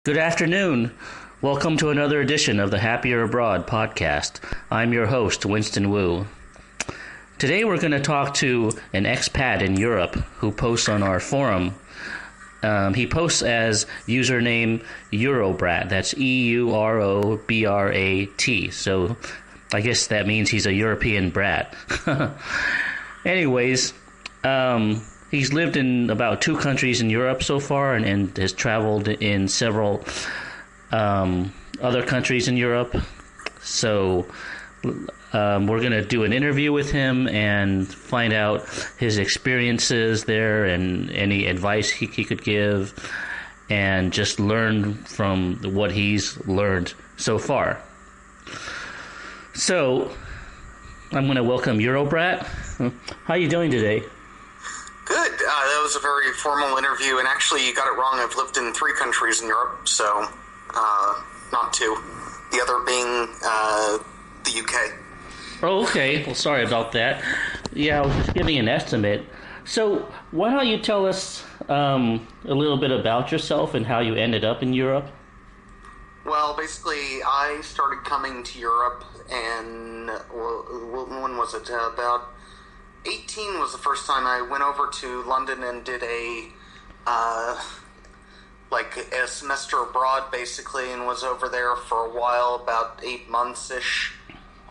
Good afternoon. Welcome to another edition of the Happier Abroad podcast. I'm your host, Winston Wu. Today we're going to talk to an expat in Europe who posts on our forum. He posts as username Eurobrat. That's Eurobrat. So I guess that means he's a European brat. Anyways, he's lived in about 2 countries in Europe so far and has traveled in several other countries in Europe. So we're going to do an interview with him and find out his experiences there and any advice he could give and just learn from what he's learned so far. So I'm going to welcome Eurobrat. How are you doing today? Good. That was a very formal interview, and actually you got it wrong. I've lived in 3 countries in Europe, so not 2. The other being the UK. Oh, okay. Well, sorry about that. Yeah, I was just giving an estimate. So why don't you tell us a little bit about yourself and how you ended up in Europe? Well, basically, I started coming to Europe, and when was it? About 18 was the first time I went over to London and did a semester abroad, basically, and was over there for a while, about 8 months-ish,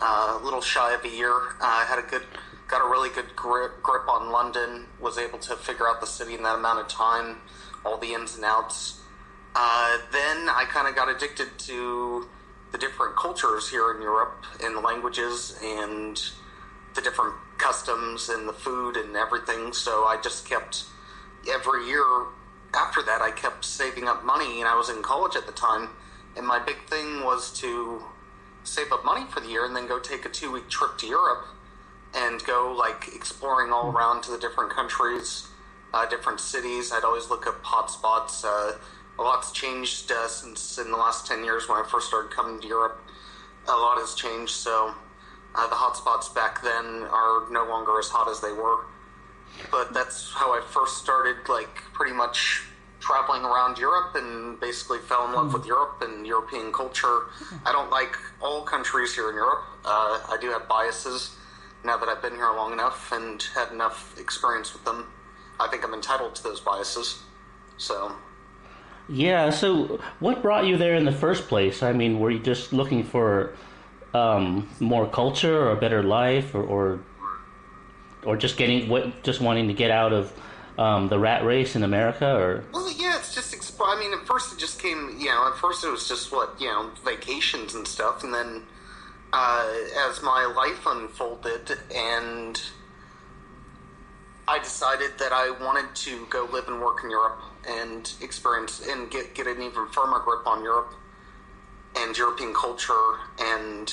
a little shy of a year. I got a really good grip on London, was able to figure out the city in that amount of time, all the ins and outs. Then I kind of got addicted to the different cultures here in Europe, and the languages, and the different customs and the food and everything. So I just kept, every year after that, I kept saving up money, and I was in college at the time, and my big thing was to save up money for the year and then go take a 2-week trip to Europe and go exploring all around to the different countries, different cities. I'd always look up hotspots. A lot's changed since in the last 10 years when I first started coming to Europe. A lot has changed, so the hotspots back then are no longer as hot as they were. But that's how I first started, pretty much traveling around Europe, and basically fell in love with Europe and European culture. I don't like all countries here in Europe. I do have biases now that I've been here long enough and had enough experience with them. I think I'm entitled to those biases. So... Yeah, so what brought you there in the first place? I mean, were you just looking for more culture or a better life, or just wanting to get out of the rat race in America, or? Well, yeah, it's just. I mean, at first it just came. At first it was just vacations and stuff, and then as my life unfolded, and I decided that I wanted to go live and work in Europe and experience and get an even firmer grip on Europe and European culture. And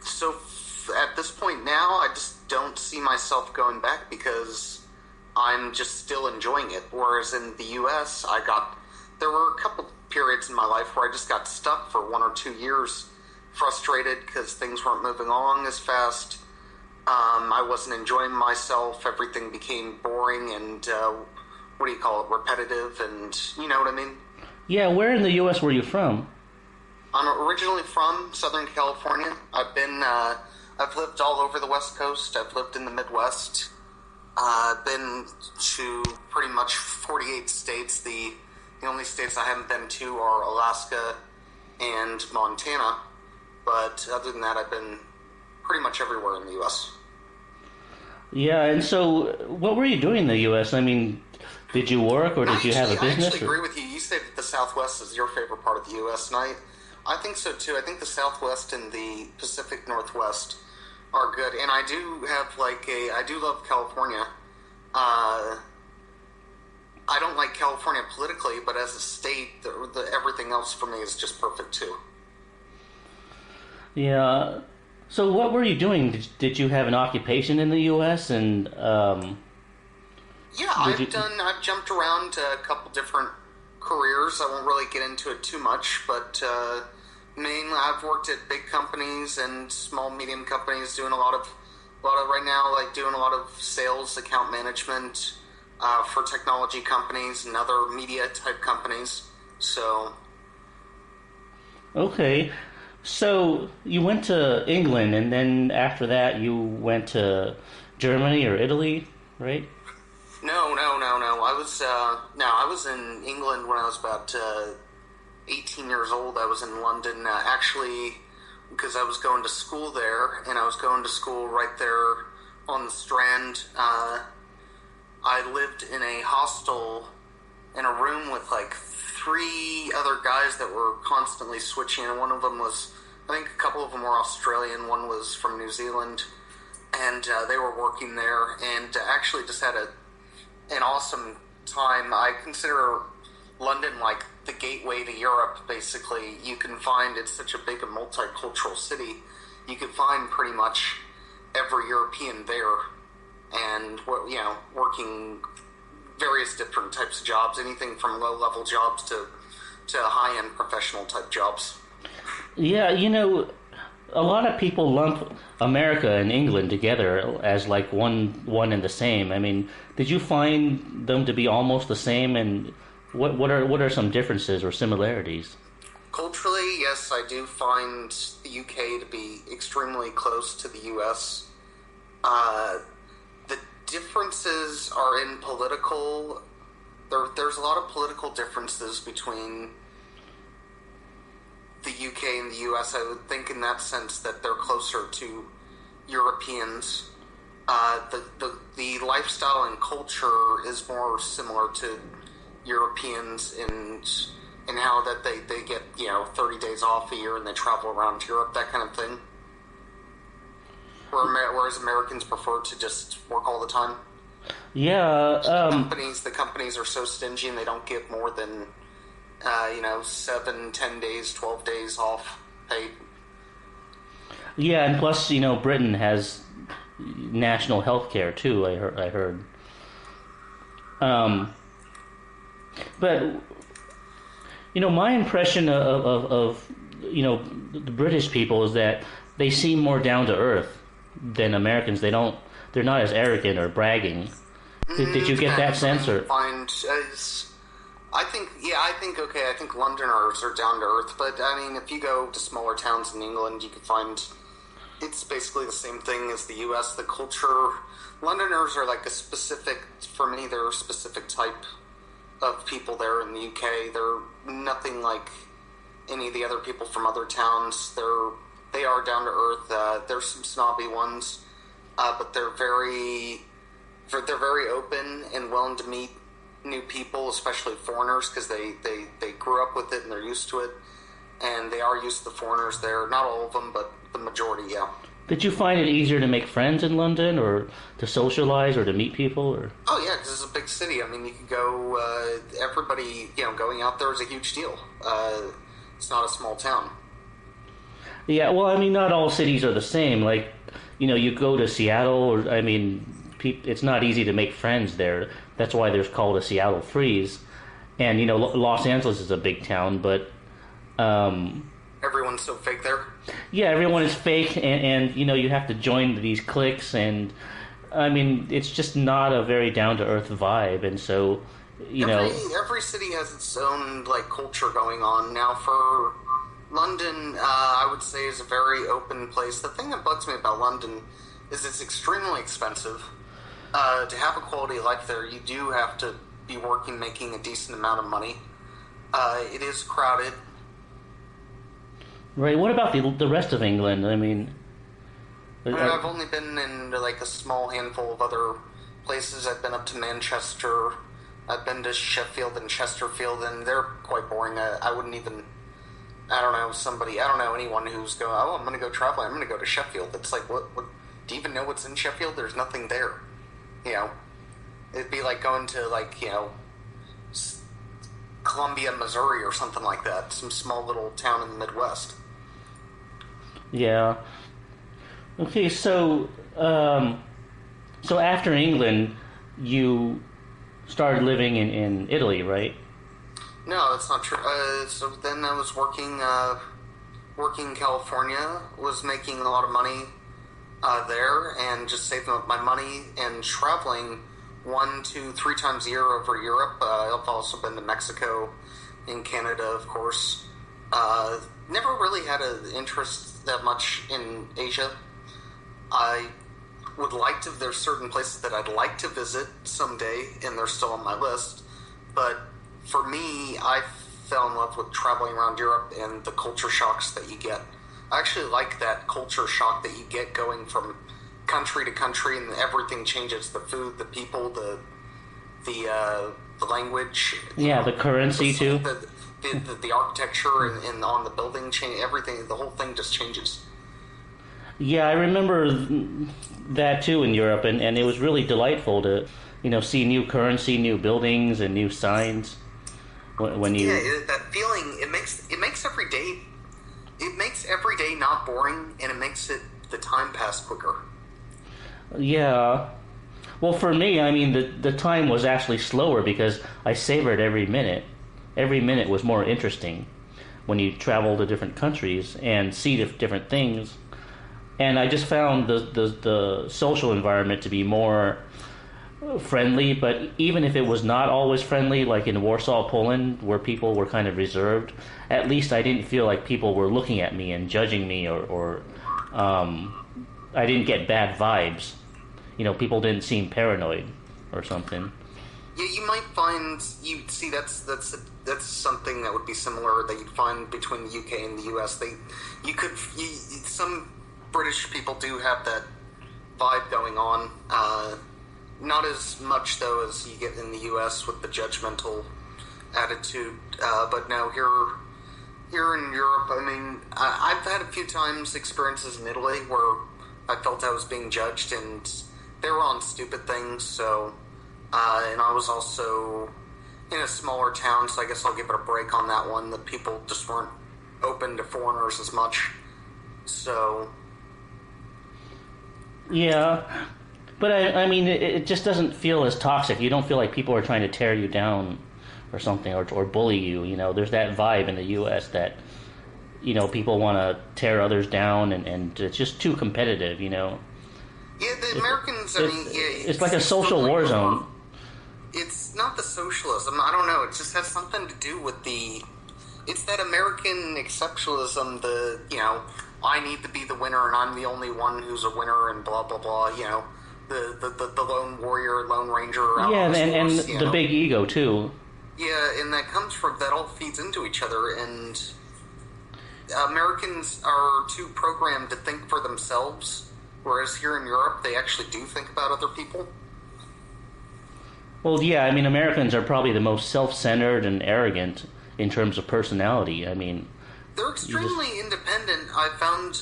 so at this point now, I just don't see myself going back because I'm just still enjoying it. Whereas in the U.S., there were a couple periods in my life where I just got stuck for 1 or 2 years, frustrated because things weren't moving along as fast. I wasn't enjoying myself. Everything became boring and, repetitive, and you know what I mean? Yeah, where in the U.S. were you from? I'm originally from Southern California. I've lived all over the West Coast. I've lived in the Midwest. I've been to pretty much 48 states. The only states I haven't been to are Alaska and Montana. But other than that, I've been pretty much everywhere in the U.S. Yeah, and so what were you doing in the U.S.? I mean, did you work or did you have a business? I actually agree with you. You say that the Southwest is your favorite part of the U.S., and I think so too. I think the Southwest and the Pacific Northwest are good, and I do have I do love California. I don't like California politically, but as a state, everything else for me is just perfect too. Yeah. So what were you doing? Did you have an occupation in the U.S. and? Yeah, I've jumped around a couple different careers. I won't really get into it too much, but mainly I've worked at big companies and small, medium companies, doing a lot of right now, doing a lot of sales, account management for technology companies and other media type companies. So, Okay. So you went to England, and then after that you went to Germany or Italy, right? no. I was in England when I was about 18 years old. I was in London, actually, because I was going to school there, and I was going to school right there on the Strand. I lived in a hostel in a room with like three other guys that were constantly switching, and one of them was, I think a couple of them were Australian, one was from New Zealand, and they were working there, and actually just had an awesome time. I consider London like the gateway to Europe, basically. You can find, it's such a big and multicultural city, you can find pretty much every European there, and working various different types of jobs, anything from low-level jobs to high-end professional type jobs. Yeah, a lot of people lump America and England together as like one and the same. I mean, did you find them to be almost the same, and what are some differences or similarities? Culturally, yes, I do find the UK to be extremely close to the US. The differences are in political. There's a lot of political differences between the UK and the US. I would think in that sense that they're closer to Europeans. The lifestyle and culture is more similar to Europeans in how that they get 30 days off a year and they travel around Europe, that kind of thing. Whereas Americans prefer to just work all the time. Yeah. The companies are so stingy and they don't give more than 7, 10 days, 12 days off paid. Yeah, and plus, Britain has national health care too, I heard. But my impression of the British people is that they seem more down to earth than Americans. They're not as arrogant or bragging. Did you get that sense? Or I think Londoners are down to earth, but I mean, if you go to smaller towns in England, you can find it's basically the same thing as the U.S. The culture, Londoners are like for me, they're a specific type of people there in the UK. They're nothing like any of the other people from other towns. They are down to earth. There's some snobby ones, but they're very open and willing to meet new people, especially foreigners, because they grew up with it and they're used to it, and they are used to the foreigners there. Not all of them, but the majority, yeah. Did you find it easier to make friends in London, or to socialize, or to meet people? Or? Oh yeah, because it's a big city. I mean, you could go. Everybody, going out there is a huge deal. It's not a small town. Yeah, well, I mean, not all cities are the same. Like, you go to Seattle, or it's not easy to make friends there. That's why there's called a Seattle freeze. And Los Angeles is a big town, but everyone's so fake there. Yeah, everyone is fake, and you have to join these cliques, and I mean, it's just not a very down to earth vibe, and so every city has its own culture going on. Now, for London, I would say is a very open place. The thing that bugs me about London is it's extremely expensive. To have a quality of life there, you do have to be working, making a decent amount of money. It is crowded. Right. What about the rest of England? I mean, I've only been in a small handful of other places. I've been up to Manchester. I've been to Sheffield and Chesterfield, and they're quite boring. I wouldn't even. I don't know anyone who's going, oh, I'm going to go traveling. I'm going to go to Sheffield. It's like, what? Do you even know what's in Sheffield? There's nothing there. It'd be like going to Columbia, Missouri, or something like that. Some small little town in the Midwest. Yeah. Okay, so after England, you started living in Italy, right? No, that's not true. So then I was working in California, was making a lot of money there, and just saving up my money and traveling 1, 2, 3 times a year over Europe. I've also been to Mexico in Canada, of course. Never really had an interest that much in Asia. I would like to, there's certain places that I'd like to visit someday, and they're still on my list. But for me, I fell in love with traveling around Europe and the culture shocks that you get. I actually like that culture shock that you get going from country to country, and everything changes. The food, the people, the language. Yeah, the currency too. The architecture and on the building change. Everything, the whole thing just changes. Yeah, I remember that too in Europe, and it was really delightful to, see new currency, new buildings, and new signs. When you that feeling, it makes every day not boring, and it makes the time pass quicker. Yeah. Well, for me, I mean, the time was actually slower because I savored every minute. Every minute was more interesting when you travel to different countries and see different things. And I just found the social environment to be more friendly, but even if it was not always friendly, like in Warsaw, Poland, where people were kind of reserved, at least I didn't feel like people were looking at me and judging me, or I didn't get bad vibes. People didn't seem paranoid or something. Yeah, you might find that's something that would be similar that you'd find between the UK and the US. Some British people do have that vibe going on. Not as much though as you get in the US with the judgmental attitude. But now here in Europe, I mean, I've had a few times experiences in Italy where I felt I was being judged, and they were on stupid things. So, and I was also in a smaller town, so I guess I'll give it a break on that one. The people just weren't open to foreigners as much. So, yeah, but I mean, it just doesn't feel as toxic. You don't feel like people are trying to tear you down or something, or bully you. There's that vibe in the U.S. that, people want to tear others down, and it's just too competitive, Yeah, the Americans, it's like a social war zone. It's not the socialism, I don't know, it just has something to do with it's that American exceptionalism, I need to be the winner and I'm the only one who's a winner and blah, blah, blah, the lone warrior, lone ranger. Yeah, and the big ego, too. Yeah, and that all feeds into each other, and Americans are too programmed to think for themselves, whereas here in Europe, they actually do think about other people. Well, yeah, I mean, Americans are probably the most self-centered and arrogant in terms of personality. I mean, they're extremely independent. I found,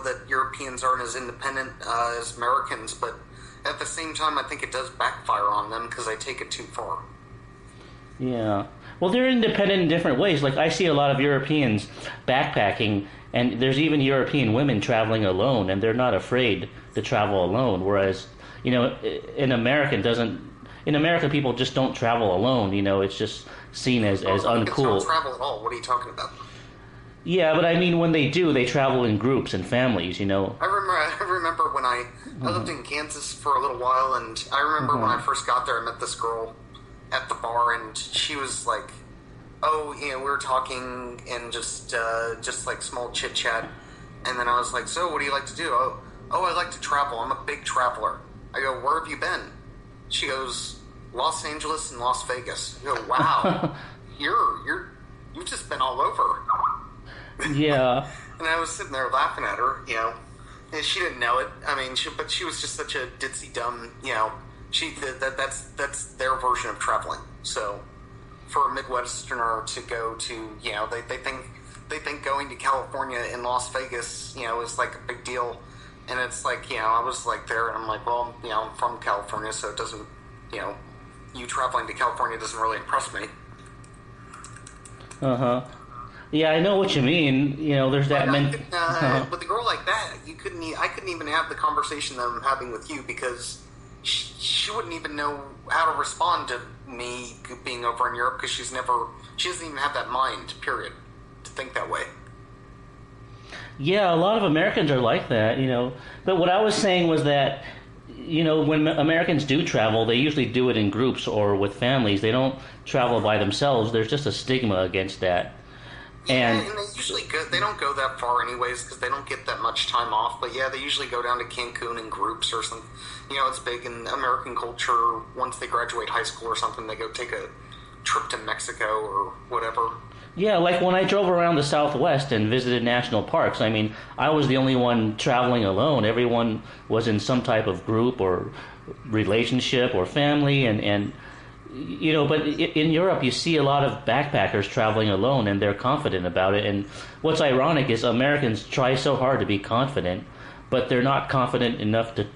that Europeans aren't as independent as Americans, but at the same time, I think it does backfire on them because they take it too far. Yeah. Well, they're independent in different ways. Like, I see a lot of Europeans backpacking, and there's even European women traveling alone, and they're not afraid to travel alone. Whereas, in America, people just don't travel alone. It's just seen as uncool. Don't travel at all. What are you talking about? Yeah, but I mean, when they do, they travel in groups and families. I remember when I lived in Kansas for a little while, and I remember when I first got there, I met this girl at the bar, and she was like, we were talking and just like small chit chat, and then I was like, so what do you like to do? Oh, I like to travel. I'm a big traveler. I go, where have you been? She goes, Los Angeles and Las Vegas. I go, wow, you've just been all over. Yeah. And I was sitting there laughing at her, and she didn't know it. I mean, but she was just such a ditzy dumb, that's their version of traveling. So for a Midwesterner to go to, they think going to California and Las Vegas, is like a big deal. And it's like, I was like there, and I'm like, well, I'm from California, so it doesn't, you traveling to California doesn't really impress me. Uh-huh. Yeah, I know what you mean. There's that. With a girl like that, I couldn't even have the conversation that I'm having with you because she wouldn't even know how to respond to me being over in Europe because she doesn't even have that mind, period, to think that way. Yeah, a lot of Americans are like that, But what I was saying was that, when Americans do travel, they usually do it in groups or with families. They don't travel by themselves. There's just a stigma against that. Yeah, And and they usually go. They don't go that far anyways because they don't get that much time off. But yeah, they usually go down to Cancun in groups or something. It's big in American culture. Once they graduate high school or something, they go take a trip to Mexico or whatever. yeah, like when I drove around the Southwest and visited national parks, I mean, I was the only one traveling alone. Everyone was in some type of group or relationship or family, and but in Europe, you see a lot of backpackers traveling alone, and they're confident about it. And what's ironic is Americans try so hard to be confident, but they're not confident enough to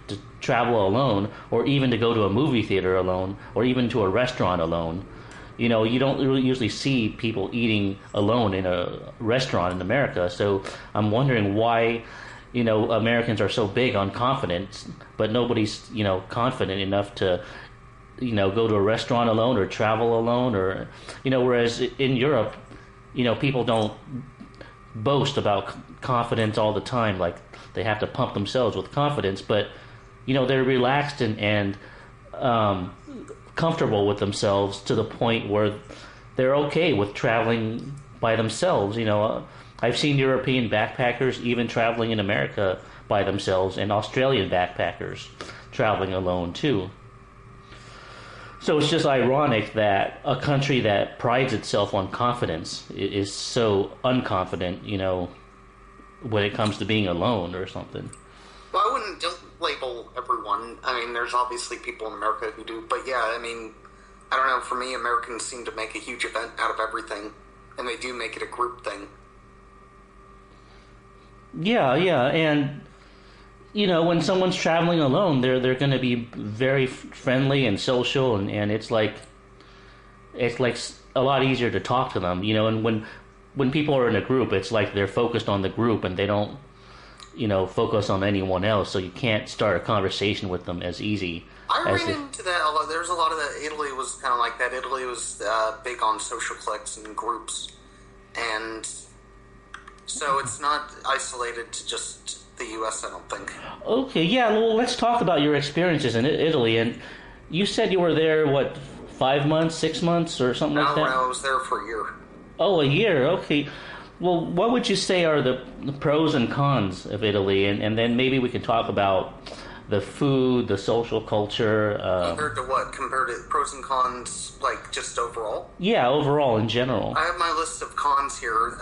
travel alone, or even to go to a movie theater alone, or even to a restaurant alone. You don't really usually see people eating alone in a restaurant in America. So I'm wondering why, Americans are so big on confidence, but nobody's, confident enough to go to a restaurant alone or travel alone, or whereas in Europe, people don't boast about confidence all the time, like they have to pump themselves with confidence, but they're relaxed and comfortable with themselves to the point where they're okay with traveling by themselves. I've seen European backpackers even traveling in America by themselves, and Australian backpackers traveling alone too. So it's just ironic that a country that prides itself on confidence is so unconfident, when it comes to being alone or something. Well, don't label everyone. I mean, there's obviously people in America who do, but yeah, I mean, I don't know. For me, Americans seem to make a huge event out of everything, and they do make it a group thing. Yeah, and when someone's traveling alone, they're going to be very friendly and social, and it's like a lot easier to talk to them, and when people are in a group, it's like they're focused on the group and they don't focus on anyone else, so you can't start a conversation with them as easy. I ran into that a lot. There's a lot of that. Italy was kind of like that. Italy was big on social cliques and groups, and so it's not isolated to just the U.S., I don't think. Okay, yeah, well, let's talk about your experiences in Italy. And you said you were there, 5 months, 6 months, or something like that? No, I was there for a year. Oh, a year, okay. Well, what would you say are the pros and cons of Italy? And then maybe we can talk about the food, the social culture. Compared to what? Compared to pros and cons, like just overall? Yeah, overall, in general. I have my list of cons here.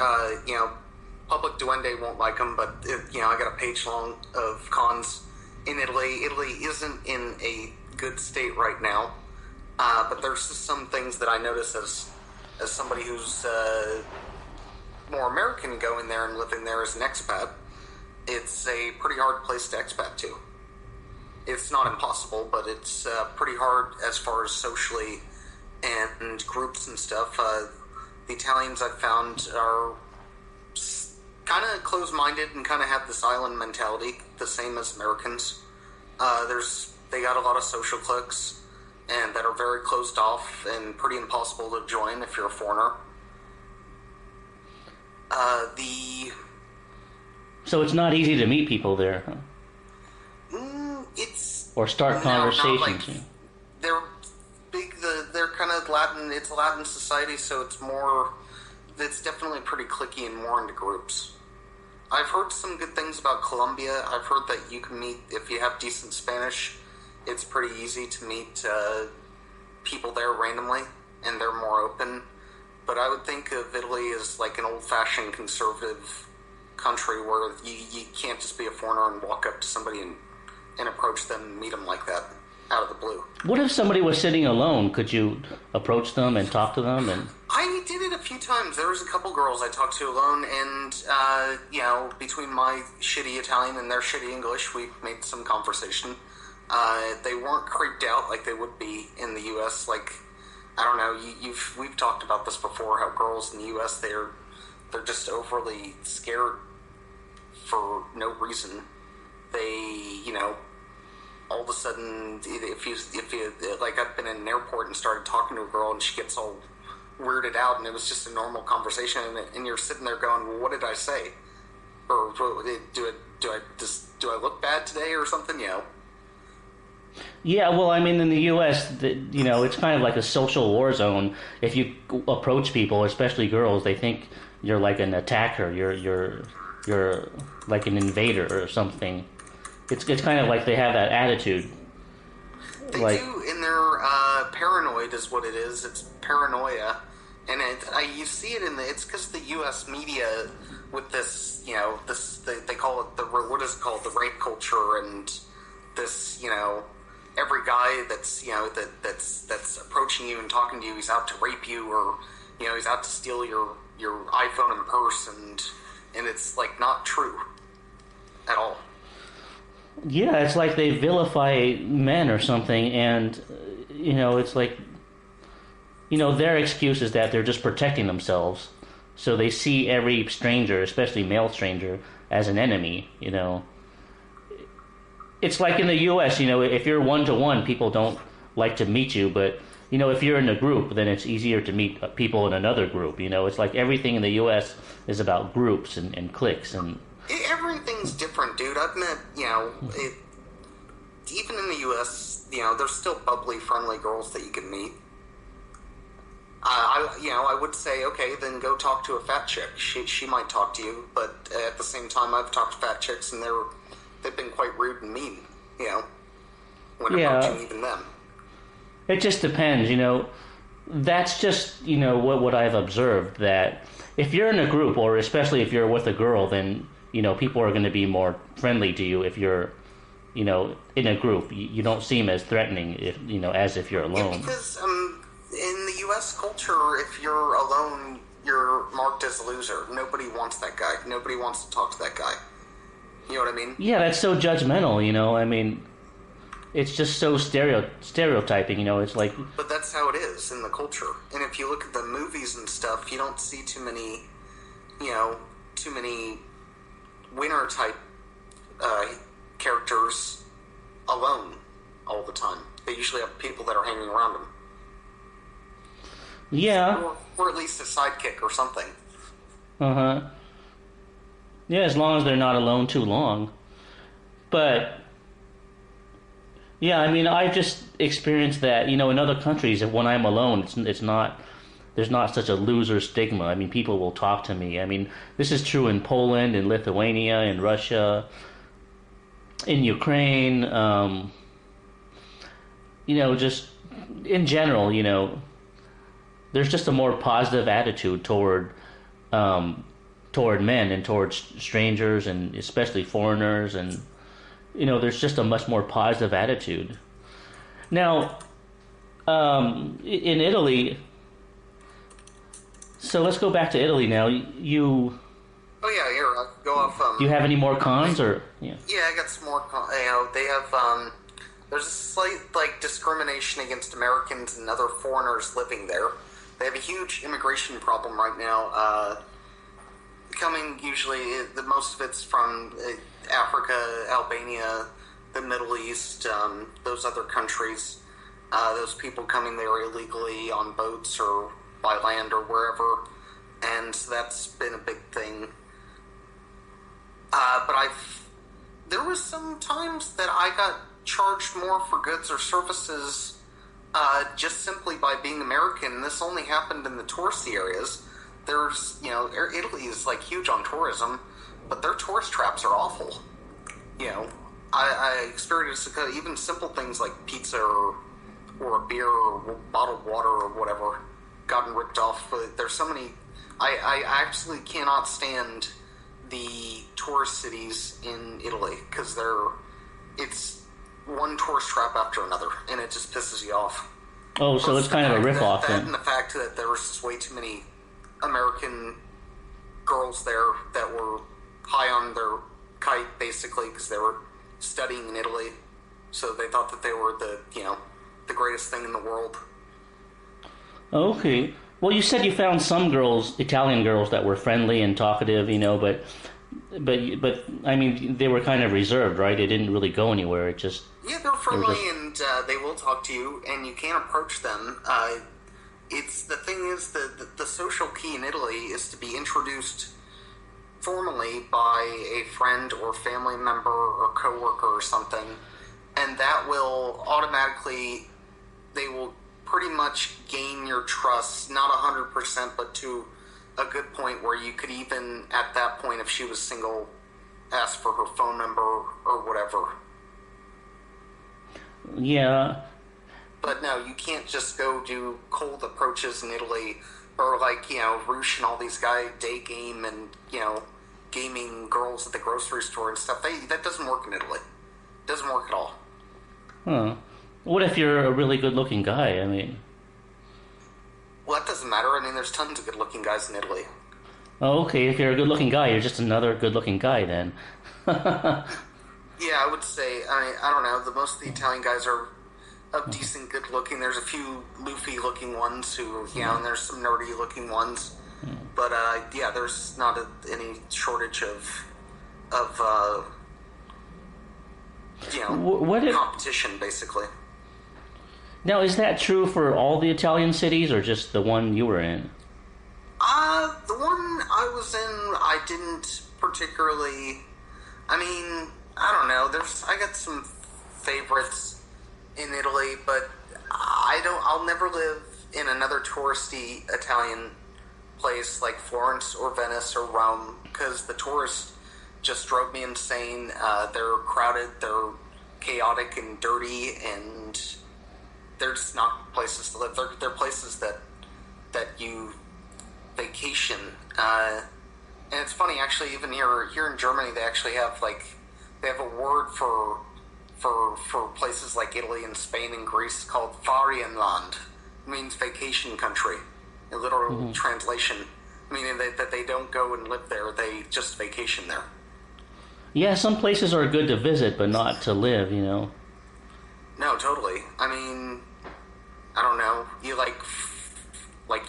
Public duende won't like them, but I got a page long of cons in Italy. Italy isn't in a good state right now, but there's just some things that I notice as somebody who's more American going there and living there as an expat. It's a pretty hard place to expat to. It's not impossible, but it's pretty hard as far as socially and groups and stuff. The Italians I've found are kind of close-minded and kind of have this island mentality, the same as Americans. They got a lot of social cliques and that are very closed off and pretty impossible to join if you're a foreigner. So it's not easy to meet people there, huh? Or start conversations. Like, they're big. They're kind of Latin. It's a Latin society, so it's more. It's definitely pretty cliquey and more into groups. I've heard some good things about Colombia. I've heard that you can meet, if you have decent Spanish, it's pretty easy to meet people there randomly, and they're more open. But I would think of Italy as like an old-fashioned conservative country where you can't just be a foreigner and walk up to somebody and approach them and meet them like that out of the blue. What if somebody was sitting alone? Could you approach them and talk to them? And I did it a few times. There was a couple girls I talked to alone, and between my shitty Italian and their shitty English, we made some conversation. They weren't creeped out like they would be in the U.S. Like, I don't know. We've talked about this before. How girls in the U.S. they're just overly scared for no reason. They, all of a sudden, if you like, I've been in an airport and started talking to a girl and she gets all weirded out, and it was just a normal conversation, and you're sitting there going, well, what did I say? Or do I look bad today or something? Yeah, well, I mean, in the U.S., it's kind of like a social war zone. If you approach people, especially girls, they think you're like an attacker. You're like an invader or something. It's kind of like they have that attitude. They Like, do, and they're paranoid is what it is. It's paranoia, and you see it it's because the U.S. media with this, they call it what is it called, the rape culture, and this, every guy that's that's approaching you and talking to you, he's out to rape you, or he's out to steal your iPhone and purse, and it's like not true at all. yeah, it's like they vilify men or something, and it's like their excuse is that they're just protecting themselves, so they see every stranger, especially male stranger, as an enemy. It's like in the U.S. If you're one-to-one, people don't like to meet you, but if you're in a group, then it's easier to meet people in another group. It's like everything in the U.S. is about groups and cliques and. Everything's different, dude. I've met, even in the U.S., there's still bubbly, friendly girls that you can meet. I would say, okay, then go talk to a fat chick. She might talk to you, but at the same time, I've talked to fat chicks, and they've been quite rude and mean, when approaching even them. It just depends, That's just, what I've observed, that if you're in a group, or especially if you're with a girl, then people are going to be more friendly to you if you're, in a group. You don't seem as threatening, as if you're alone. Yeah, because in the U.S. culture, if you're alone, you're marked as a loser. Nobody wants that guy. Nobody wants to talk to that guy. You know what I mean? Yeah, that's so judgmental. I mean, it's just so stereotyping. It's like. But that's how it is in the culture. And if you look at the movies and stuff, you don't see too many winner type characters alone all the time. They usually have people that are hanging around them. Yeah. Or at least a sidekick or something. Uh-huh. Yeah, as long as they're not alone too long. But yeah, I mean, I've just experienced that, in other countries, when I'm alone, it's not. There's not such a loser stigma. I mean, people will talk to me. I mean, this is true in Poland, in Lithuania, in Russia, in Ukraine. Just in general, there's just a more positive attitude toward men and towards strangers, and especially foreigners, and there's just a much more positive attitude. Now, in Italy. So let's go back to Italy now. You. Oh yeah, here I'll go off. Do you have any more cons, or yeah? Yeah, I got some more. They have. There's a slight discrimination against Americans and other foreigners living there. They have a huge immigration problem right now. Coming usually, most of it's from Africa, Albania, the Middle East, those other countries. Those people coming there illegally on boats or by land or wherever, and that's been a big thing. But there was some times that I got charged more for goods or services just simply by being American. This only happened in the touristy areas. There's, Italy is huge on tourism, but their tourist traps are awful. I experienced even simple things like pizza or a beer or bottled water or whatever gotten ripped off. But there's so many. I absolutely cannot stand the tourist cities in Italy because it's one tourist trap after another, and it just pisses you off. Oh, so it's kind of a rip-off then. And the fact that there was just way too many American girls there that were high on their kite, basically, because they were studying in Italy, so they thought that they were the greatest thing in the world. Okay. Well, you said you found some girls, Italian girls, that were friendly and talkative, but I mean, they were kind of reserved, right? They didn't really go anywhere. It just they're friendly and they will talk to you, and you can approach them. It's the thing is the social key in Italy is to be introduced formally by a friend or family member or coworker or something, and that will automatically, they will pretty much gain your trust, not 100%, but to a good point where you could even, at that point, if she was single, ask for her phone number or whatever. Yeah. But no, you can't just go do cold approaches in Italy, or like, Roosh and all these guys day game and, gaming girls at the grocery store and stuff. That doesn't work in Italy. It doesn't work at all. Huh. What if you're a really good-looking guy? I mean... Well, that doesn't matter. I mean, there's tons of good-looking guys in Italy. Oh, okay. If you're a good-looking guy, you're just another good-looking guy, then. Yeah, I would say, I don't know, most of the Italian guys are of decent good-looking. There's a few loofy-looking ones who, and there's some nerdy-looking ones. But, yeah, there's not any shortage of competition, basically. Now, is that true for all the Italian cities, or just the one you were in? The one I was in, I didn't particularly... I don't know. I got some favorites in Italy, but I'll never live in another touristy Italian place like Florence or Venice or Rome, because the tourists just drove me insane. They're crowded, they're chaotic and dirty, and they're just not places to live. They're places that you vacation. And it's funny, actually, even here in Germany, they actually have they have a word for places like Italy and Spain and Greece called Ferienland. It means vacation country. A literal translation, meaning that they don't go and live there, they just vacation there. Yeah, some places are good to visit, but not to live, No, totally. I don't know. You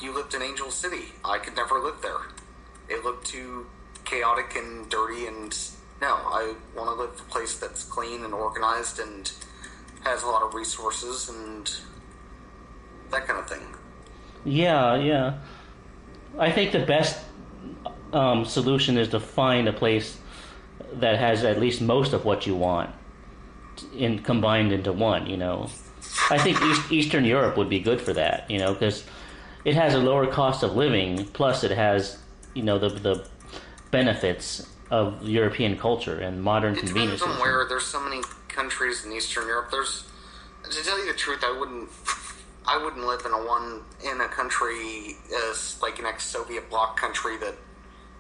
you lived in Angel City. I could never live there. It looked too chaotic and dirty, and no, I want to live in a place that's clean and organized and has a lot of resources and that kind of thing. Yeah. I think the best solution is to find a place that has at least most of what you want combined into one, I think Eastern Europe would be good for that, because it has a lower cost of living, plus it has, the benefits of European culture and modern conveniences. It depends on where. There's so many countries in Eastern Europe. To tell you the truth, I wouldn't live in a country as like an ex-Soviet bloc country that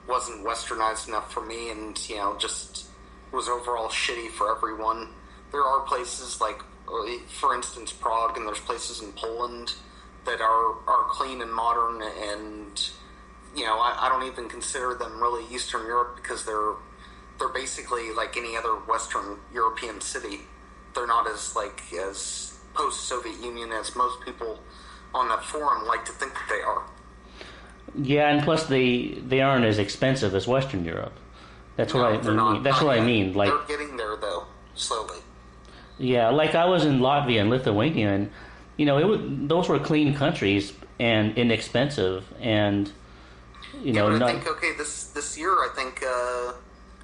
wasn't westernized enough for me and, just was overall shitty for everyone. There are places like, for instance, Prague, and there's places in Poland that are clean and modern, and, I don't even consider them really Eastern Europe because they're basically like any other Western European city. They're not as post-Soviet Union as most people on that forum like to think that they are. Yeah, and plus they aren't as expensive as Western Europe. That's what I mean. That's what I mean. Like, they're getting there though, slowly. Yeah, like I was in Latvia and Lithuania, and those were clean countries and inexpensive, and but I think this year, I think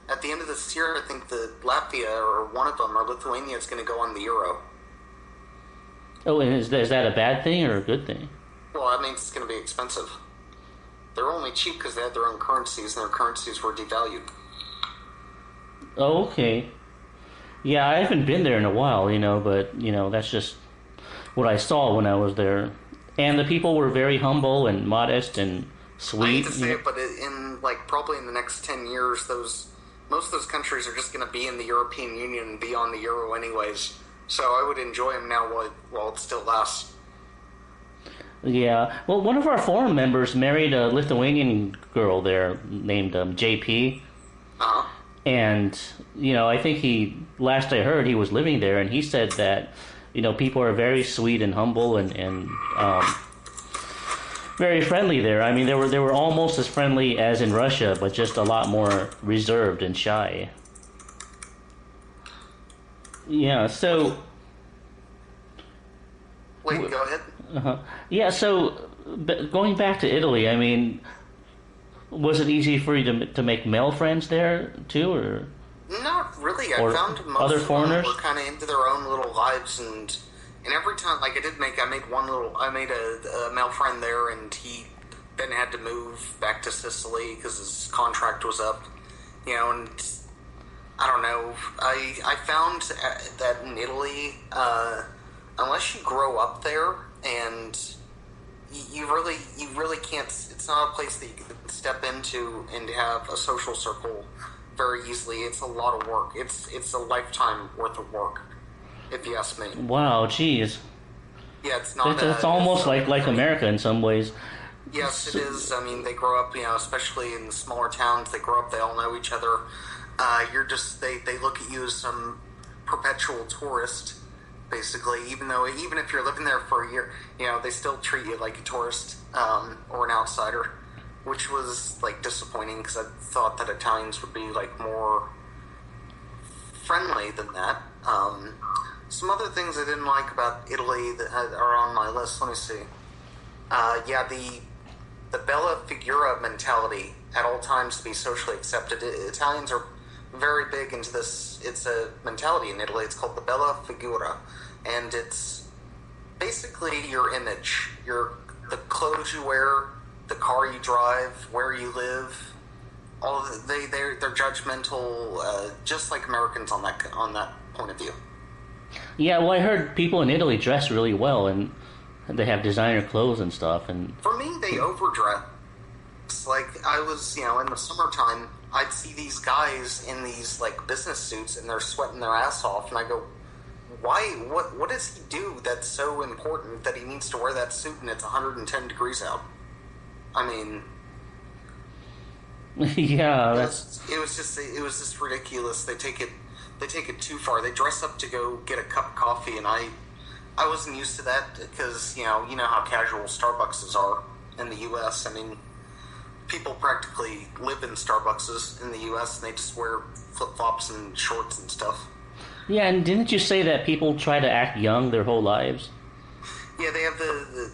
at the end of this year, I think that Latvia or one of them or Lithuania is going to go on the euro. Oh, and is that a bad thing or a good thing? Well, that means it's going to be expensive. They're only cheap because they had their own currencies, and their currencies were devalued. Oh, okay. Yeah, I haven't been there in a while, but, that's just what I saw when I was there. And the people were very humble and modest and sweet. I hate to say it, but probably in the next 10 years, most of those countries are just going to be in the European Union and be on the euro anyways. So I would enjoy them now while it still lasts. Yeah. Well, one of our forum members married a Lithuanian girl there named JP. Uh-huh. And, I think last I heard, he was living there, and he said that, people are very sweet and humble and very friendly there. I mean, they were almost as friendly as in Russia, but just a lot more reserved and shy. Yeah, so... Wait, go ahead. Uh-huh. Yeah, so going back to Italy, I mean, was it easy for you to make male friends there too, or? Not really. I or found most other of them foreigners? were kind of into their own little lives, and every time, like I made a male friend there, and he then had to move back to Sicily because his contract was up, and I don't know. I found that in Italy, unless you grow up there, and you really can't. It's not a place that you can step into and have a social circle very easily. It's a lot of work. It's a lifetime worth of work, if you ask me. Wow, geez. Yeah, it's not. It's almost like America in some ways. Yes, it is. I mean, they grow up, especially in the smaller towns. They grow up. They all know each other. They look at you as some perpetual tourist, basically. Even if you're living there for a year, they still treat you like a tourist or an outsider, which was like disappointing because I thought that Italians would be like more friendly than that. Some other things I didn't like about Italy that are on my list. Let me see. The bella figura mentality at all times to be socially accepted. Italians are very big into this. It's a mentality in Italy. It's called the bella figura, and it's basically your image, the clothes you wear, the car you drive, where you live. They're judgmental, just like Americans on that point of view. Yeah, well, I heard people in Italy dress really well, and they have designer clothes and stuff. And for me, they overdress. Like I was, in the summertime, I'd see these guys in these like business suits, and they're sweating their ass off, and I go, "Why? What does he do that's so important that he needs to wear that suit and it's 110 degrees out?" I mean, yeah, it was just ridiculous. They take it too far. They dress up to go get a cup of coffee, and I wasn't used to that because you know how casual Starbucks are in the U.S. I mean, people practically live in Starbucks in the U.S. and they just wear flip flops and shorts and stuff. Yeah, and didn't you say that people try to act young their whole lives? Yeah, they have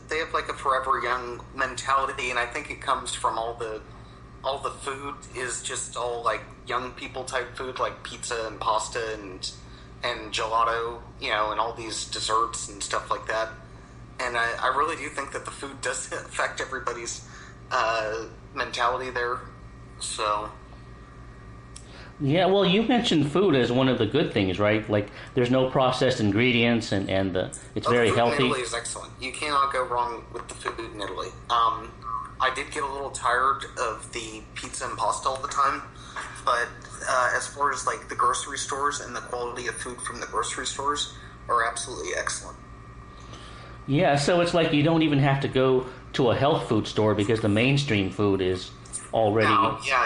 they have like a forever young mentality, and I think it comes from all the food is just all like young people type food, like pizza and pasta and gelato, and all these desserts and stuff like that. And I really do think that the food does affect everybody's mentality there. So yeah, well, you mentioned food as one of the good things, right? Like, there's no processed ingredients, and it's very the food healthy. in Italy is excellent. You cannot go wrong with the food in Italy. I did get a little tired of the pizza and pasta all the time, but as far as like the grocery stores and the quality of food from the grocery stores are absolutely excellent. Yeah, so it's like you don't even have to go to a health food store because the mainstream food is already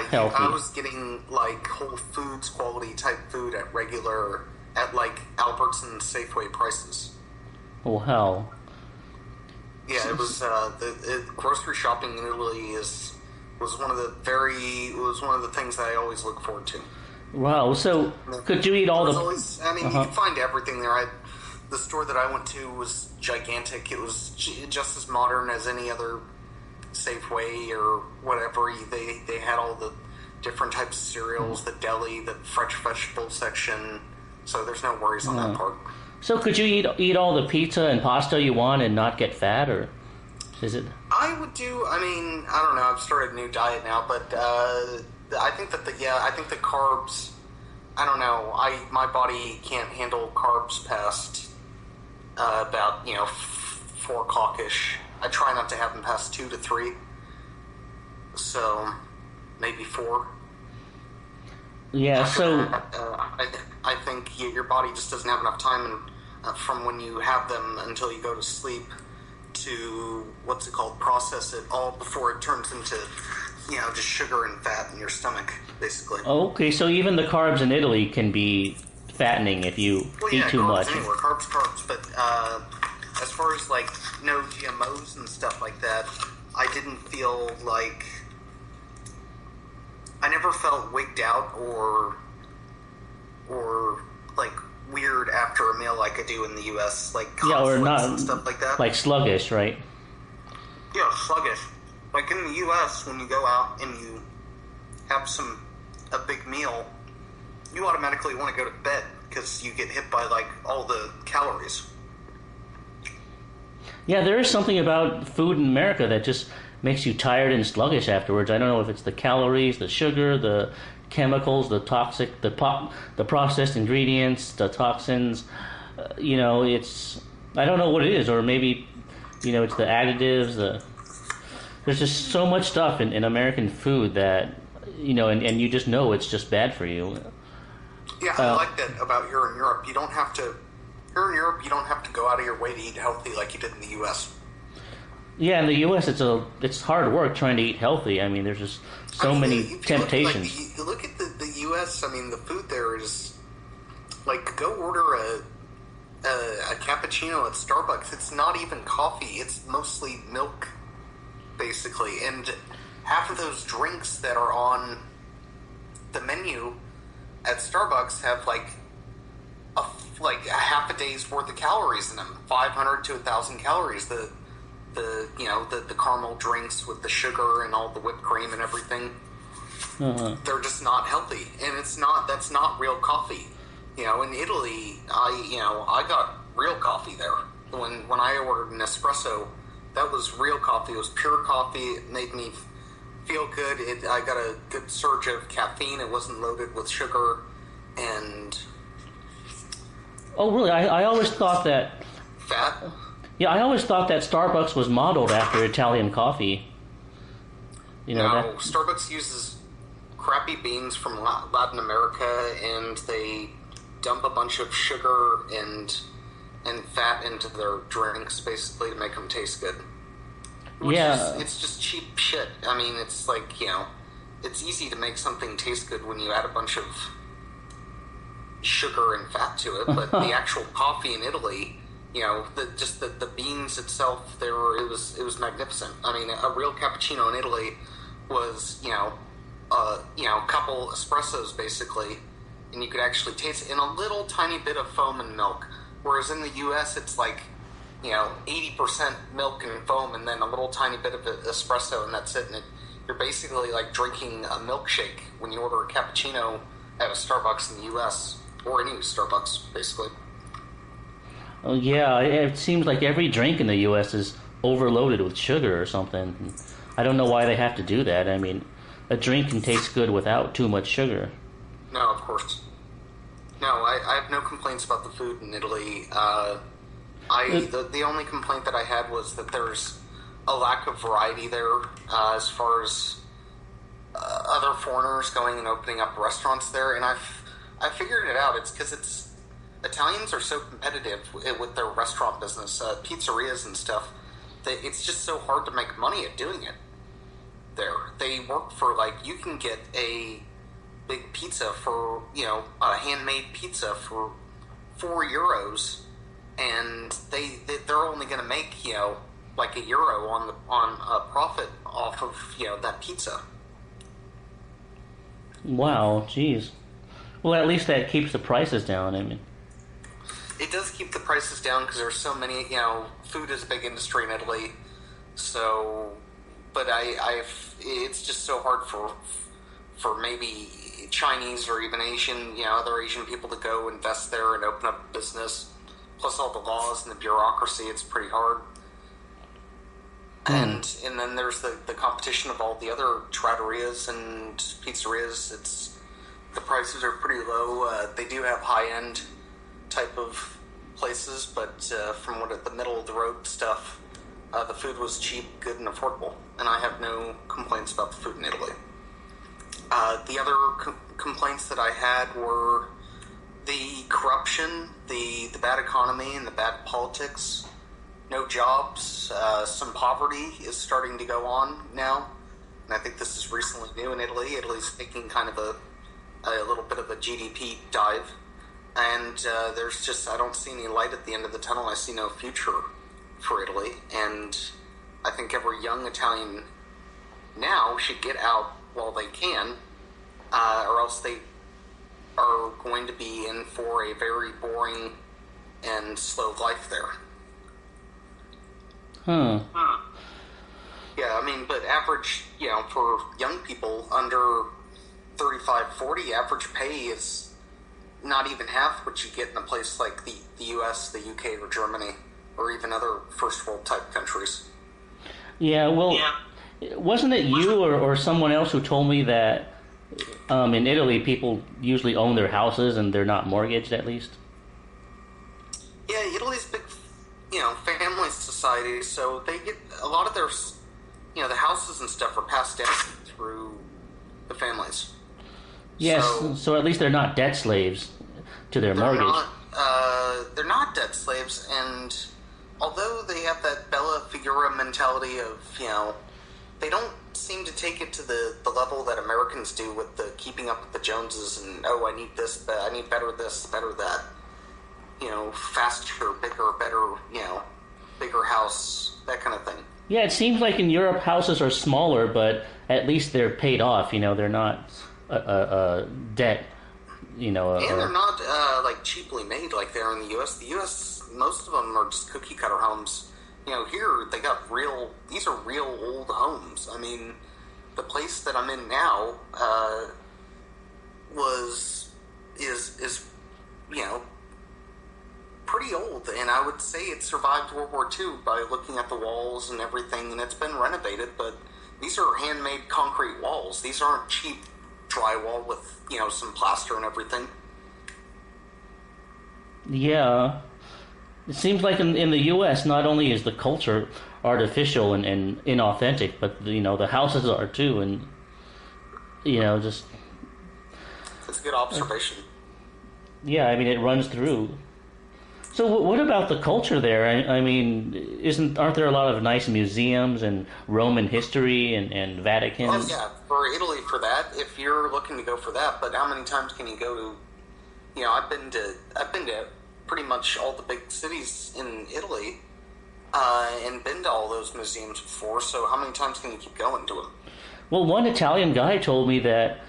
healthy. I was getting like Whole Foods quality type food at like Albertsons Safeway prices. Oh, hell. Yeah, it was the grocery shopping in Italy was one of the things that I always look forward to. Wow, so could you eat all the... you can find everything there. The store that I went to was gigantic. It was just as modern as any other Safeway or whatever. They had all the different types of cereals, the deli, the fresh vegetable section. So there's no worries on that part. So could you eat all the pizza and pasta you want and not get fat, or is it? I would do. I mean, I don't know. I've started a new diet now, but I think that the carbs. I don't know. My body can't handle carbs past about 4 o'clock-ish. I try not to have them past 2 to 3. So maybe 4. Yeah. So I think your body just doesn't have enough time from when you have them until you go to sleep to process it all before it turns into just sugar and fat in your stomach, basically. Okay, so even the carbs in Italy can be fattening if you eat too much. Anywhere, carbs. But as far as like no GMOs and stuff like that, I didn't feel like I never felt wigged out or like weird after a meal like I do in the U.S. Like or not and stuff like that. Like sluggish, right? Yeah, sluggish. Like in the U.S., when you go out and you have a big meal, you automatically want to go to bed because you get hit by like all the calories. Yeah, there is something about food in America that just makes you tired and sluggish afterwards. I don't know if it's the calories, the sugar, the chemicals, the toxic, the processed ingredients, the toxins. It's I don't know what it is, or maybe it's the additives. There's just so much stuff in American food that and you just know it's just bad for you. Yeah, I like that about here in Europe. You don't have to. Here in Europe, you don't have to go out of your way to eat healthy like you did in the U.S. Yeah, in the U.S., it's hard work trying to eat healthy. I mean, there's just so many temptations. You look at the U.S. I mean, the food there is like go order a cappuccino at Starbucks. It's not even coffee. It's mostly milk, basically, and half of those drinks that are on the menu at Starbucks have like a half a day's worth of calories in them, 500 to 1,000 calories. The caramel drinks with the sugar and all the whipped cream and everything, they're just not healthy, and that's not real coffee. In Italy, I got real coffee there. When I ordered an espresso, that was real coffee. It was pure coffee. It made me feel good. I got a good surge of caffeine. It wasn't loaded with sugar, and oh, really? I always thought that fat. Yeah, I always thought that Starbucks was modeled after Italian coffee. Starbucks uses crappy beans from Latin America, and they dump a bunch of sugar and fat into their drinks, basically, to make them taste good. It's just cheap shit. I mean, it's like, it's easy to make something taste good when you add a bunch of sugar and fat to it, but the actual coffee in Italy, the beans itself, it was magnificent. I mean, a real cappuccino in Italy was, a couple espressos basically, and you could actually taste it in a little tiny bit of foam and milk. Whereas in the U.S., it's like, 80% milk and foam, and then a little tiny bit of espresso, and that's it. And you're basically like drinking a milkshake when you order a cappuccino at a Starbucks in the U.S. or any Starbucks, basically. Oh, yeah, it seems like every drink in the U.S. is overloaded with sugar or something. I don't know why they have to do that. I mean, a drink can taste good without too much sugar. No, of course. No, I have no complaints about the food in Italy. The only complaint that I had was that there's a lack of variety there as far as other foreigners going and opening up restaurants there, and I figured it out. It's because Italians are so competitive with their restaurant business, pizzerias and stuff, that it's just so hard to make money at doing it there. They work for, you can get a big pizza for, a handmade pizza for €4, and they're only going to make, €1 on a profit off of, that pizza. Wow, geez. Well, at least that keeps the prices down, I mean. It does keep the prices down because there's so many, food is a big industry in Italy, so, but it's just so hard for maybe Chinese or even Asian, other Asian people to go invest there and open up a business, plus all the laws and the bureaucracy, it's pretty hard. And then there's the competition of all the other trattorias and pizzerias. The prices are pretty low. They do have high-end type of places, but from the middle of the road stuff, the food was cheap, good, and affordable, and I have no complaints about the food in Italy. The other complaints that I had were the corruption, the bad economy, and the bad politics. No jobs, some poverty is starting to go on now, and I think this is recently new in Italy. Italy's taking kind of a little bit of a GDP dive. And there's just, I don't see any light at the end of the tunnel. I see no future for Italy. And I think every young Italian now should get out while they can, or else they are going to be in for a very boring and slow life there. Yeah, I mean, but average, for young people under 35, 40, average pay is not even half what you get in a place like the U.S., the U.K., or Germany, or even other first world type countries. Yeah, well, wasn't it you or someone else who told me that in Italy people usually own their houses and they're not mortgaged at least? Yeah, Italy's big, family society, so they get a lot of their, the houses and stuff are passed down through the families. Yes, so at least they're not debt slaves to their mortgage. They're not debt slaves, and although they have that bella figura mentality of, they don't seem to take it to the level that Americans do with the keeping up with the Joneses and, I need this, I need better this, better that. Faster, bigger, better, bigger house, that kind of thing. Yeah, it seems like in Europe houses are smaller, but at least they're paid off, they're not debt, and they're not, cheaply made like they are in the U.S. The U.S., most of them are just cookie cutter homes. Here they got these are real old homes. I mean, the place that I'm in now is pretty old, and I would say it survived World War II by looking at the walls and everything, and it's been renovated, but these are handmade concrete walls. These aren't cheap drywall with, some plaster and everything. Yeah. It seems like in the U.S., not only is the culture artificial and inauthentic, but, the houses are too, and, just... That's a good observation. Yeah, I mean, it runs through. So what about the culture there? I mean, aren't there a lot of nice museums and Roman history and Vatican? Oh yeah, for Italy for that, if you're looking to go for that. But how many times can you go to? I've been to pretty much all the big cities in Italy, and been to all those museums before. So how many times can you keep going to them? Well, one Italian guy told me that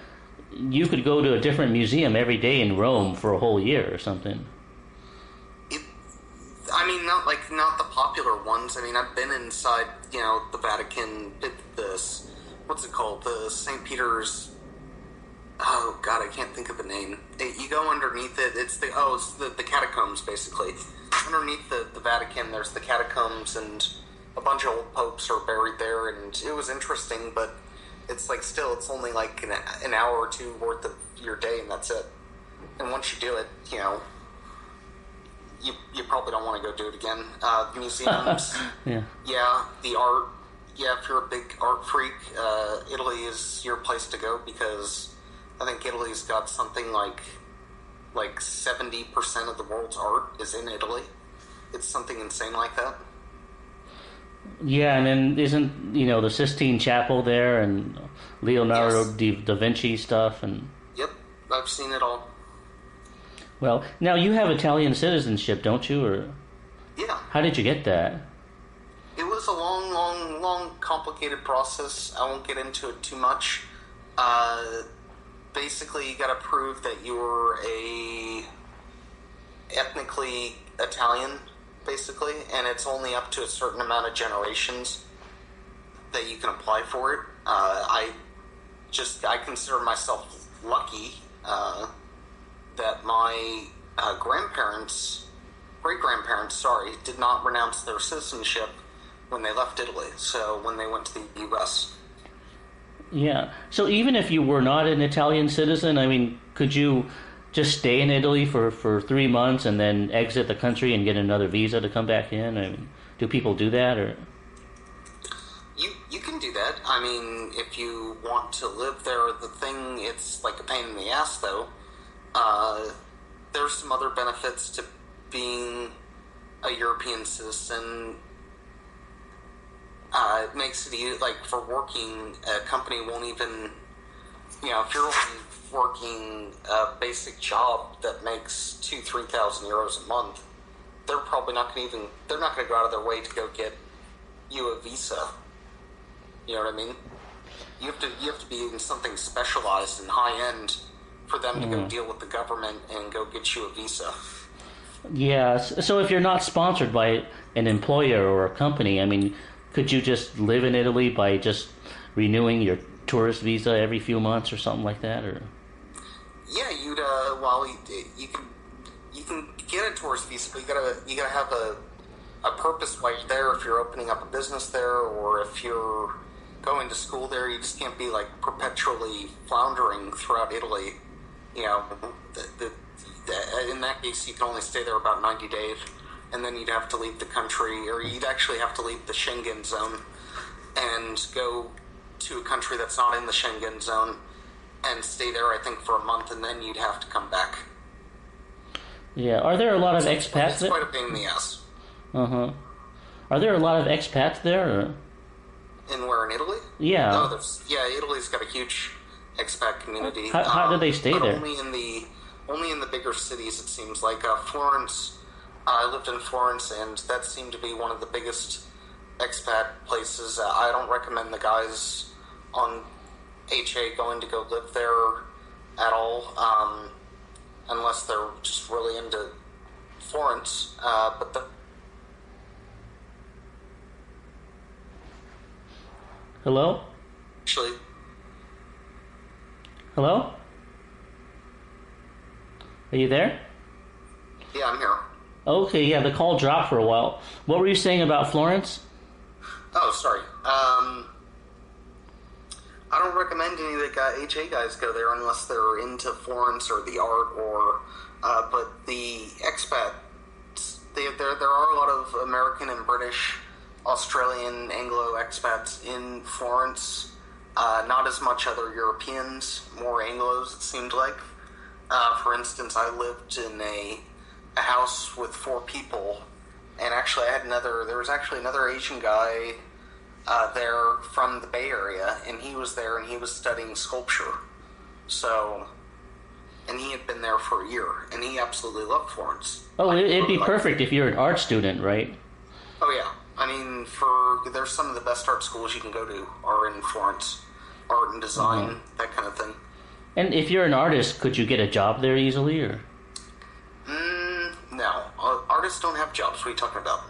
you could go to a different museum every day in Rome for a whole year or something. I mean, not the popular ones. I mean, I've been inside, the Vatican, what's it called? The St. Peter's, oh God, I can't think of the name. You go underneath it, it's the catacombs, basically. Underneath the Vatican, there's the catacombs, and a bunch of old popes are buried there, and it was interesting, but it's it's only an hour or two worth of your day, and that's it. And once you do it, you probably don't want to go do it again. Museums, yeah, the art, if you're a big art freak, Italy is your place to go, because I think Italy's got something like 70% of the world's art is in Italy. It's something insane like that. Yeah, and then isn't, the Sistine Chapel there and Leonardo da Vinci stuff? And Yep, I've seen it all. Well, now you have Italian citizenship, don't you? Or yeah. How did you get that? It was a long, complicated process. I won't get into it too much. Basically, you got to prove that you're ethnically Italian, basically, and it's only up to a certain amount of generations that you can apply for it. I consider myself lucky that my great-grandparents, did not renounce their citizenship when they left Italy, so when they went to the U.S. Yeah. So even if you were not an Italian citizen, I mean, could you just stay in Italy for 3 months and then exit the country and get another visa to come back in? I mean, do people do that, or? You can do that. I mean, if you want to live there, it's like a pain in the ass, though. There's some other benefits to being a European citizen. It makes it easy, for working, a company won't even, if you're only working a basic job that makes 2,000-3,000 euros a month, they're probably not going to go out of their way to go get you a visa. You know what I mean? You have to be in something specialized and high end for them to go deal with the government and go get you a visa. Yeah, so if you're not sponsored by an employer or a company, I mean, could you just live in Italy by just renewing your tourist visa every few months or something like that? Or yeah, you'd you can get a tourist visa, but you gotta have a purpose while you're there. If you're opening up a business there, or if you're going to school there, you just can't be like perpetually floundering throughout Italy. You know, in that case, you can only stay there about 90 days, and then you'd have to leave the country, or you'd actually have to leave the Schengen zone and go to a country that's not in the Schengen zone and stay there, I think, for a month, and then you'd have to come back. Yeah, are there a lot of expats there? It's quite a pain in the ass. Uh-huh. Are there a lot of expats there? Or? In where, in Italy? Yeah. No, Italy's got a huge expat community. How do they stay there? Only in the bigger cities, it seems like. Florence, I lived in Florence, and that seemed to be one of the biggest expat places. I don't recommend the guys on HA going to go live there at all, unless they're just really into Florence. Hello? Actually... Hello? Are you there? Yeah, I'm here. Okay, yeah, the call dropped for a while. What were you saying about Florence? Oh, sorry. I don't recommend any of the HA guys go there unless they're into Florence or the art, or but the expats, there are a lot of American and British, Australian, Anglo expats in Florence. Not as much other Europeans, more Anglos, it seemed like. For instance, I lived in a house with 4 people, and actually there was actually another Asian guy there from the Bay Area, and he was there and he was studying sculpture. So, and he had been there for a year, and he absolutely loved Florence. Oh, it'd be perfect if you're an art student, right? Oh yeah, I mean, there's some of the best art schools you can go to are in Florence, art and design, that kind of thing. And if you're an artist, could you get a job there easily, or? No, artists don't have jobs. What are you talking about?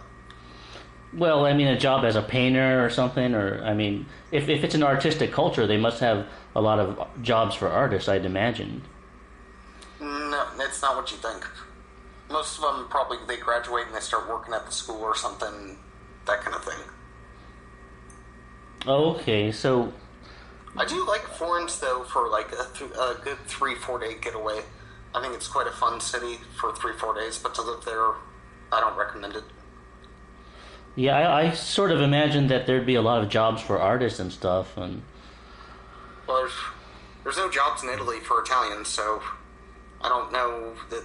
Well, I mean, a job as a painter or something, or, I mean, if it's an artistic culture, they must have a lot of jobs for artists, I'd imagine. No, that's not what you think. Most of them probably, they graduate and they start working at the school or something, that kind of thing. Okay, so... I do like Florence, though, for like a good 3-4 day getaway. I think it's quite a fun city for 3-4 days, but to live there, I don't recommend it. Yeah, I sort of imagined that there'd be a lot of jobs for artists and stuff, and... Well, there's no jobs in Italy for Italians, so I don't know that...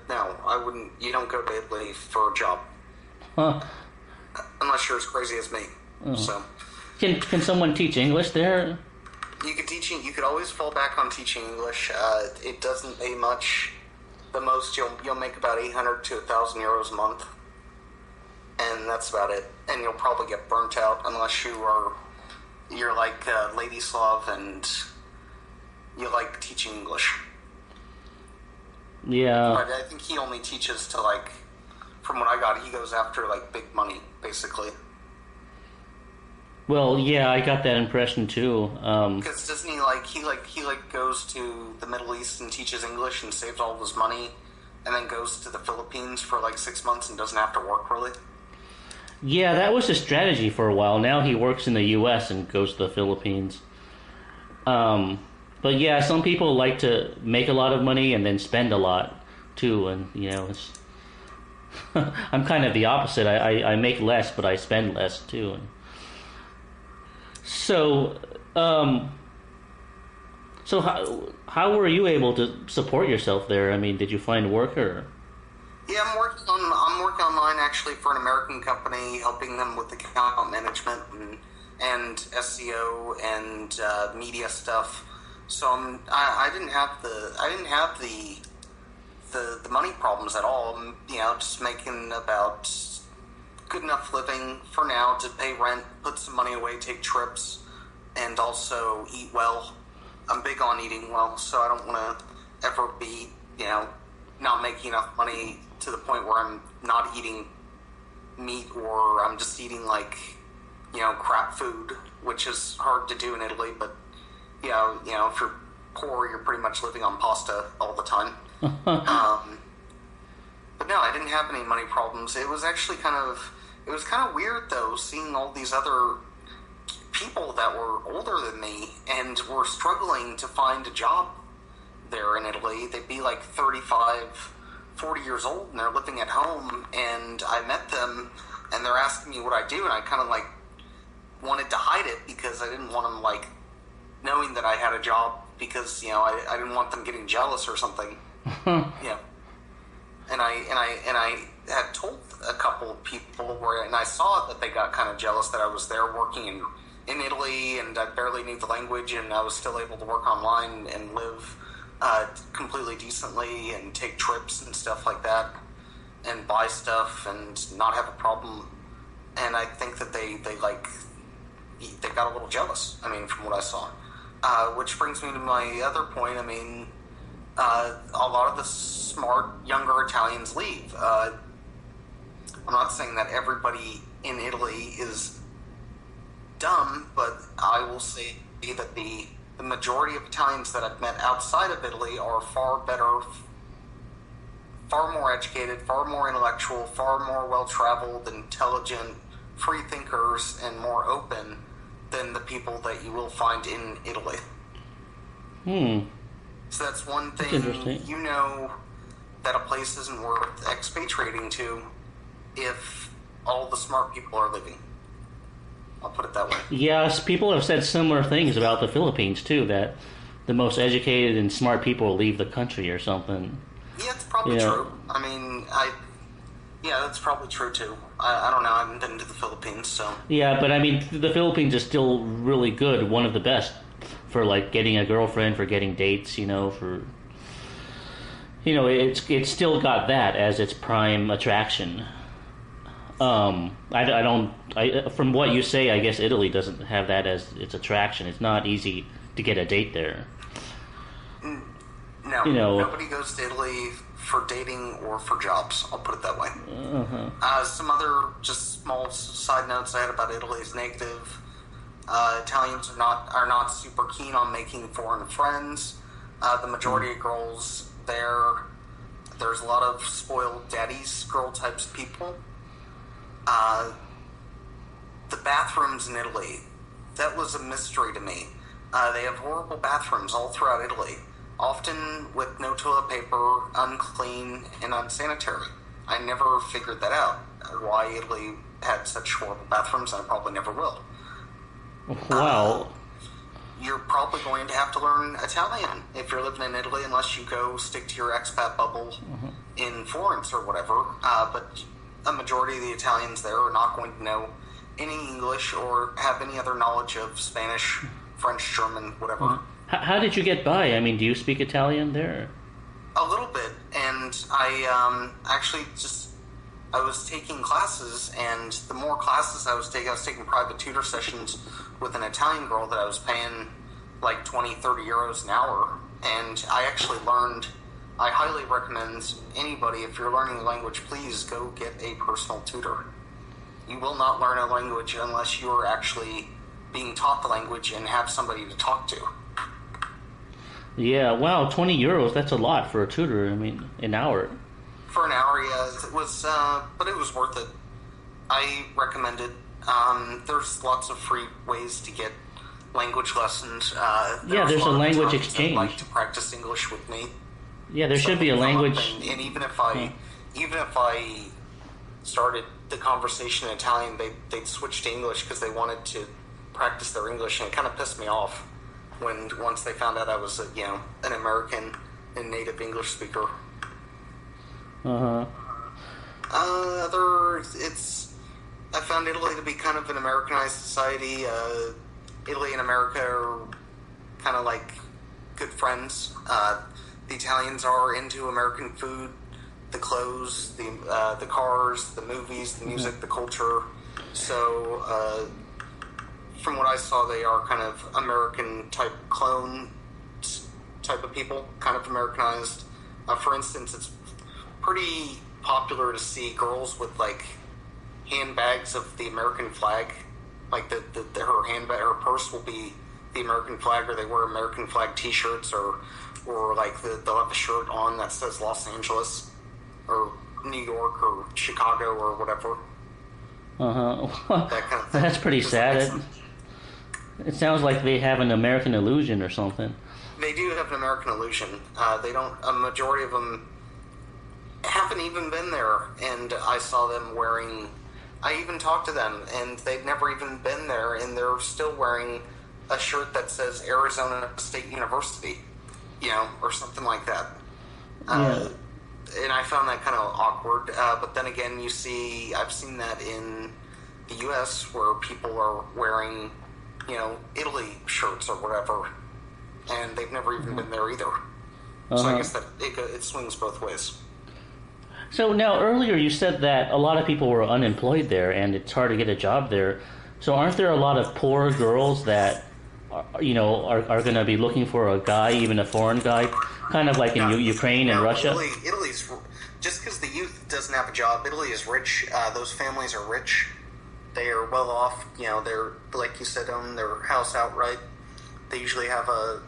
No, I wouldn't... You don't go to Italy for a job. Huh. Unless you're as crazy as me, so... Can someone teach English there? You could always fall back on teaching English. It doesn't pay much. The most you'll make about 800 to 1,000 euros a month, and that's about it. And you'll probably get burnt out unless you're like Ladislav and you like teaching English. Yeah. But I think he only teaches to, like, from what I got, he goes after like big money, basically. Well, yeah, I got that impression too. Because doesn't he goes to the Middle East and teaches English and saves all of his money, and then goes to the Philippines for like 6 months and doesn't have to work really? Yeah, that was his strategy for a while. Now he works in the U.S. and goes to the Philippines. But yeah, some people like to make a lot of money and then spend a lot too, and it's. I'm kind of the opposite. I make less, but I spend less too. So, how were you able to support yourself there? I mean, did you find work or? Yeah, I'm working online actually for an American company, helping them with account management and SEO and media stuff. So I didn't have the money problems at all. I'm, just making about good enough living for now to pay rent, put some money away, take trips, and also eat well. I'm big on eating well, so I don't want to ever be, not making enough money to the point where I'm not eating meat, or I'm just eating like, crap food, which is hard to do in Italy. But if you're poor, you're pretty much living on pasta all the time. But no, I didn't have any money problems. It was actually kind of weird though, seeing all these other people that were older than me and were struggling to find a job there in Italy. They'd be like 35, 40 years old, and they're living at home, and I met them, and they're asking me what I do, and I kind of like wanted to hide it because I didn't want them like knowing that I had a job, because, you know, I didn't want them getting jealous or something. Yeah. And I had told a couple of people and I saw that they got kind of jealous that I was there working in Italy, and I barely knew the language, and I was still able to work online and live completely decently and take trips and stuff like that and buy stuff and not have a problem. And I think that they got a little jealous, I mean, from what I saw. Which brings me to my other point. I mean, a lot of the smart, younger Italians leave. I'm not saying that everybody in Italy is dumb, but I will say that the majority of Italians that I've met outside of Italy are far better, far more educated, far more intellectual, far more well-traveled, intelligent, free thinkers, and more open than the people that you will find in Italy. So that's one thing. You know that a place isn't worth expatriating to if all the smart people are leaving. I'll put it that way. Yes, people have said similar things about the Philippines too, that the most educated and smart people leave the country or something. Yeah, it's probably true. I mean, that's probably true too. I don't know. I haven't been to the Philippines, so. Yeah, but I mean, the Philippines is still really good, one of the best for like getting a girlfriend, for getting dates, you know, for, you know, it's still got that as its prime attraction. From what you say, I guess Italy doesn't have that as its attraction. It's not easy to get a date there. No, you know, nobody goes to Italy for dating or for jobs. I'll put it that way. Some other just small side notes I had about Italy is negative. Italians are not super keen on making foreign friends. The majority of girls there's a lot of spoiled daddies, girl types of people. The bathrooms in Italy, that was a mystery to me. They have horrible bathrooms all throughout Italy, often with no toilet paper, unclean, and unsanitary. I never figured that out, why Italy had such horrible bathrooms, and I probably never will. Wow. You're probably going to have to learn Italian if you're living in Italy, unless you go stick to your expat bubble in Florence or whatever. But a majority of the Italians there are not going to know any English or have any other knowledge of Spanish, French, German, whatever. How did you get by? I mean, do you speak Italian there? A little bit, and I was taking classes, and the more classes I was taking private tutor sessions with an Italian girl that I was paying like 20, 30 euros an hour, and I actually learned. I highly recommend anybody, if you're learning a language, please go get a personal tutor. You will not learn a language unless you're actually being taught the language and have somebody to talk to. Yeah, wow, 20 euros, that's a lot for a tutor, I mean, an hour. For an hour, yeah, it was, but it was worth it. I recommend it. There's lots of free ways to get language lessons. There's a language exchange. Like to practice English with me. Yeah, there should be a language. And even if I started the conversation in Italian, they'd switch to English because they wanted to practice their English, and it kind of pissed me off once they found out I was an American and native English speaker. I found Italy to be kind of an Americanized society. Italy and America are kind of like good friends. The Italians are into American food, the clothes, the cars, the movies, the music, the culture. So, from what I saw, they are kind of American type clone type of people, kind of Americanized. For instance, it's pretty popular to see girls with like handbags of the American flag. Like her handbag, her purse will be the American flag, or they wear American flag T-shirts, or like they'll have a shirt on that says Los Angeles or New York or Chicago or whatever. That kind of thing. That's pretty sad. It sounds like they have an American illusion or something. They do have an American illusion. They don't. A majority of them haven't even been there, and I saw them wearing. I even talked to them, and they've never even been there, and they're still wearing a shirt that says Arizona State University, or something like that. Yeah. And I found that kind of awkward. But then again, I've seen that in the U.S. where people are wearing, Italy shirts or whatever, and they've never even been there either. So I guess that it swings both ways. So now, earlier you said that a lot of people were unemployed there, and it's hard to get a job there. So aren't there a lot of poor girls that, are going to be looking for a guy, even a foreign guy, kind of like in Ukraine and Russia? Italy's, just because the youth doesn't have a job, Italy is rich. Those families are rich. They are well off. They're, like you said, own their house outright. They usually have I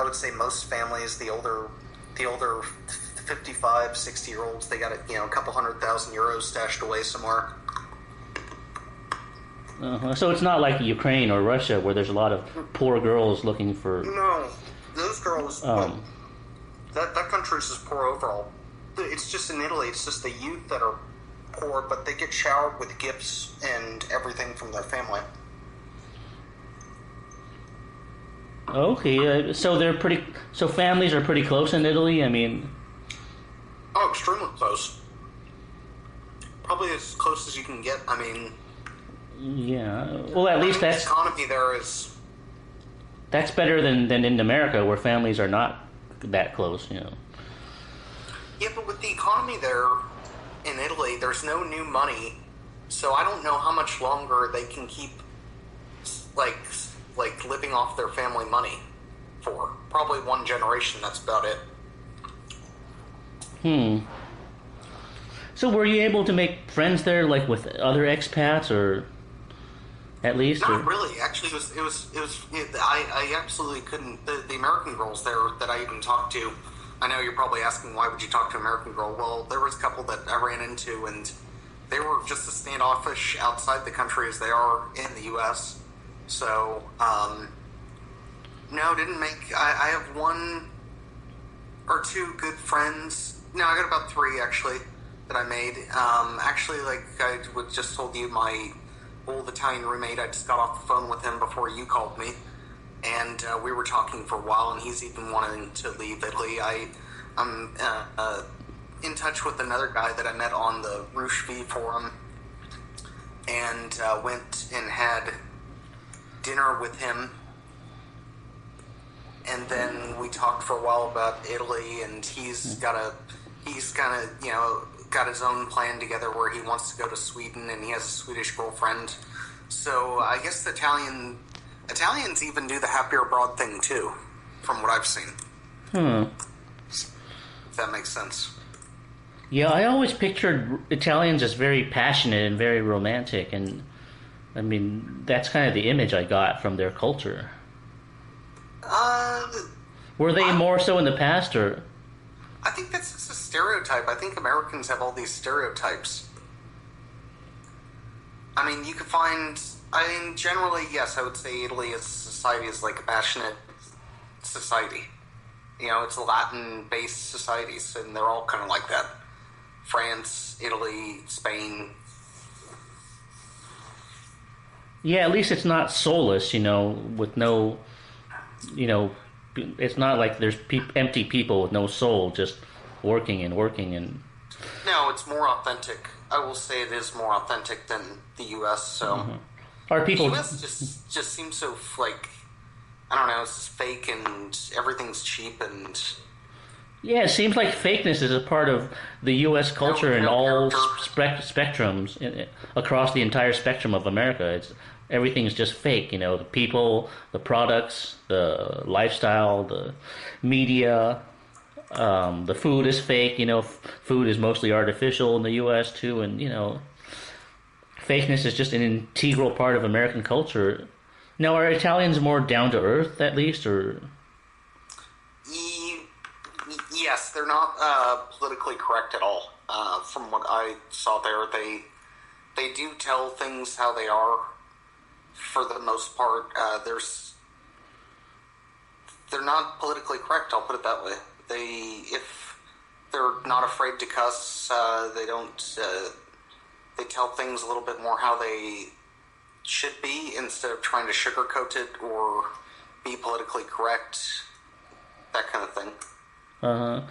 would say most families, the older 55, 60-year-olds, they got a couple €100,000 stashed away somewhere. So it's not like Ukraine or Russia where there's a lot of poor girls looking for... No, those girls... that country's just poor overall. It's just in Italy, it's just the youth that are poor, but they get showered with gifts and everything from their family. Okay, so families are pretty close in Italy? I mean... Oh, extremely close. Probably as close as you can get. I mean... Yeah. Well, at least that's... The economy there is... That's better than in America, where families are not that close, Yeah, but with the economy there in Italy, there's no new money, so I don't know how much longer they can keep, like living off their family money for. Probably one generation, that's about it. So were you able to make friends there, like with other expats, or at least? Not really. Actually, I absolutely couldn't. The American girls there that I even talked to, I know you're probably asking, why would you talk to an American girl? Well, there was a couple that I ran into, and they were just as standoffish outside the country as they are in the U.S. So, no, didn't make... I have one or two good friends. No, I got about three, actually, that I made. Actually, like I just told you, my old Italian roommate, I just got off the phone with him before you called me. And we were talking for a while, and he's even wanting to leave Italy. I'm in touch with another guy that I met on the Roosh V forum, and went and had dinner with him. And then we talked for a while about Italy, and he's got his own plan together where he wants to go to Sweden, and he has a Swedish girlfriend. So I guess the Italians even do the happier abroad thing too, from what I've seen. If that makes sense. Yeah, I always pictured Italians as very passionate and very romantic, and I mean, that's kind of the image I got from their culture. Were they more so in the past, or? I think that's just a stereotype. I think Americans have all these stereotypes. I mean, you could find... generally, yes, I would say Italy as a society is like a passionate society. It's a Latin-based societies, and they're all kind of like that. France, Italy, Spain. Yeah, at least it's not soulless, with no... it's not like there's empty people with no soul just working and... No, it's more authentic. I will say it is more authentic than the U.S., so... Are people... The U.S. just seems so, I don't know, it's just fake and everything's cheap and... Yeah, it seems like fakeness is a part of the U.S. culture in all spectrums, across the entire spectrum of America. Everything's just fake, the people, the products, the lifestyle, the media, the food is fake, food is mostly artificial in the U.S. too, and, fakeness is just an integral part of American culture. Now, are Italians more down to earth, at least, or? E- yes, they're not politically correct at all. From what I saw there, they do tell things how they are. For the most part, they're not politically correct. I'll put it that way. If they're not afraid to cuss, they don't. They tell things a little bit more how they should be instead of trying to sugarcoat it or be politically correct. That kind of thing. Uh huh.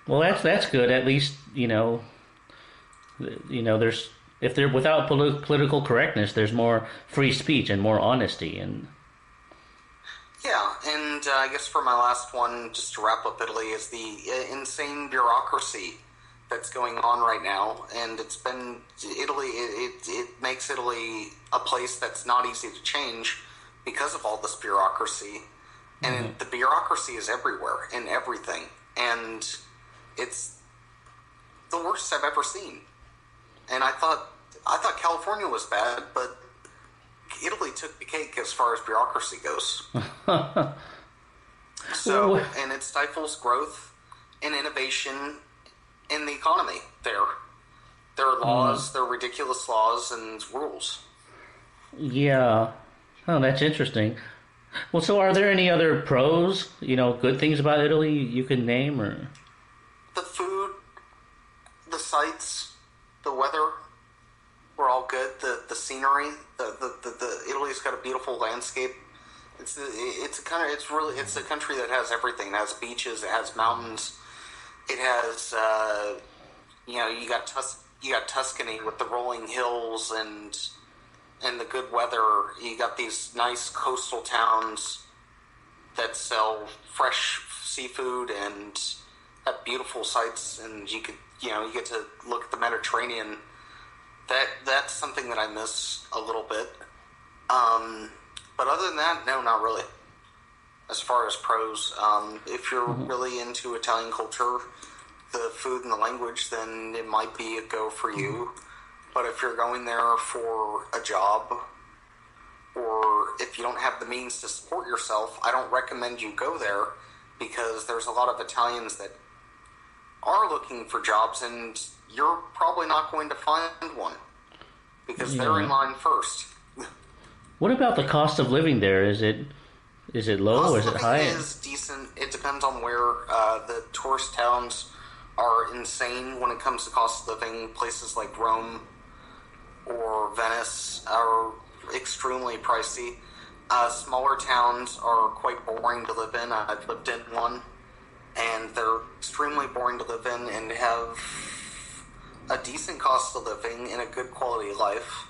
Well, that's good. At least there's if they're without political correctness, there's more free speech and more honesty and. Yeah, and I guess for my last one, just to wrap up Italy, is the insane bureaucracy that's going on right now, and it's been Italy. It makes Italy a place that's not easy to change because of all this bureaucracy, and the bureaucracy is everywhere in everything, and it's the worst I've ever seen. And I thought California was bad, but Italy took the cake as far as bureaucracy goes. So, and it stifles growth and innovation in the economy there. There are laws, there are ridiculous laws and rules. Yeah. Oh, that's interesting. Well, so are there any other pros, good things about Italy you can name, or? The food, the sights, the weather were all good. The scenery, the Italy's got a beautiful landscape. It's a country that has everything. It has beaches, it has mountains, it has you got Tuscany with the rolling hills and the good weather. You got these nice coastal towns that sell fresh seafood and have beautiful sights, and you get to look at the Mediterranean. That's something that I miss a little bit. But other than that, no, not really. As far as pros, if you're really into Italian culture, the food and the language, then it might be a go for you. But if you're going there for a job, or if you don't have the means to support yourself, I don't recommend you go there, because there's a lot of Italians that are looking for jobs, and you're probably not going to find one, because they're in line first. What about the cost of living there? Is it low or is it high? It is decent. It depends on where. The tourist towns are insane when it comes to cost of living. Places like Rome or Venice are extremely pricey. Smaller towns are quite boring to live in. I've lived in one, and they're extremely boring to live in and have a decent cost of living and a good quality of life.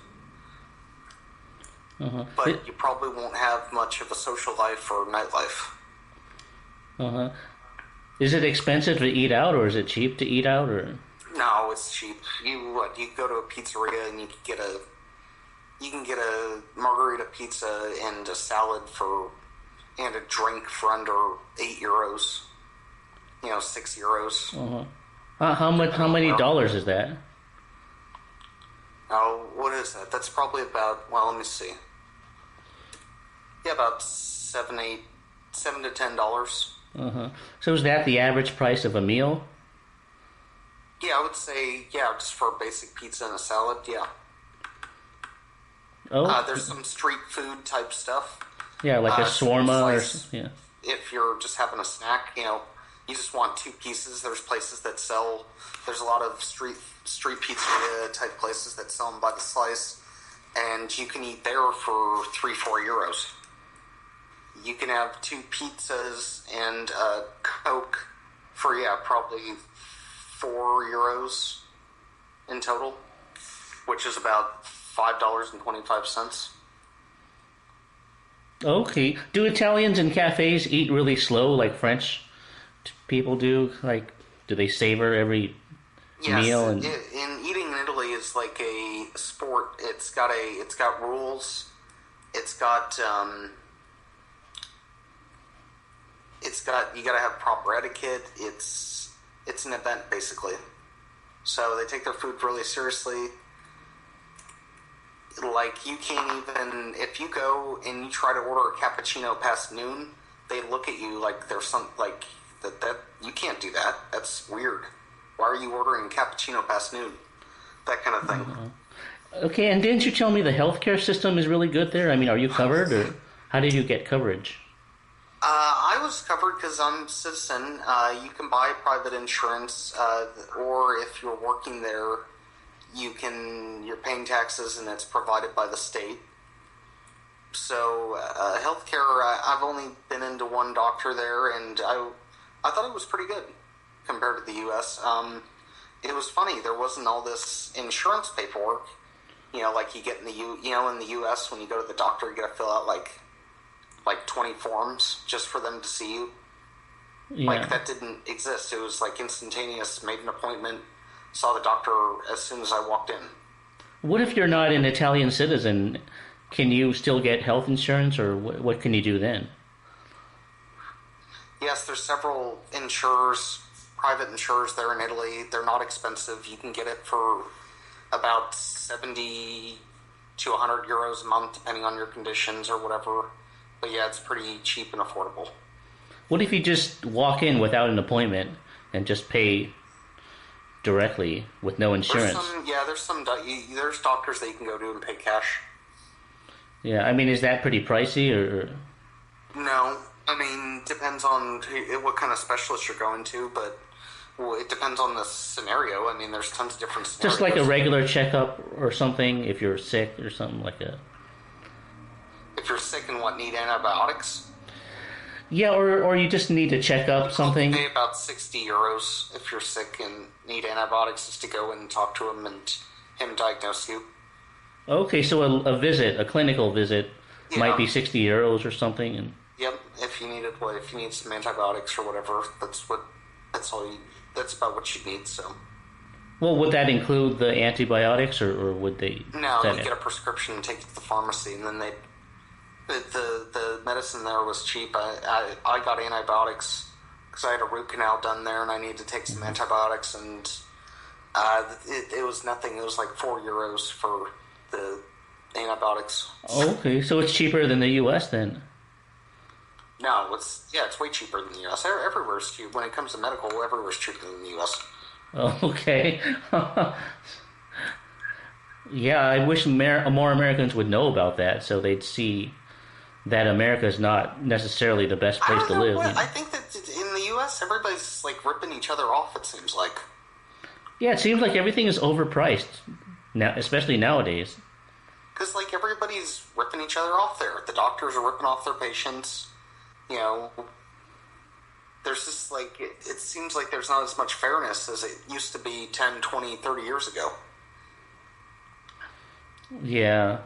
But you probably won't have much of a social life or nightlife. Is it expensive to eat out, or is it cheap to eat out, or? No, it's cheap. You go to a pizzeria and you can get a margarita pizza and a salad and a drink for under €8. €6. How many dollars is that? Oh, what is that? That's probably about, well, let me see. Yeah, about $7 to $10. So is that the average price of a meal? Yeah, I would say, just for a basic pizza and a salad, yeah. Oh. There's some street food type stuff. Yeah, like a shawarma or, yeah. If you're just having a snack, you just want 2 pieces. There's places that sell, there's a lot of street pizzeria type places that sell them by the slice, and you can eat there for €3-4. You can have 2 pizzas and a Coke for probably €4 in total, which is about $5.25. Okay. Do Italians in cafes eat really slow like French people do? Like, do they savor every meal? And eating in Italy is like a sport. It's got rules. You gotta have proper etiquette. It's an event basically. So they take their food really seriously. like you can't even, if you go and you try to order a cappuccino past noon, they look at you like there's some, like, that you can't do that. That's weird. Why are you ordering a cappuccino past noon? That kind of thing. Okay, and didn't you tell me the healthcare system is really good there? I mean, are you covered, or how did you get coverage? I was covered because I'm a citizen. You can buy private insurance, or if you're working there, you're paying taxes and it's provided by the state. So healthcare, I've only been into one doctor there, and I thought it was pretty good compared to the U.S. It was funny. There wasn't all this insurance paperwork. Like you get in the in the U.S. when you go to the doctor, you got to fill out like 20 forms just for them to see you. Yeah. Like that didn't exist. It was like instantaneous. Made an appointment, saw the doctor as soon as I walked in. What if you're not an Italian citizen? Can you still get health insurance, or what can you do then? Yes, there's several insurers, private insurers there in Italy. They're not expensive. You can get it for about 70 to 100 euros a month, depending on your conditions or whatever. But yeah, it's pretty cheap and affordable. What if you just walk in without an appointment and just pay directly with no insurance? There's doctors that you can go to and pay cash. Yeah, I mean, is that pretty pricey, or? No, I mean, depends on what kind of specialist you're going to, but it depends on the scenario. I mean, there's tons of different scenarios. Just like a regular checkup or something, if you're sick or something like that. If you're sick and need antibiotics? Yeah, or you just need to check up something. You pay about 60 euros if you're sick and need antibiotics, just to go and talk to him and him diagnose you. Okay, so a visit, a clinical visit, might be 60 euros or something. And yep, if you need some antibiotics or whatever, that's about what you need. So. Well, would that include the antibiotics, or would they? No, you get a prescription and take it to the pharmacy, and then the medicine there was cheap. I got antibiotics because I had a root canal done there, and I needed to take some antibiotics, and it was nothing. It was like 4 euros for the antibiotics. Okay, so it's cheaper than the U.S. then? No, it's way cheaper than the U.S. Everywhere's cheap. When it comes to medical, everywhere's cheaper than the U.S. Okay. Yeah, I wish more Americans would know about that, so they'd see that America is not necessarily the best place to live. I think that in the U.S., everybody's like ripping each other off, it seems like. Yeah, it seems like everything is overpriced, now, especially nowadays. Because like everybody's ripping each other off there. The doctors are ripping off their patients. There's just like, it seems like there's not as much fairness as it used to be 10, 20, 30 years ago. Yeah.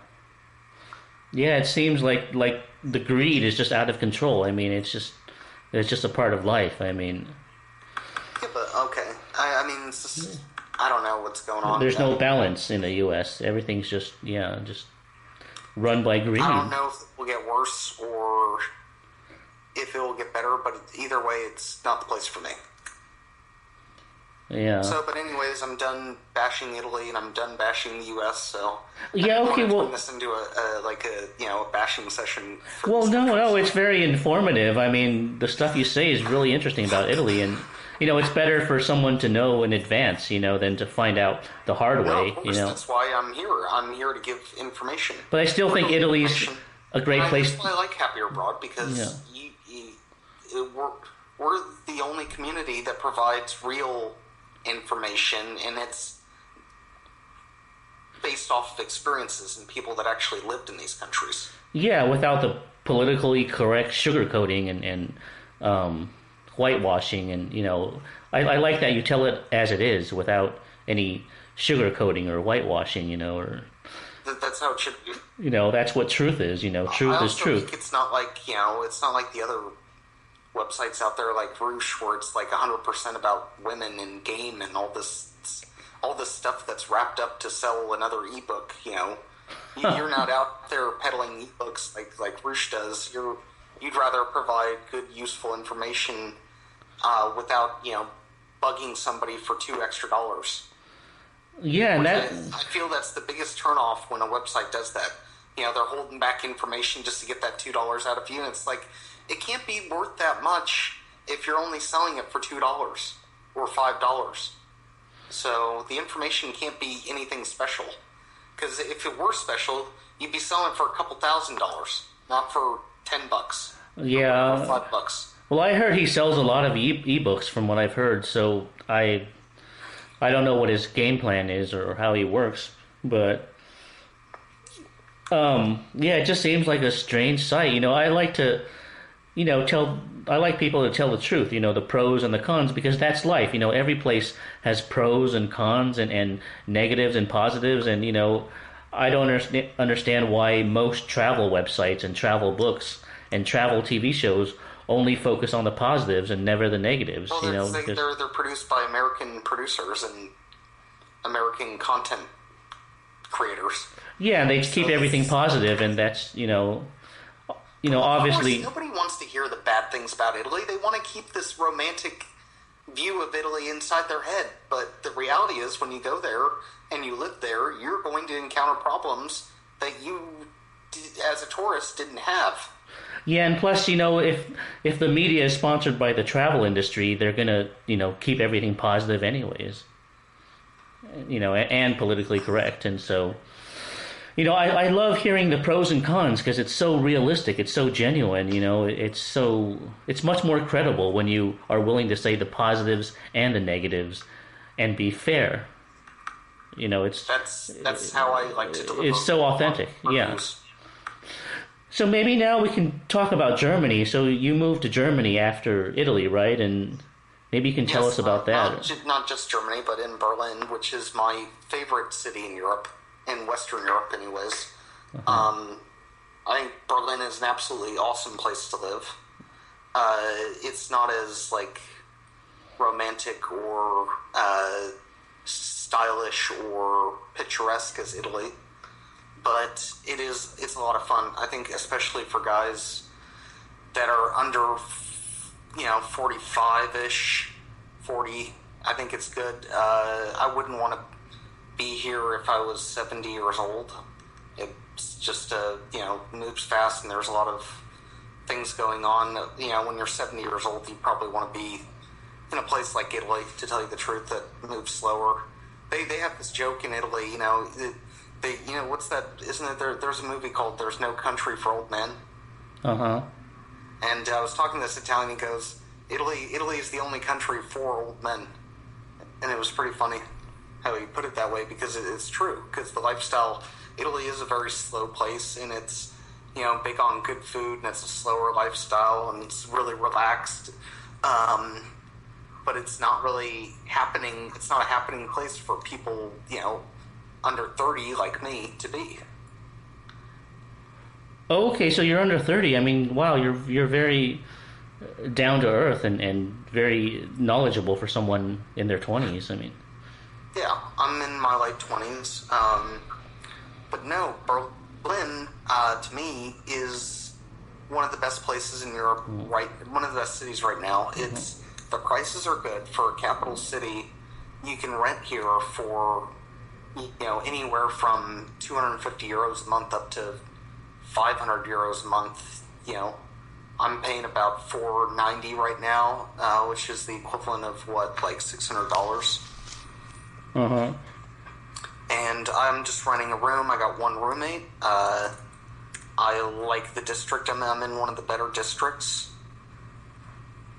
Yeah, it seems like the greed is just out of control. I mean, it's just a part of life. I mean. Yeah, but okay. I mean, it's just, I don't know what's going on. There's no balance in the U.S. Everything's just run by greed. I don't know if it will get worse or if it will get better, but either way, it's not the place for me. Yeah. So, but anyways, I'm done bashing Italy and I'm done bashing the U.S. So yeah, okay. Well, turn this into a bashing session. Well, no, it's very informative. I mean, the stuff you say is really interesting about Italy, and it's better for someone to know in advance, than to find out the hard way. Of course, that's why I'm here. I'm here to give information. But I still think Italy's a great place. That's why I like Happy Abroad, because we're the only community that provides real information, and it's based off of experiences and people that actually lived in these countries. Yeah, without the politically correct sugarcoating and whitewashing, and I like that you tell it as it is without any sugarcoating or whitewashing, or that's how it should be. That's what truth is. Truth is truth. Think it's not like it's not like the other websites out there like Roosh, where it's like 100% about women and game and all this stuff that's wrapped up to sell another ebook. You're not out there peddling ebooks like Roosh does. You'd rather provide good, useful information without bugging somebody for $2 extra. Yeah, and Which that I feel that's the biggest turnoff when a website does that. They're holding back information just to get that $2 out of you. And it's like, it can't be worth that much if you're only selling it for $2 or $5. So the information can't be anything special. Because if it were special, you'd be selling it for a couple $1,000s, not for $10. yeah. Or $5. Well, I heard he sells a lot of ebooks from what I've heard, so I don't know what his game plan is or how he works, but yeah, it just seems like a strange site. I like to, I like people to tell the truth, the pros and the cons, because that's life. Every place has pros and cons and negatives and positives, and I don't understand why most travel websites and travel books and travel TV shows only focus on the positives and never the negatives. Well, they're produced by American producers and American content creators. Yeah, and they keep everything positive, and that's obviously nobody wants to hear the bad things about Italy. They want to keep this romantic view of Italy inside their head. But the reality is, when you go there and you live there, you're going to encounter problems that you, as a tourist, didn't have. Yeah, and plus, if the media is sponsored by the travel industry, they're gonna, keep everything positive anyways. And politically correct, and so, I love hearing the pros and cons because it's so realistic, it's so genuine. It's much more credible when you are willing to say the positives and the negatives, and be fair. That's how I like to deliver. It's so authentic, yeah. So maybe now we can talk about Germany. So you moved to Germany after Italy, right? And maybe you can tell us about that. Not just Germany, but in Berlin, which is my favorite city in Europe, in Western Europe anyways. I think Berlin is an absolutely awesome place to live. It's not as, romantic or stylish or picturesque as Italy. But it's a lot of fun. I think especially for guys that are under, 45-ish, 40, I think it's good. I wouldn't want to be here if I was 70 years old. It's just, moves fast and there's a lot of things going on. When you're 70 years old, you probably want to be in a place like Italy, to tell you the truth, that moves slower. They have this joke in Italy, what's that? Isn't it? There's a movie called "There's No Country for Old Men." And I was talking to this Italian. He goes, "Italy is the only country for old men," and it was pretty funny how he put it that way, because it's true. Because the lifestyle, Italy is a very slow place, and it's big on good food, and it's a slower lifestyle, and it's really relaxed. But it's not really happening. It's not a happening place for people, under 30 like me to be. Oh, okay, so you're under 30. I mean, wow, you're very down to earth and very knowledgeable for someone in their 20s. I mean, yeah, I'm in my late 20s. But no, Berlin to me is one of the best places in Europe. Right, one of the best cities right now. It's the prices are good for a capital city. You can rent here for anywhere from 250 euros a month up to 500 euros a month. I'm paying about $490 right now, which is the equivalent of $600. And I'm just renting a room. I got one roommate. I like the district I'm in, one of the better districts.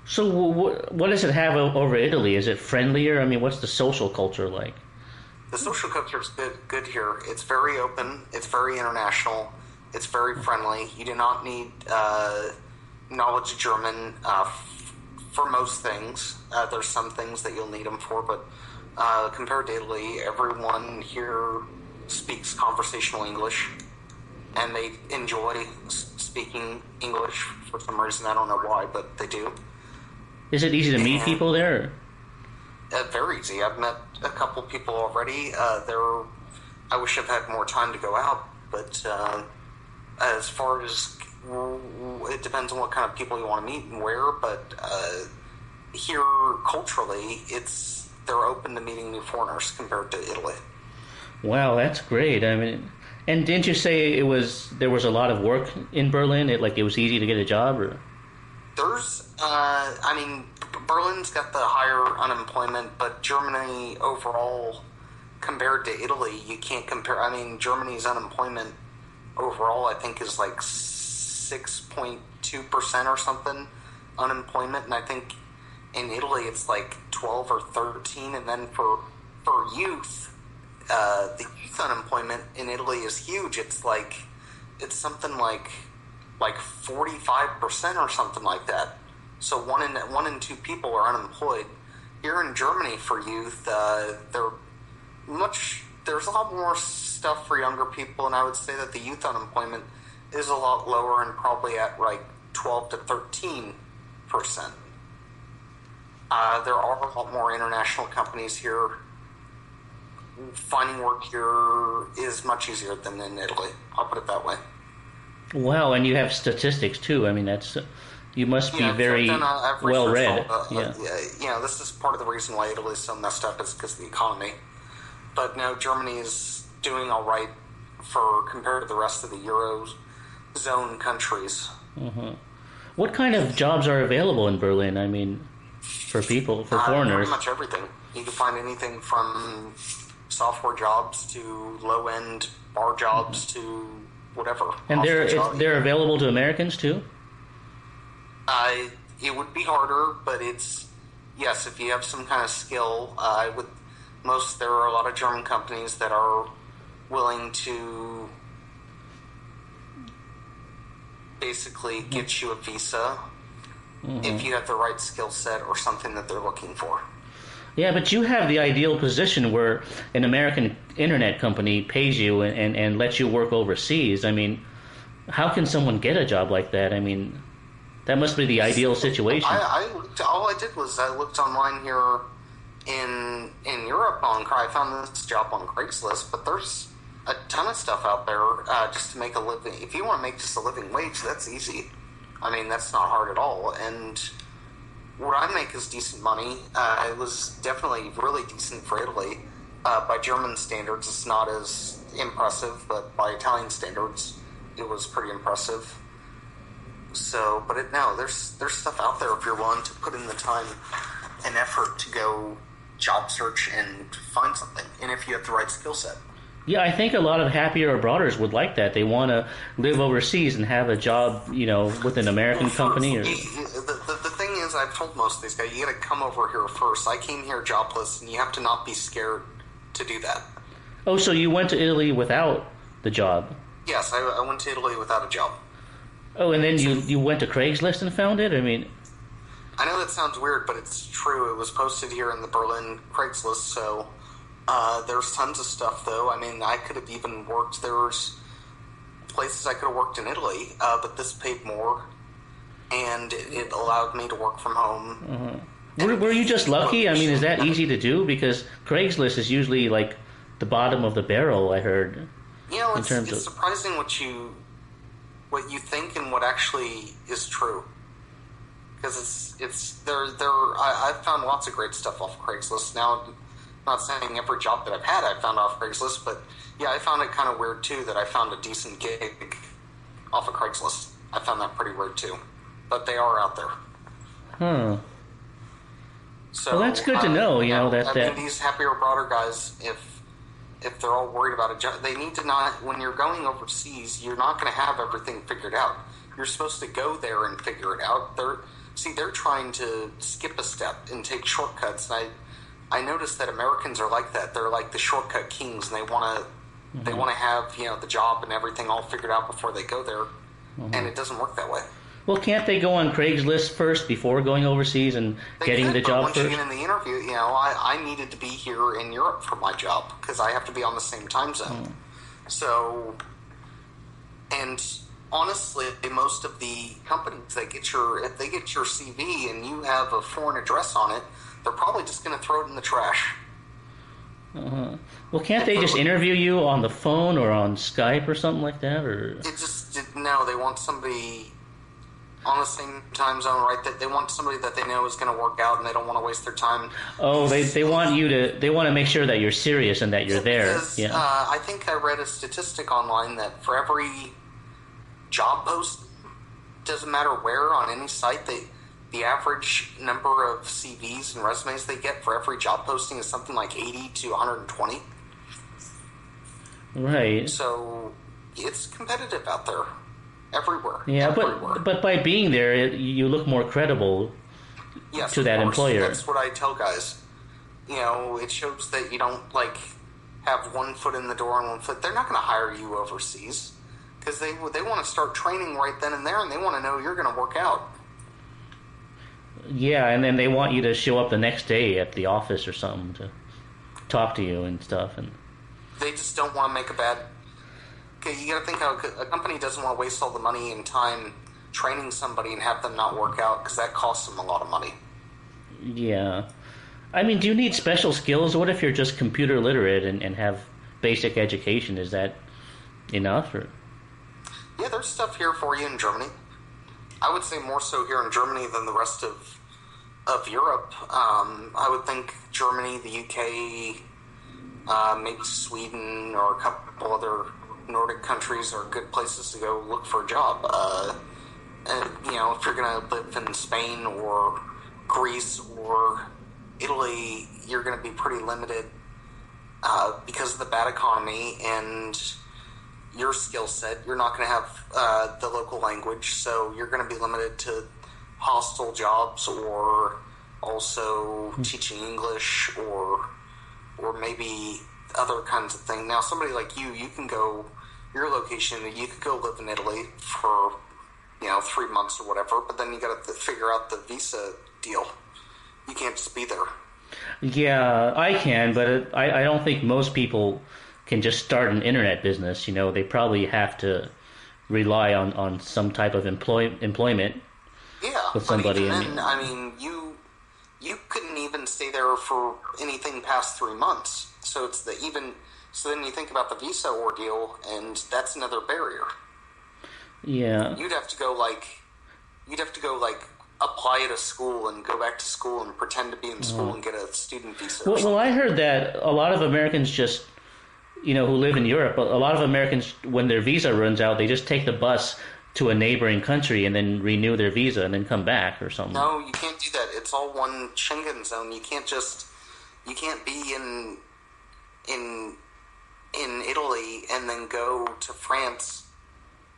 So what does it have over Italy? Is it friendlier? I mean, what's the social culture like? The social culture is good here. It's very open. It's very international. It's very friendly. You do not need knowledge of German for most things. There's some things that you'll need them for, but compared to Italy, everyone here speaks conversational English, and they enjoy speaking English for some reason. I don't know why, but they do. Is it easy to meet people there? Very easy. I've met a couple people already. I wish I've had more time to go out, but as far as it depends on what kind of people you want to meet and where. But here, culturally, they're open to meeting new foreigners compared to Italy. Wow, that's great. I mean, and didn't you say there was a lot of work in Berlin? It was easy to get a job, or? I mean, Berlin's got the higher unemployment, but Germany overall, compared to Italy, you can't compare. I mean, Germany's unemployment overall, I think, is like 6.2% or something unemployment, and I think in Italy it's like 12 or 13, and then for youth, the youth unemployment in Italy is huge. It's something like 45% or something like that. So one in two people are unemployed. Here in Germany, for youth, there's a lot more stuff for younger people, and I would say that the youth unemployment is a lot lower and probably at like 12 to 13%. There are a lot more international companies here. Finding work here is much easier than in Italy. I'll put it that way. Wow, and you have statistics too. I mean, you must be very well read. This is part of the reason why Italy is so messed up is because of the economy. But no, Germany is doing all right compared to the rest of the Eurozone countries. Mm-hmm. What kind of jobs are available in Berlin? I mean, for foreigners? Pretty much everything. You can find anything from software jobs to low-end bar jobs to whatever. And they're available to Americans too? It would be harder, but yes, if you have some kind of skill, there are a lot of German companies that are willing to basically get you a visa if you have the right skill set or something that they're looking for. Yeah, but you have the ideal position where an American internet company pays you and lets you work overseas. I mean, how can someone get a job like that? I mean, that must be the ideal situation. All I did was I looked online here in Europe I found this job on Craigslist, but there's a ton of stuff out there just to make a living. If you want to make just a living wage, that's easy. I mean, that's not hard at all. And what I make is decent money. It was definitely really decent for Italy. By German standards, it's not as impressive, but by Italian standards, it was pretty impressive. So, there's stuff out there if you're willing to put in the time and effort to go job search and find something, and if you have the right skill set. Yeah, I think a lot of happier abroaders would like that. They want to live overseas and have a job, with an American company. Or... The thing is, I've told most of these guys, you got to come over here first. I came here jobless, and you have to not be scared to do that. Oh, so you went to Italy without the job? Yes, I went to Italy without a job. Oh, and then you went to Craigslist and found it? I mean... I know that sounds weird, but it's true. It was posted here in the Berlin Craigslist, so there's tons of stuff, though. I mean, I could have even worked. There's places I could have worked in Italy, but this paid more, and it allowed me to work from home. Mm-hmm. Were you just lucky? I mean, is that easy to do? Because Craigslist is usually like the bottom of the barrel, I heard. It's surprising what you think and what actually is true. Because I've found lots of great stuff off Craigslist. Now, I'm not saying every job that I've had I found off Craigslist, but yeah, I found it kind of weird too that I found a decent gig off of Craigslist. I found that pretty weird too, but they are out there. Huh. So, well, that's good to know. These happier, broader guys, if they're all worried about a job, they need to not. When you're going overseas, you're not going to have everything figured out. You're supposed to go there and figure it out. They're trying to skip a step and take shortcuts. And I noticed that Americans are like that. They're like the shortcut kings, and they want to have the job and everything all figured out before they go there. Mm-hmm. And it doesn't work that way. Well, can't they go on Craigslist first before going overseas and getting the job once first? Once you get in the interview, I needed to be here in Europe for my job because I have to be on the same time zone. Mm. So, and honestly, most of the companies if they get your CV and you have a foreign address on it, they're probably just going to throw it in the trash. Uh-huh. Well, can't they just interview you on the phone or on Skype or something like that? Or no, they want somebody. on the same time zone, right? That they want somebody that they know is going to work out, and they don't want to waste their time. Oh, they want they want to make sure that you're serious and that you're there. Because, Yeah. I think I read a statistic online that for every job post, doesn't matter where on any site, the average number of CVs and resumes they get for every job posting is something like 80 to 120. Right. So it's competitive out there, everywhere. Yeah, everywhere. but by being there, you look more credible to that employer. That's what I tell guys. You know, it shows that you don't like have one foot in the door and one foot. They're not going to hire you overseas because they want to start training right then and there, and they want to know you're going to work out. Yeah, and then they want you to show up the next day at the office or something to talk to you and stuff. And they just don't want to make a bad. Okay, you got to think how a company doesn't want to waste all the money and time training somebody and have them not work out because that costs them a lot of money. Yeah. I mean, do you need special skills? What if you're just computer literate and have basic education? Is that enough? Or? Yeah, there's stuff here for you in Germany. I would say more so here in Germany than the rest of Europe. I would think Germany, the UK, maybe Sweden or a couple other Nordic countries are good places to go look for a job. And, you know, if you're going to live in Spain or Greece or Italy, you're going to be pretty limited because of the bad economy and your skill set. You're not going to have the local language, so you're going to be limited to hostel jobs or also teaching English or maybe other kinds of things. Now, somebody like you can go, your location, you could go live in Italy for, 3 months or whatever, but then you got to figure out the visa deal. You can't just be there. Yeah, I can, but I don't think most people can just start an internet business. You know, they probably have to rely on some type of employment. Yeah, with somebody. But even then, you couldn't even stay there for anything past 3 months. So it's so then you think about the visa ordeal, and that's another barrier. Yeah. You'd have to go apply at a school and go back to school and pretend to be in school and get a student visa. Well, I heard that a lot of Americans just, who live in Europe, a lot of Americans, when their visa runs out, they just take the bus to a neighboring country and then renew their visa and then come back or something. No, you can't do that. It's all one Schengen zone. You can't be in Italy and then go to France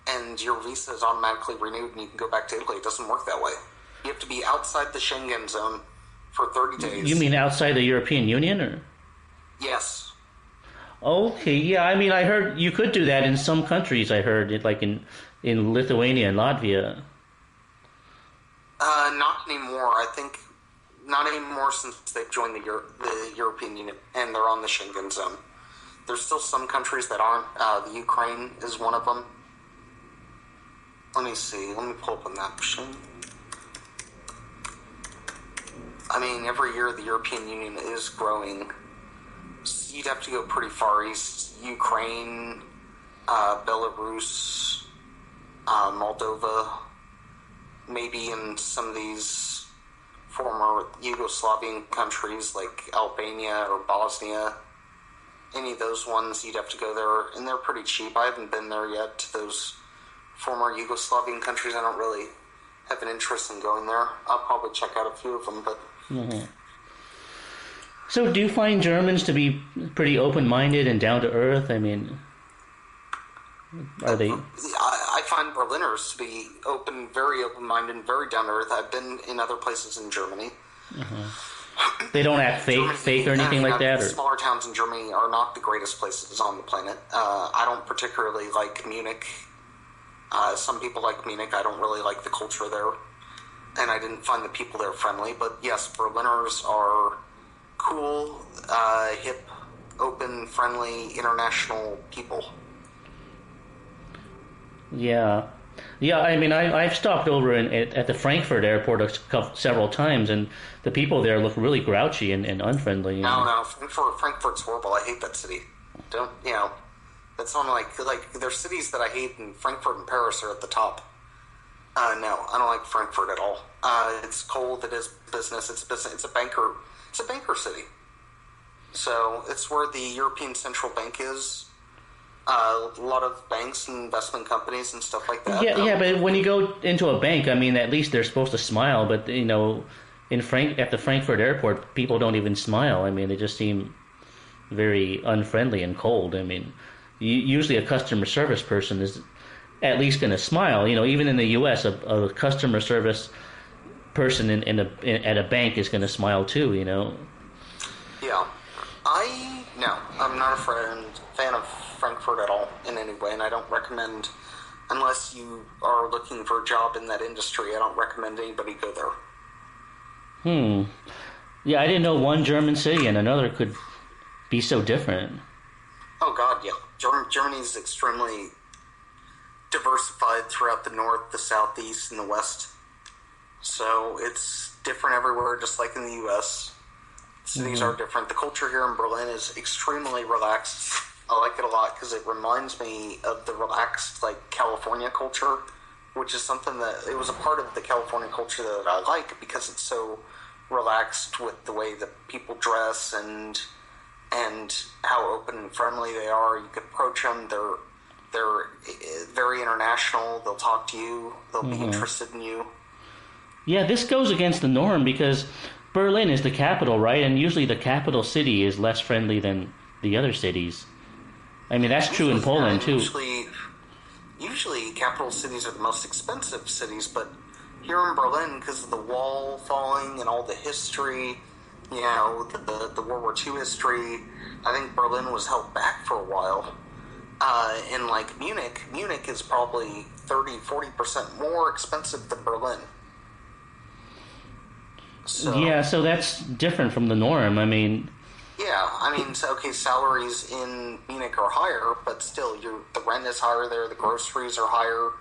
and your visa is automatically renewed and you can go back to Italy. It doesn't work that way. You have to be outside the Schengen zone for 30 days. You mean outside the European Union, or? Yes. Okay, yeah. I mean, I heard you could do that in some countries. I heard it, like in Lithuania and Latvia. Not anymore. I think not anymore since they've joined the European Union and they're on the Schengen zone. There's still some countries that aren't. The Ukraine is one of them. Let me see. Let me pull up a map. I mean, every year the European Union is growing. So you'd have to go pretty far east. Ukraine, Belarus, Moldova, maybe in some of these former Yugoslavian countries like Albania or Bosnia. Any of those ones, you'd have to go there, and they're pretty cheap. I haven't been there yet to those former Yugoslavian countries. I don't really have an interest in going there. I'll probably check out a few of them, but... Mm-hmm. So do you find Germans to be pretty open-minded and down-to-earth? I mean, are they... I find Berliners to be very open-minded and very down-to-earth. I've been in other places in Germany. Mm-hmm. They don't act fake or anything like that? Or? Smaller towns in Germany are not the greatest places on the planet. I don't particularly like Munich. Some people like Munich. I don't really like the culture there. And I didn't find the people there friendly. But yes, Berliners are cool, hip, open, friendly, international people. Yeah. Yeah, I mean, I've stopped over at the Frankfurt airport several times, and the people there look really grouchy and unfriendly. No, Frankfurt's horrible. I hate that city. That's on like there's cities that I hate, and Frankfurt and Paris are at the top. No, I don't like Frankfurt at all. It's cold. It is business. It's business. It's a banker. It's a banker city. So it's where the European Central Bank is. A lot of banks and investment companies and stuff like that. Yeah, but when you go into a bank, I mean, at least they're supposed to smile. But at the Frankfurt airport, people don't even smile. I mean, they just seem very unfriendly and cold. I mean, usually a customer service person is at least going to smile. Even in the U.S., a customer service person at a bank is going to smile too. Yeah, no, I'm not a fan of Frankfurt at all in any way, and I don't recommend, unless you are looking for a job in that industry, I don't recommend anybody go there. Yeah, I didn't know one German city and another could be so different. Oh God, yeah. Germany is extremely diversified throughout the north, the southeast, and the west. So it's different everywhere, just like in the U.S. Cities are different. The culture here in Berlin is extremely relaxed. I like it a lot because it reminds me of the relaxed, like, California culture, which is something that it was a part of the California culture that I like because it's so relaxed with the way that people dress and how open and friendly they are. You could approach them. They're very international. They'll talk to you. They'll be interested in you. Yeah, this goes against the norm because Berlin is the capital, right? And usually the capital city is less friendly than the other cities. I mean, that's true in Poland, too. Usually capital cities are the most expensive cities, but here in Berlin, because of the wall falling and all the history, the World War II history, I think Berlin was held back for a while. And like Munich is probably 30-40% more expensive than Berlin. So that's different from the norm. I mean... Yeah, salaries in Munich are higher, but still, the rent is higher there, the groceries are higher,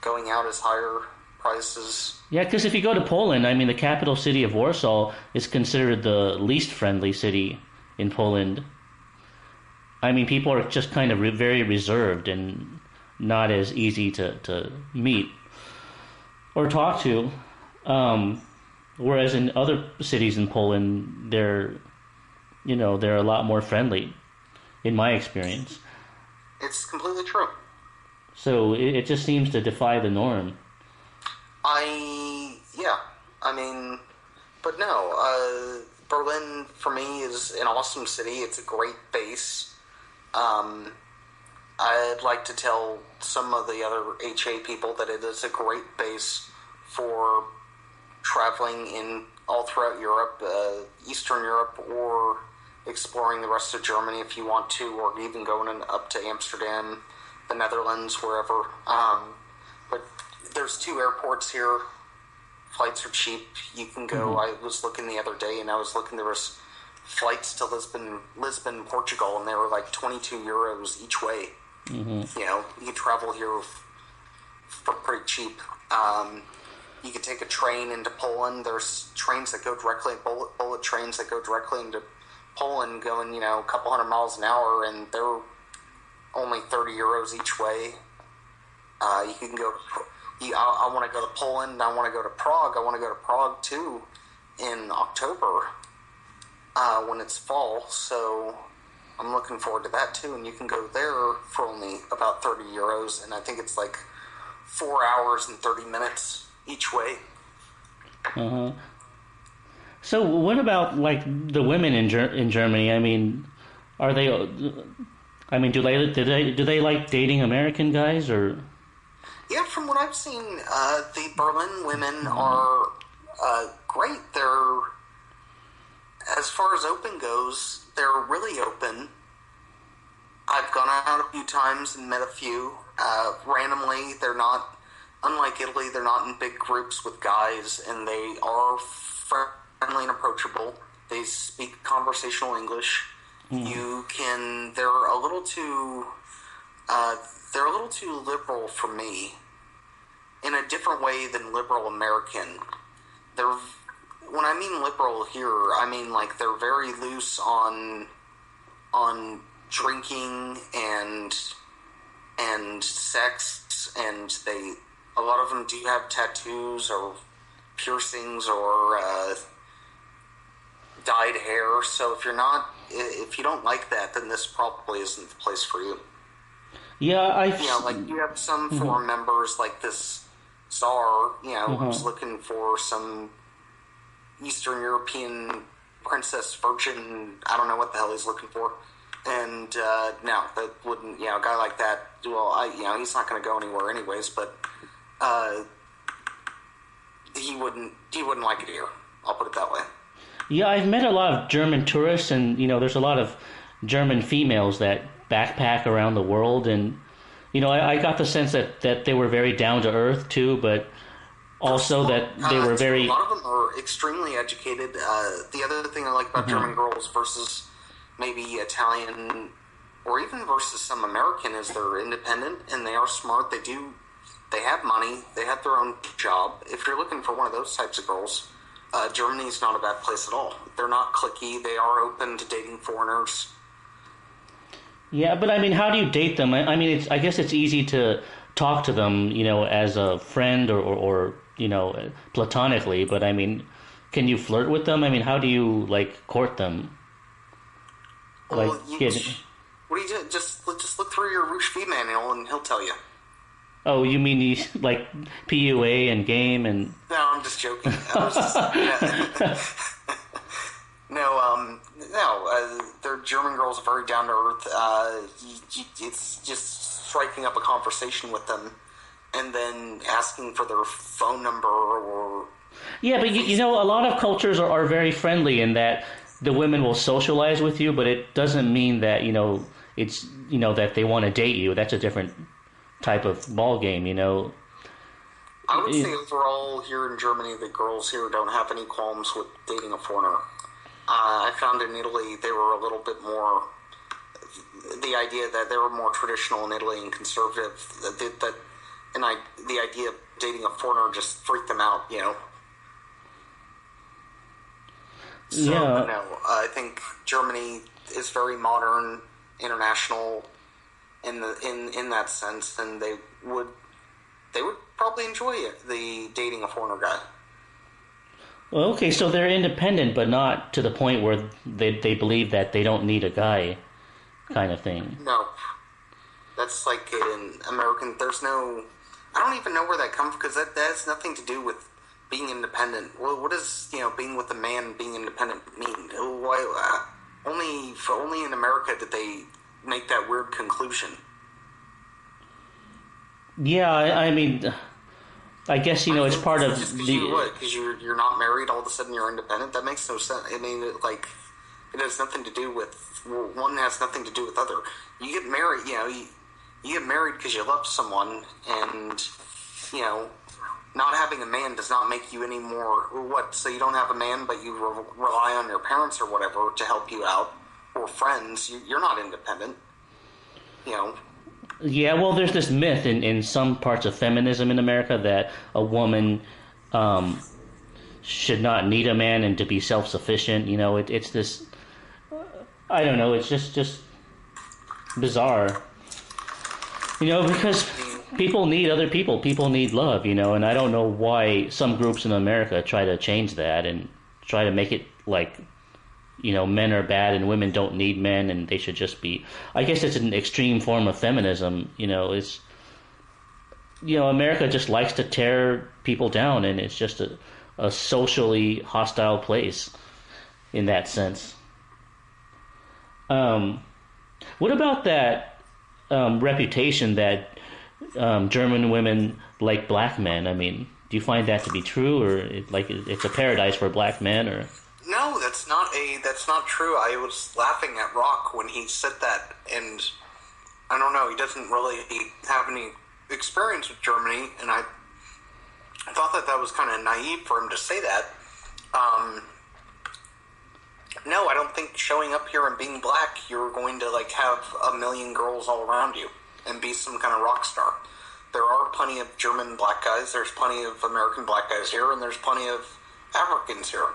going out is higher, prices. Yeah, because if you go to Poland, I mean, the capital city of Warsaw is considered the least friendly city in Poland. I mean, people are just kind of very reserved and not as easy to meet or talk to. Whereas in other cities in Poland, they're a lot more friendly, in my experience. It's completely true. So it just seems to defy the norm. But no, Berlin for me is an awesome city. It's a great base. I'd like to tell some of the other HA people that it is a great base for traveling in all throughout Europe, Eastern Europe, or exploring the rest of Germany if you want to, or even going up to Amsterdam, the Netherlands, wherever. But there's 2 airports here. Flights are cheap. You can go. I was looking the other day, and there was flights to Lisbon, Portugal, and they were like 22 euros each way. You can travel here for pretty cheap. You could take a train into Poland. There's trains that go directly, bullet trains that go directly into Poland, going a couple hundred miles an hour, and they're only 30 euros each way. You can go. I want to go to Poland. I want to go to Prague. I want to go to Prague too in October when it's fall. So I'm looking forward to that too. And you can go there for only about 30 euros, and I think it's like 4 hours and 30 minutes each way. So what about like the women in Germany? I mean, are they? I mean, do they like dating American guys or? Yeah, from what I've seen, the Berlin women are great. They're, as far as open goes, they're really open. I've gone out a few times and met a few. Randomly, they're not, unlike Italy, they're not in big groups with guys, and they are friendly and approachable. They speak conversational English. They're a little too liberal for me, in a different way than liberal American. When I mean liberal here, I mean like they're very loose on drinking and sex, and a lot of them do have tattoos or piercings or dyed hair. So if you don't like that, then this probably isn't the place for you. Yeah, like you have some forum members like this czar, who's looking for some Eastern European princess virgin. I don't know what the hell he's looking for. And no, that wouldn't. A guy like that. Well, he's not going to go anywhere anyways. But he wouldn't like it here. I'll put it that way. Yeah, I've met a lot of German tourists, and there's a lot of German females that backpack around the world, and I got the sense that they were very down to earth too, but also that they were very. A lot of them are extremely educated. The other thing I like about German girls versus maybe Italian or even versus some American is they're independent and they are smart. They have money. They have their own job. If you're looking for one of those types of girls, Germany's not a bad place at all. They're not cliquey. They are open to dating foreigners. Yeah, but I mean, how do you date them? I mean, I guess it's easy to talk to them, as a friend or platonically. But I mean, can you flirt with them? I mean, how do you court them? Well, what do you do? Just look through your Rouge manual and he'll tell you. Oh, you mean he's like PUA and game and? No, I'm just joking. Their German girls are very down to earth. It's just striking up a conversation with them, and then asking for their phone number or. Yeah, but a lot of cultures are very friendly in that the women will socialize with you, but it doesn't mean that it's that they want to date you. That's a different type of ball game, I would say overall here in Germany, the girls here don't have any qualms with dating a foreigner. I found in Italy they were a little bit more, the idea that they were more traditional in Italy and conservative, the idea of dating a foreigner just freaked them out, So, yeah. No, I think Germany is very modern, international in that sense, and they would probably enjoy it, the dating a foreigner guy. Well, okay, so they're independent, but not to the point where they believe that they don't need a guy, kind of thing. No, that's like in American. There's no. I don't even know where that comes from because that has nothing to do with being independent. Well, what does being with a man, being independent mean? Why only in America did they make that weird conclusion? Yeah, I mean, I guess it's part of just because you're not married, all of a sudden you're independent. That makes no sense. I mean, it has nothing to do with one. Has nothing to do with other. You get married, you get married because you love someone, and not having a man does not make you any more what. So you don't have a man, but you rely on your parents or whatever to help you out, or friends. You're not independent. Yeah, well, there's this myth in some parts of feminism in America that a woman should not need a man and to be self-sufficient. It's this. I don't know. It's just bizarre. Because people need other people. People need love. And I don't know why some groups in America try to change that and try to make it like. Men are bad and women don't need men and they should just be. I guess it's an extreme form of feminism. It's. America just likes to tear people down, and it's just a socially hostile place in that sense. What about that reputation that German women like black men? I mean, do you find that to be true, or it's a paradise for black men, or? No, that's not true. I was laughing at Rock when he said that, and I don't know, he doesn't really have any experience with Germany, and I thought that was kind of naive for him to say that. No, I don't think showing up here and being black, you're going to have a million girls all around you and be some kind of rock star. There are plenty of German black guys, there's plenty of American black guys here, and there's plenty of Africans here.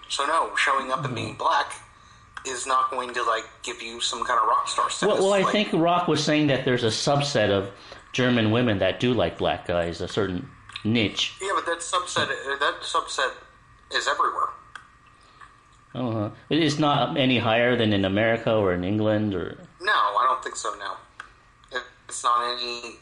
So no, showing up and being black is not going to give you some kind of rock star status. Well, I think Rock was saying that there's a subset of German women that do like black guys, a certain niche. Yeah, but that subset is everywhere. Uh-huh. It's not any higher than in America or in England, or... No, I don't think so, no. It's not any...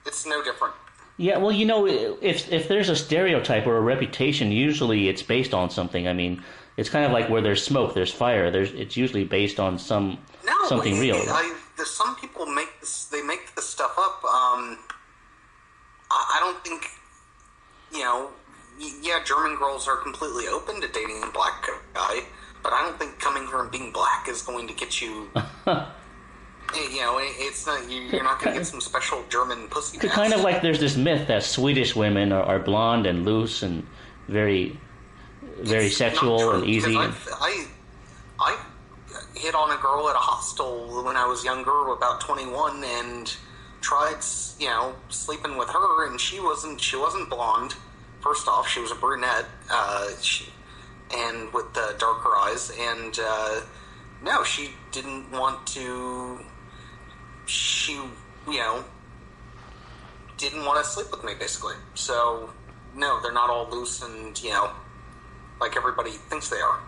It's no different. Yeah, well, if there's a stereotype or a reputation, usually it's based on something. I mean, it's kind of like where there's smoke, there's fire. It's usually based on something real. Some people make this stuff up. I don't think, yeah, German girls are completely open to dating a black guy, but I don't think coming here and being black is going to get you... it's not, you're not going to get some special German pussy. Kind of like there's this myth that Swedish women are blonde and loose and very, very sexual and easy. I hit on a girl at a hostel when I was younger, about 21, and tried, sleeping with her, and she wasn't blonde. First off, she was a brunette, and with darker eyes, and no, she didn't want to. She, didn't want to sleep with me, basically. So, no, they're not all loose and, like everybody thinks they are.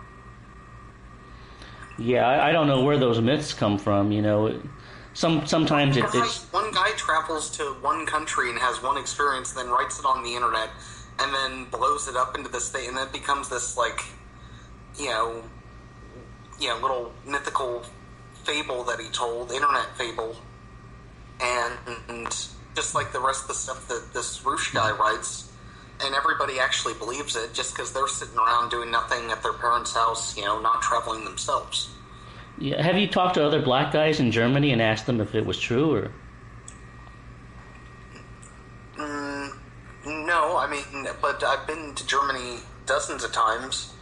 Yeah, I don't know where those myths come from, Sometimes one guy travels to one country and has one experience, then writes it on the internet, and then blows it up into this thing, and then it becomes this, like, little mythical fable that he told, internet fable, and just like the rest of the stuff that this Roosh guy writes, and everybody actually believes it just because they're sitting around doing nothing at their parents' house, not traveling themselves. Yeah, have you talked to other black guys in Germany and asked them if it was true, or? No, I mean, but I've been to Germany dozens of times,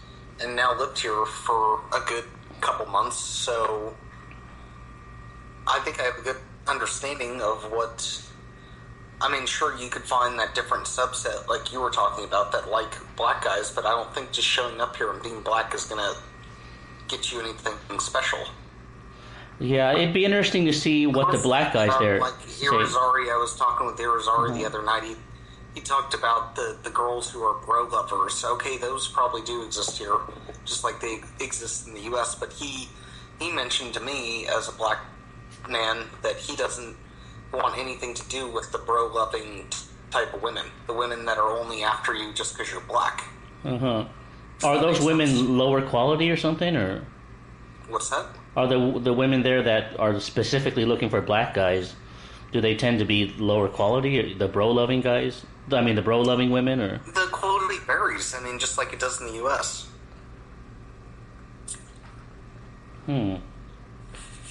and now lived here for a good couple months, so I think I have a good understanding of what... I mean, sure, you could find that different subset, like you were talking about, that like black guys, but I don't think just showing up here and being black is going to get you anything special. Yeah, it'd be interesting to see what the black guys there like Irizarry, I was talking with Irizarry the other night. He talked about the girls who are bro lovers. Okay, those probably do exist here, just like they exist in the U.S., but he mentioned to me as a black man that he doesn't want anything to do with the bro-loving type of women. The women that are only after you just because you're black. Uh-huh. Are those women lower quality or something, or? What's that? Are the women there that are specifically looking for black guys, do they tend to be lower quality, or the bro-loving guys? I mean, the bro-loving women, or? The quality varies. I mean, just like it does in the U.S.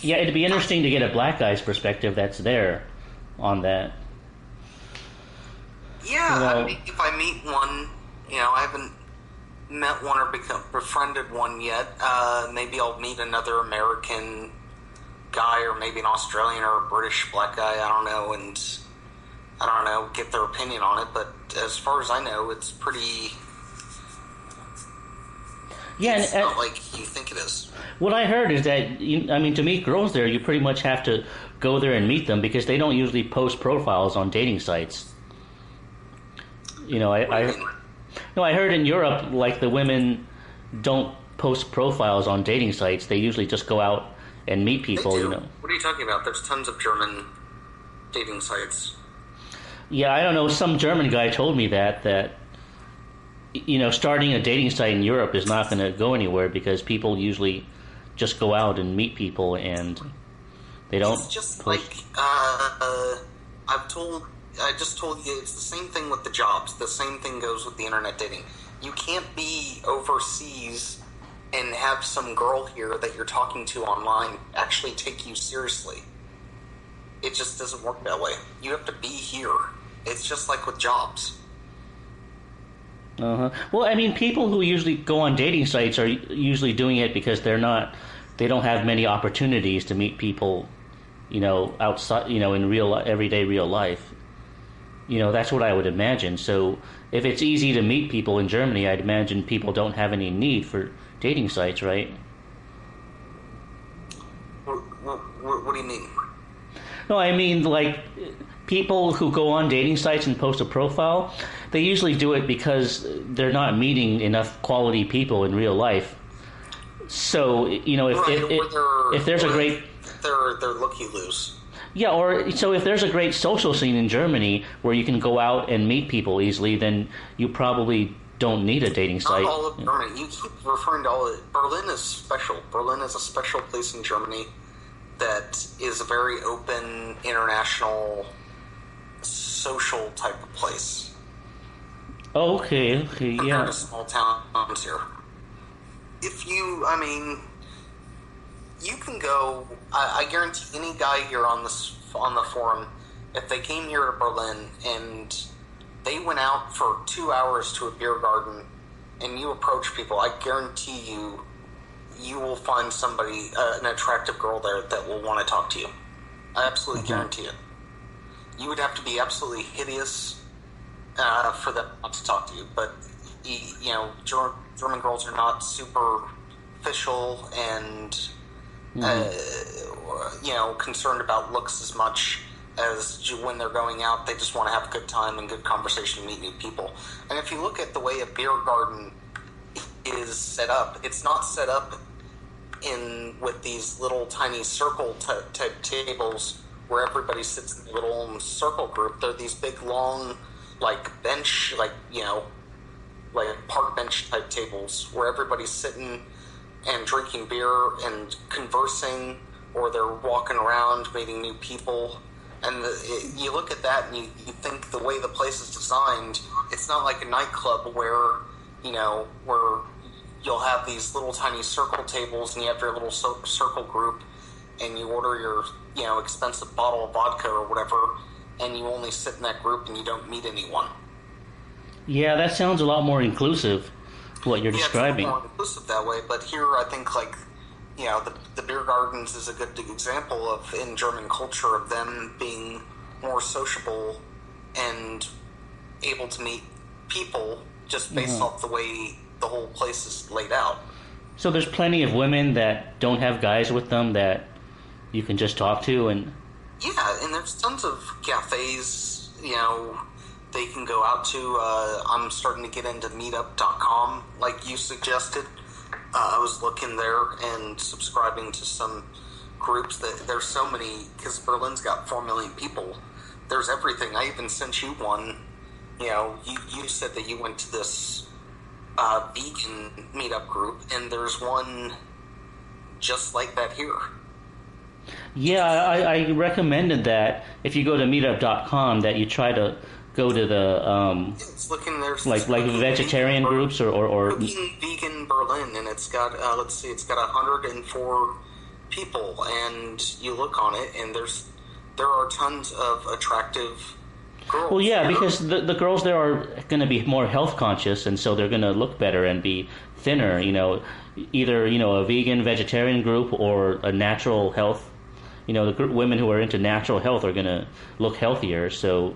Yeah, it'd be interesting to get a black guy's perspective that's there on that. Yeah, I mean, if I meet one, I haven't met one or befriended one yet. Maybe I'll meet another American guy, or maybe an Australian or a British black guy, I don't know, and get their opinion on it. But as far as I know, it's pretty... Yeah, it's not like you think it is. What I heard is that, to meet girls there, you pretty much have to go there and meet them because they don't usually post profiles on dating sites. I heard in Europe, like, the women don't post profiles on dating sites. They usually just go out and meet people, What are you talking about? There's tons of German dating sites. Yeah, I don't know. Some German guy told me that starting a dating site in Europe is not going to go anywhere because people usually just go out and meet people and they don't. It's just post. Like I just told you, it's the same thing with the jobs. The same thing goes with the internet dating. You can't be overseas and have some girl here that you're talking to online actually take you seriously. It just doesn't work that way. You have to be here. It's just like with jobs. Uh-huh. Well, I mean, people who usually go on dating sites are usually doing it because they don't have many opportunities to meet people, outside, in everyday real life. That's what I would imagine. So if it's easy to meet people in Germany, I'd imagine people don't have any need for dating sites, right? What do you mean? No, I mean, like, people who go on dating sites and post a profile, they usually do it because they're not meeting enough quality people in real life. So, you know, if there's a great... They're looky-loos. Yeah, or so if there's a great social scene in Germany where you can go out and meet people easily, then you probably don't need a dating site. Not all of Germany. You keep referring to all of it. Berlin is special. Berlin is a special place in Germany that is a very open, international, social type of place. Okay, yeah. Compared to small towns here. You can go. I guarantee any guy here on the forum, if they came here to Berlin and they went out for 2 hours to a beer garden, and you approach people, I guarantee you will find somebody, an attractive girl there that will want to talk to you. I absolutely guarantee it. You would have to be absolutely hideous for them not to talk to you. But you know, German girls are not superficial and you know, concerned about looks as much as when they're going out. They just want to have a good time and good conversation and meet new people. And if you look at the way a beer garden is set up, it's not set up with these little tiny circle type tables where everybody sits in a little circle group. They're these big long bench, you know, like park bench type tables where everybody's sitting and drinking beer and conversing, or they're walking around meeting new people. And you look at that and you think the way the place is designed, it's not like a nightclub where, you know, where you'll have these little tiny circle tables and you have your little circle group and you order your, you know, expensive bottle of vodka or whatever, and you only sit in that group and you don't meet anyone. Yeah, that sounds a lot more inclusive, what you're describing. It's more inclusive that way, but here I think, you know, the beer gardens is a good example of, in German culture, of them being more sociable and able to meet people just based off the way the whole place is laid out. So there's plenty of women that don't have guys with them that you can just talk to, and... Yeah, and there's tons of cafes, you know, they can go out to. I'm starting to get into meetup.com, like you suggested. I was looking there and subscribing to some groups. There's so many, because Berlin's got 4 million people. There's everything. I even sent you one. You know, you said that you went to this vegan meetup group, and there's one just like that here. Yeah, I recommended that if you go to meetup.com that you try to go to the it's looking, there's like vegetarian groups or Cooking Vegan Berlin, and it's got let's see, it's got 104 people, and you look on it and there are tons of attractive girls. Well, yeah, because the girls there are going to be more health conscious, and so they're going to look better and be thinner, you know, either, you know, a vegan vegetarian group or a natural health. You know, the women who are into natural health are going to look healthier, so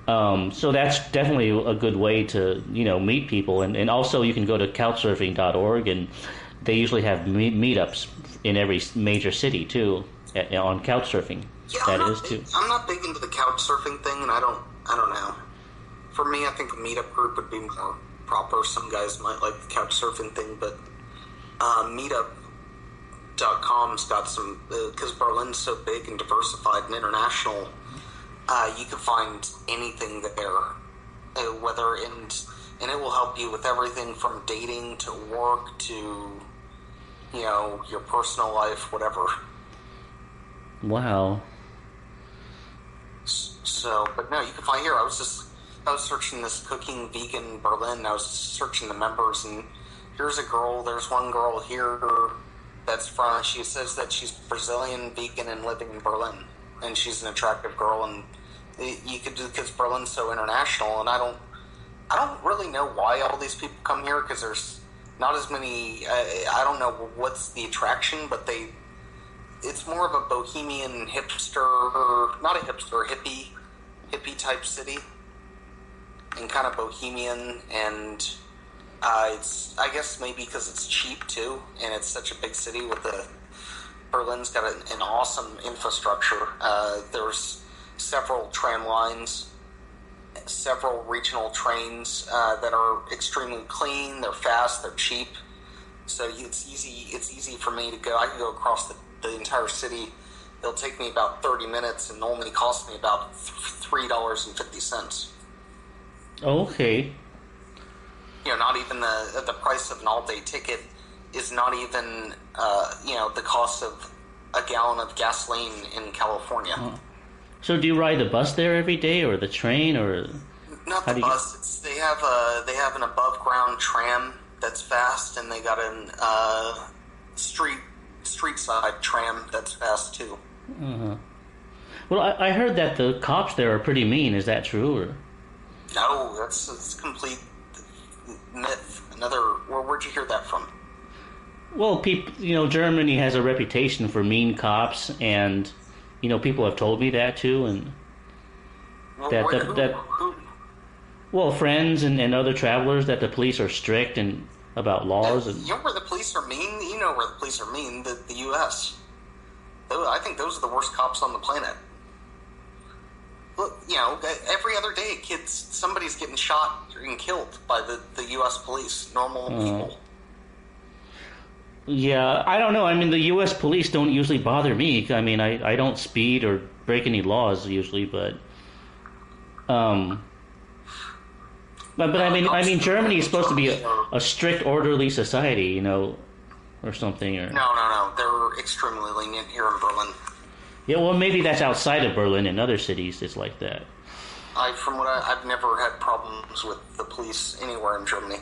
that's definitely a good way to, you know, meet people. And also you can go to couchsurfing.org, and they usually have meetups in every major city too on couchsurfing. Yeah, too. I'm not big into the couchsurfing thing, and I don't know. For me, I think a meetup group would be more proper. Some guys might like the couchsurfing thing, but meetup.com's got some, because Berlin's so big and diversified and international. You can find anything there, and it will help you with everything from dating to work to, you know, your personal life, whatever. Wow. So, but no, you can find here. I was searching this Cooking Vegan Berlin. I was searching the members, and here's a girl. There's one girl here that's from. She says that she's Brazilian, vegan, and living in Berlin, and she's an attractive girl. And you could do, because Berlin's so international, and I don't really know why all these people come here, because there's not as many. I don't know what's the attraction, but it's more of a bohemian hipster, or not a hipster, hippie type city, and kind of bohemian, and it's, I guess maybe because it's cheap too, and it's such a big city with Berlin's got an awesome infrastructure. There's several tram lines, several regional trains that are extremely clean. They're fast. They're cheap. So it's easy. It's easy for me to go. I can go across the entire city. It'll take me about 30 minutes and only cost me about $3.50. Okay. Not even the price of an all-day ticket is not even the cost of a gallon of gasoline in California. Oh. So do you ride the bus there every day, or the train, or not the bus? They have an above ground tram that's fast, and they got an street side tram that's fast too. Uh-huh. Well, I heard that the cops there are pretty mean. Is that true? Or? No, that's complete myth. Where'd you hear that from? Well, Germany has a reputation for mean cops, and people have told me that too, and who? Well, friends and other travelers, that the police are strict and about laws. And you know where the police are mean? You know where the police are mean? The U.S. I think those are the worst cops on the planet. Look, every other day, somebody's getting shot and killed by the U.S. police, normal people. Yeah, I don't know. I mean, the U.S. police don't usually bother me. I mean, I don't speed or break any laws usually, but I mean, Germany is supposed to be a strict, orderly society, or something. Or no, they're extremely lenient here in Berlin. Yeah, well, maybe that's outside of Berlin. In other cities, it's like that. I've never had problems with the police anywhere in Germany.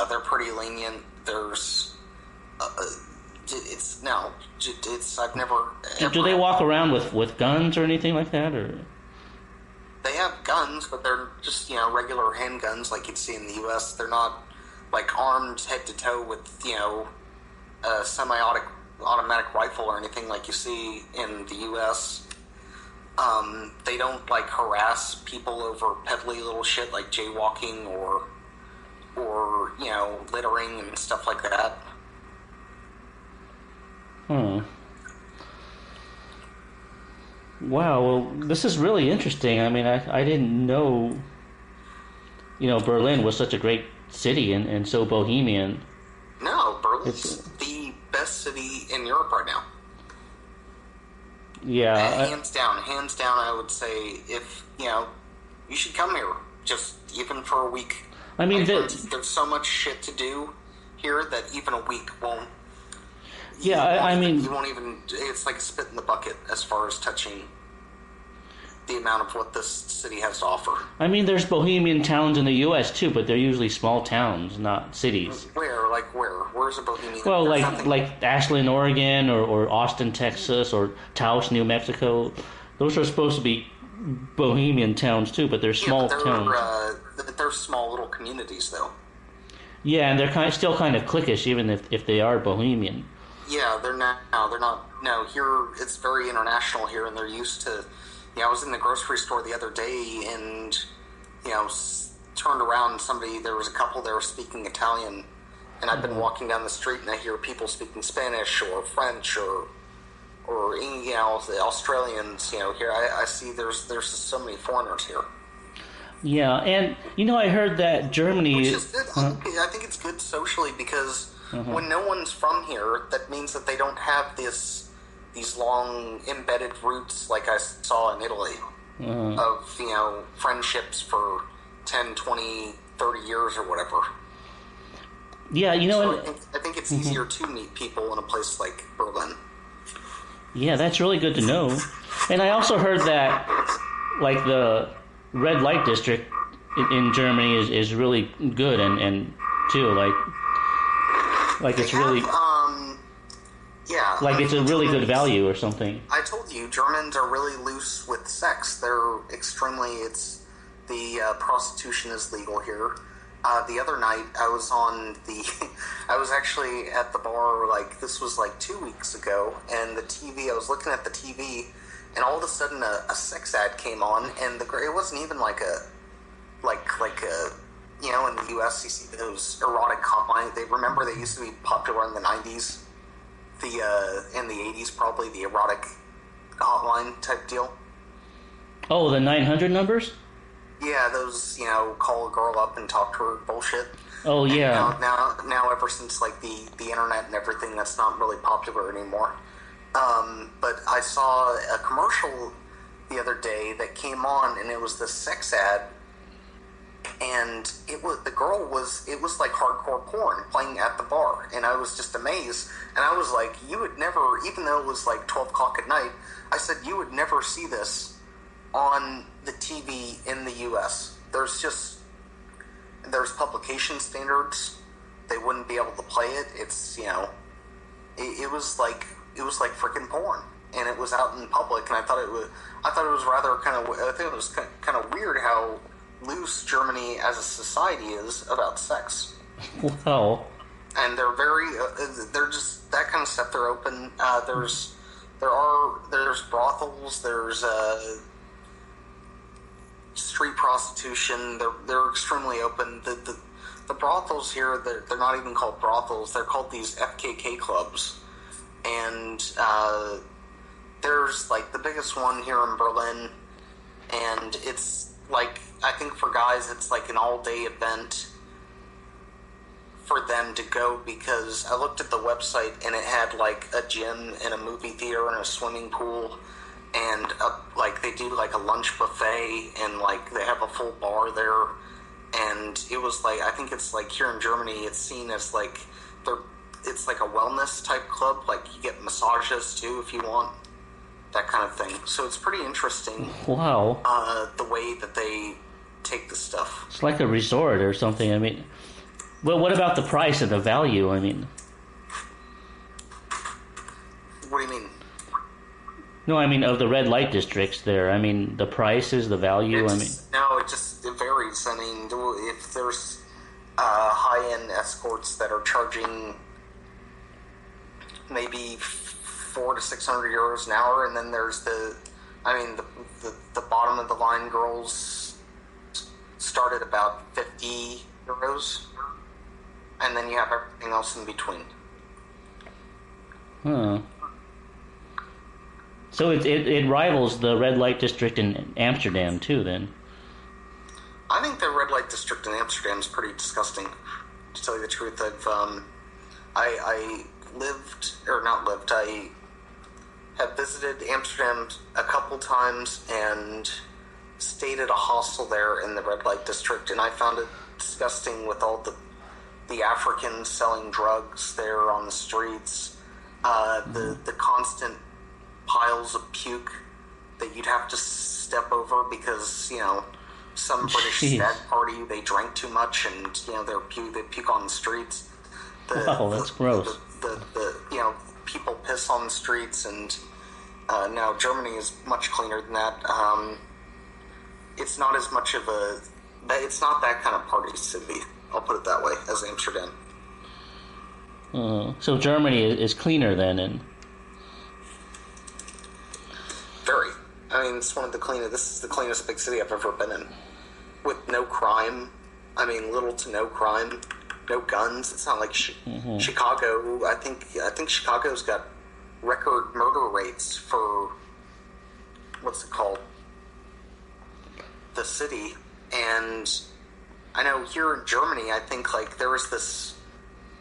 They're pretty lenient. There's I've never. Do they walk around with guns or anything like that, or? They have guns, but they're just regular handguns like you'd see in the U.S. They're not like armed head to toe with a semi-automatic rifle or anything like you see in the U.S. They don't harass people over peddly little shit like jaywalking or littering and stuff like that. Wow, well, this is really interesting. I mean, I didn't know, Berlin was such a great city and so bohemian. No, Berlin's the best city in Europe right now. Yeah. Hands down, I would say if, you should come here, just even for a week. I mean, there's so much shit to do here that even a week won't. Yeah, I mean, you won't even. It's like a spit in the bucket as far as touching the amount of what this city has to offer. I mean, there's bohemian towns in the U.S. too, but they're usually small towns, not cities. Where? Like where? Where's a bohemian? Well, like Ashland, Oregon, or Austin, Texas, or Taos, New Mexico. Those are supposed to be bohemian towns too, but they're small towns. They're small little communities, though. Yeah, and they're still kind of cliquish, even if they are bohemian. Yeah, they're not. No, they're not. No, here it's very international here, and they're used to. I was in the grocery store the other day, and turned around. There was a couple there speaking Italian, and I've been walking down the street, and I hear people speaking Spanish or French or the Australians. Here I see there's so many foreigners here. Yeah, and I heard that Germany. Which is good. I think it's good socially because when no one's from here, that means that they don't have these long embedded roots like I saw in Italy of friendships for 10, 20, 30 years or whatever. Yeah, so I think it's easier to meet people in a place like Berlin. Yeah, that's really good to know. And I also heard that the red light district in Germany is really good and too it's really it's a really good value or something. I told you Germans are really loose with sex. They're extremely. Prostitution is legal here. The other night I was actually at the bar. This was 2 weeks ago, and the TV. I was looking at the TV. And all of a sudden, a sex ad came on, and it wasn't even like a in the U.S. you see those erotic hotline. They used to be popular in the 90s, in the 80s probably, the erotic hotline type deal. Oh, the 900 numbers? Yeah, those, call a girl up and talk to her bullshit. Oh, And yeah. now ever since, like, the internet and everything, that's not really popular anymore. But I saw a commercial the other day that came on, and it was this sex ad, and it was like hardcore porn playing at the bar, and I was just amazed, and I was like, you would never, even though it was like 12 o'clock at night, I said, you would never see this on the TV in the U.S. There's publication standards. They wouldn't be able to play it. It's, it was like freaking porn, and it was out in public, and I thought it was rather I think it was kind of weird how loose Germany as a society is about sex. Wow. And they're they're just that kind of stuff. They're open. There's brothels. There's street prostitution. They're extremely open. The brothels here, they're not even called brothels. They're called these FKK clubs. And there's like the biggest one here in Berlin, and it's like, I think for guys it's like an all-day event for them to go, because I looked at the website and it had like a gym and a movie theater and a swimming pool, and like they do like a lunch buffet, and like they have a full bar there. And it was like, I think it's like here in Germany it's seen as like it's like a wellness type club, like you get massages too if you want, that kind of thing. So it's pretty interesting. Wow. The way that they take the stuff. It's like a resort or something. I mean, well, what about the price and the value? I mean, what do you mean? No, I mean of the red light districts there. I mean the prices, the value. It varies. I mean, if there's high-end escorts that are charging maybe 400 to 600 euros an hour, and then there's the bottom of the line girls start at about 50 euros, and then you have everything else in between. Huh. So it rivals the red light district in Amsterdam too, then? I think the red light district in Amsterdam is pretty disgusting, to tell you the truth. I have visited Amsterdam a couple times and stayed at a hostel there in the red light district, and I found it disgusting with all the Africans selling drugs there on the streets, the constant piles of puke that you'd have to step over because, some British stag party, they drank too muthey puke on the streets. Wow, that's gross. People piss on the streets, and now Germany is much cleaner than that. It's not as much of it's not that kind of party city, I'll put it that way, as Amsterdam. So Germany is cleaner then, and very. I mean, it's one of the cleanest. This is the cleanest big city I've ever been in, with no crime. I mean, little to no crime, no guns. It's not like Chicago. I think Chicago's got record murder rates for what's it called, the city. And I know here in Germany, I think like there was this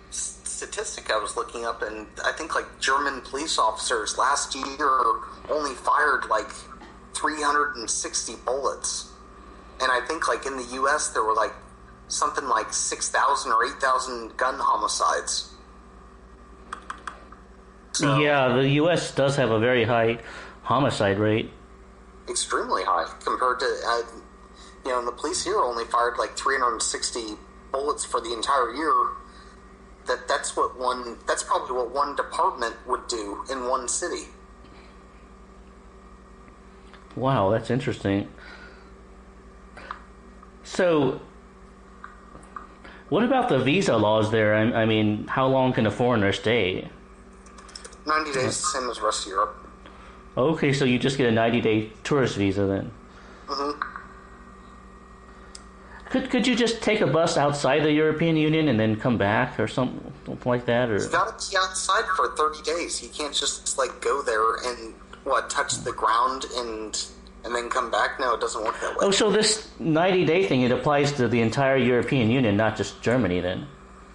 statistic I was looking up, and I think like German police officers last year only fired like 360 bullets, and I think like in the U.S. there were like something like 6,000 or 8,000 gun homicides. So, yeah, the U.S. does have a very high homicide rate. Extremely high compared to and the police here only fired like 360 bullets for the entire year. That's probably what one department would do in one city. Wow, that's interesting. So, what about the visa laws there? I mean, how long can a foreigner stay? 90 days, same as the rest of Europe. Okay, so you just get a 90-day tourist visa then? Mm-hmm. Could you just take a bus outside the European Union and then come back or something like that? Or you got to be outside for 30 days. You can't just like go there and touch the ground and and then come back. No, it doesn't work that way. Oh, so this 90-day thing, it applies to the entire European Union, not just Germany, then?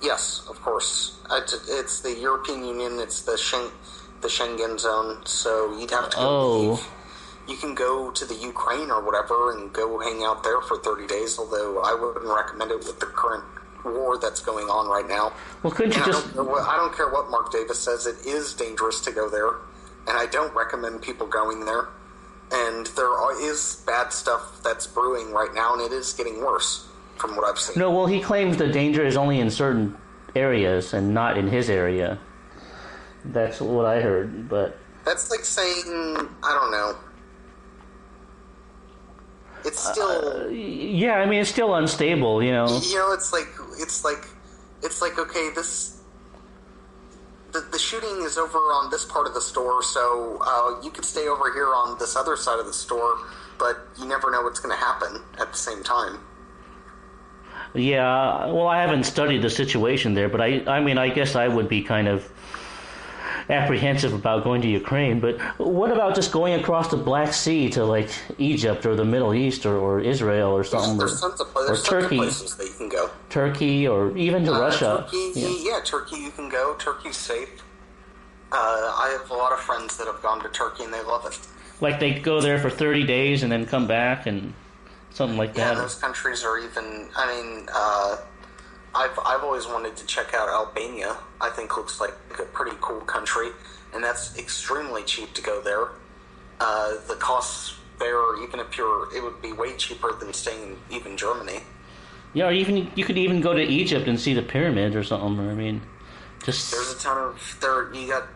Yes, of course. It's the European Union. It's the Schengen zone. So you'd have to go leave. You can go to the Ukraine or whatever and go hang out there for 30 days, although I wouldn't recommend it with the current war that's going on right now. Well, couldn't you I don't care what Mark Davis says. It is dangerous to go there, and I don't recommend people going there. And there is bad stuff that's brewing right now, and it is getting worse from what I've seen. No, well, he claims the danger is only in certain areas and not in his area. That's what I heard, but... That's like saying, I don't know. It's still... yeah, I mean, it's still unstable, you know. You know, it's like, okay, the shooting is over on this part of the store, so you could stay over here on this other side of the store, but you never know what's going to happen at the same time. Yeah, well, I haven't studied the situation there, but I mean, I guess I would be kind of apprehensive about going to Ukraine, but what about just going across the Black Sea to, like, Egypt or the Middle East or Israel or something? There's tons of Turkey. places that you can go. Turkey or even to Russia. Turkey, Turkey you can go. Turkey's safe. I have a lot of friends that have gone to Turkey and they love it. Like they go there for 30 days and then come back and something like that? Yeah, those countries are even, I mean, I've always wanted to check out Albania. I think looks like a pretty cool country, and that's extremely cheap to go there. The costs there, even if it would be way cheaper than staying in even Germany. Yeah, or even you could even go to Egypt and see the pyramids or something. I mean, just there's a ton of you got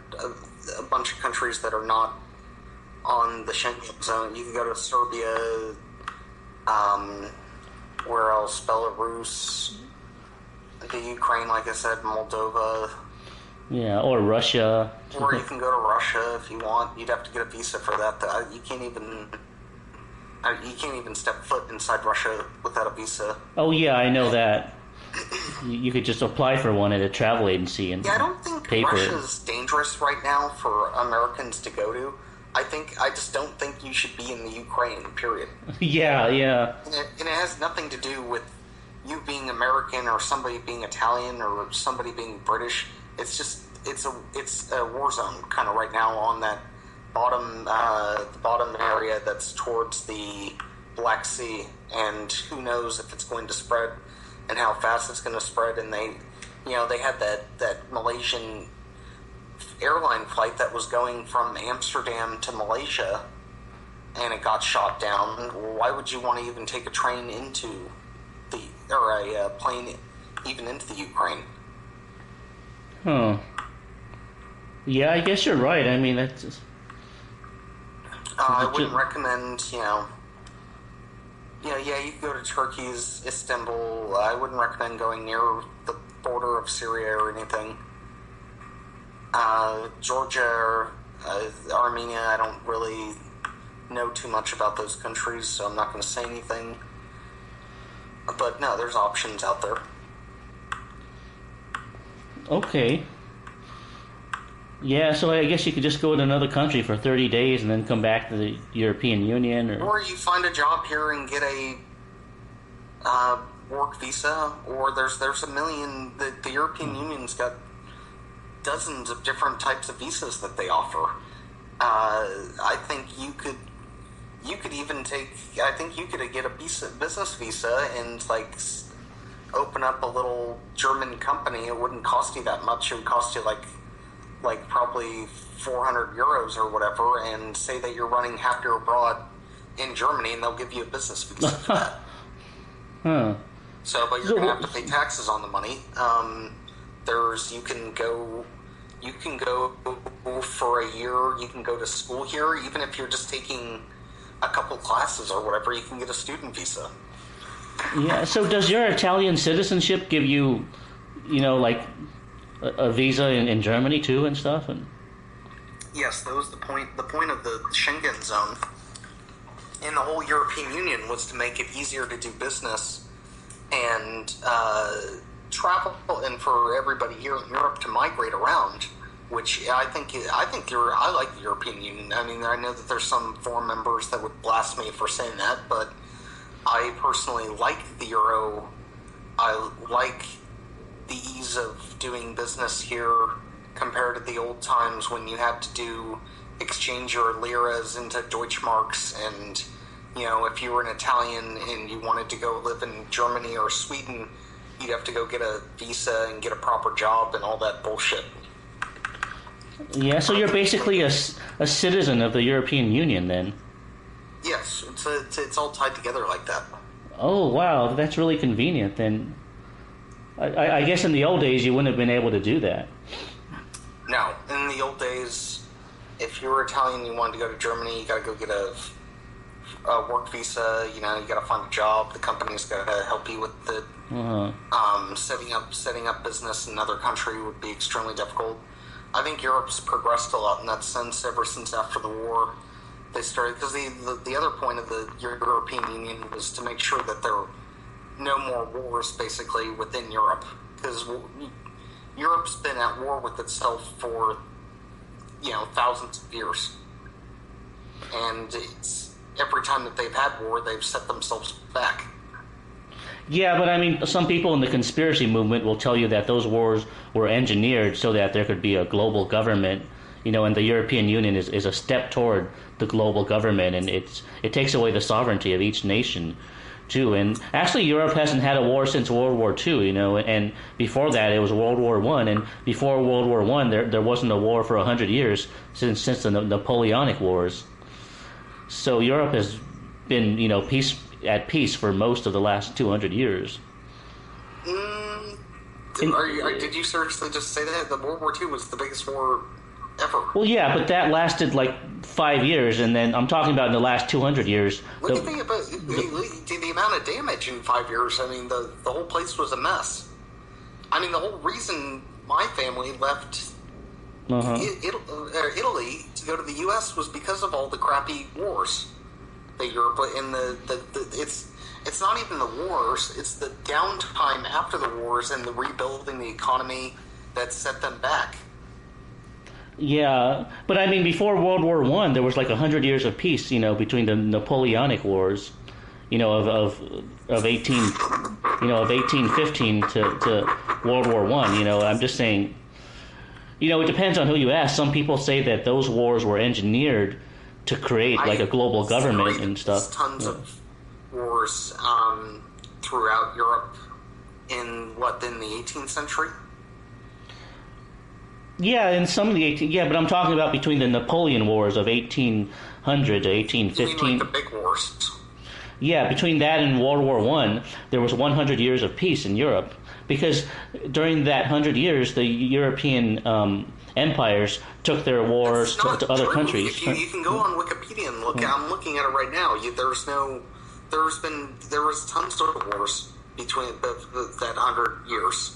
a bunch of countries that are not on the Schengen zone. You can go to Serbia. Where else? Belarus. The Ukraine, like I said, Moldova. Yeah, or Russia. Or you can go to Russia if you want. You'd have to get a visa for that. You can't even step foot inside Russia without a visa. Oh yeah, I know that. You could just apply for one at a travel agency and I don't think Russia's dangerous right now for Americans to go to. I just don't think you should be in the Ukraine, period. Yeah. And it has nothing to do with you being American or somebody being Italian or somebody being British. It's just it's a war zone kind of right now on that bottom area that's towards the Black Sea, and who knows if it's going to spread and how fast it's going to spread. And they had that Malaysian airline flight that was going from Amsterdam to Malaysia, and it got shot down. Why would you want to even take a train or a plane even into the Ukraine? Huh. Yeah, I guess you're right. I mean, that's just... I wouldn't recommend, you can go to Turkey's Istanbul. I wouldn't recommend going near the border of Syria or anything. Georgia or Armenia, I don't really know too much about those countries, so I'm not going to say anything. But no, there's options out there. Okay. Yeah, so I guess you could just go to another country for 30 days and then come back to the European Union. Or you find a job here and get a work visa, or there's a million... The European Union's got dozens of different types of visas that they offer. I think you could even get a business visa and open up a little German company. It wouldn't cost you that much. It would cost you like probably 400 euros or whatever, and say that you're running half your abroad in Germany, and they'll give you a business visa for that. Huh. But you're going to have to pay taxes on the money. You can go for a year. You can go to school here, even if you're just taking a couple classes or whatever. You can get a student visa. Yeah. So does your Italian citizenship give you, a visa in Germany too and stuff? And yes, that was the point. The point of the Schengen zone in the whole European Union was to make it easier to do business and travel, and for everybody here in Europe to migrate around which I like the European Union. I mean, I know that there's some foreign members that would blast me for saying that, but I personally like the euro. I like the ease of doing business here compared to the old times when you had to exchange your liras into Deutschmarks, and if you were an Italian and you wanted to go live in Germany or Sweden, you'd have to go get a visa and get a proper job and all that bullshit. Yeah, so you're basically a citizen of the European Union then? Yes, it's all tied together like that. Oh, wow, that's really convenient then. I guess in the old days you wouldn't have been able to do that. No, in the old days, if you were Italian and you wanted to go to Germany, you got to go get a work visa. You got to find a job. The company's got to help you with the setting up business in another country would be extremely difficult. I think Europe's progressed a lot in that sense ever since after the war. They started, because the other point of the European Union was to make sure that there were no more wars basically within Europe, because Europe's been at war with itself for thousands of years, and it's every time that they've had war, they've set themselves back. Yeah, but I mean, some people in the conspiracy movement will tell you that those wars were engineered so that there could be a global government, and the European Union is a step toward the global government, and it takes away the sovereignty of each nation, too. And actually, Europe hasn't had a war since World War II, and before that it was World War I, and before World War I there wasn't a war for 100 years since the Napoleonic Wars. So Europe has been, at peace for most of the last 200 years. Did you seriously just say that? The World War II was the biggest war ever. Well, yeah, but that lasted like 5 years, and then I'm talking about in the last 200 years. Look at the amount of damage in 5 years. I mean, the whole place was a mess. I mean, the whole reason my family left Italy to go to the U.S. was because of all the crappy wars that Europe in it's not even the wars, it's the downtime after the wars and the rebuilding the economy that set them back. Yeah, but I mean, before World War I, there was like 100 years of peace, between the Napoleonic Wars, of 1815 to World War I. I'm just saying, it depends on who you ask. Some people say that those wars were engineered to create like a global government and stuff. Tons of wars throughout Europe in the 18th century. Yeah, in some of the but I'm talking about between the Napoleon Wars of 1800 to 1815. You mean like the big wars? Yeah, between that and World War I, there was 100 years of peace in Europe, because during that 100 years, the European empires took their wars to other countries. You can go on Wikipedia and look. I'm looking at it right now. There was tons of wars between that 100 years.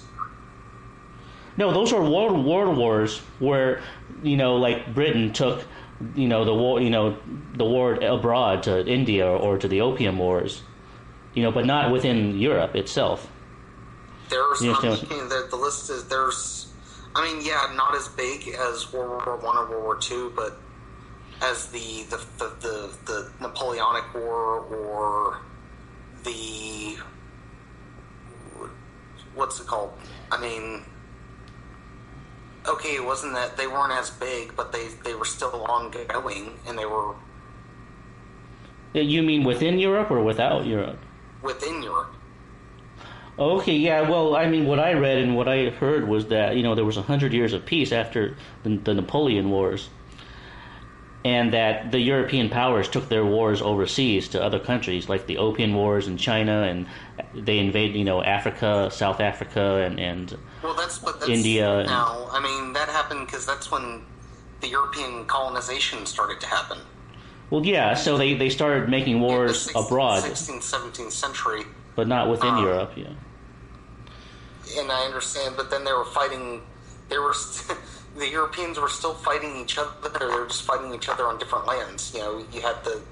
No, those are world wars where, like Britain took, the war, the war abroad to India or to the Opium Wars, but not within Europe itself. The list is not as big as World War I or World War II, but as the Napoleonic War or the what's it called? I mean. Okay, it wasn't that they weren't as big, but they were still ongoing, and they were... You mean within Europe or without Europe? Within Europe. Okay, yeah, well, I mean, what I read and what I heard was that, there was 100 years of peace after the Napoleon Wars, and that the European powers took their wars overseas to other countries, like the Opium Wars in China, and they invaded, Africa, South Africa, and that's India. Now, I mean, that happened because that's when the European colonization started to happen. Well, yeah, so they started making wars abroad. 16th, 17th century. But not within Europe, yeah. And I understand, but then they were fighting, the Europeans were still fighting each other. They were just fighting each other on different lands. You had the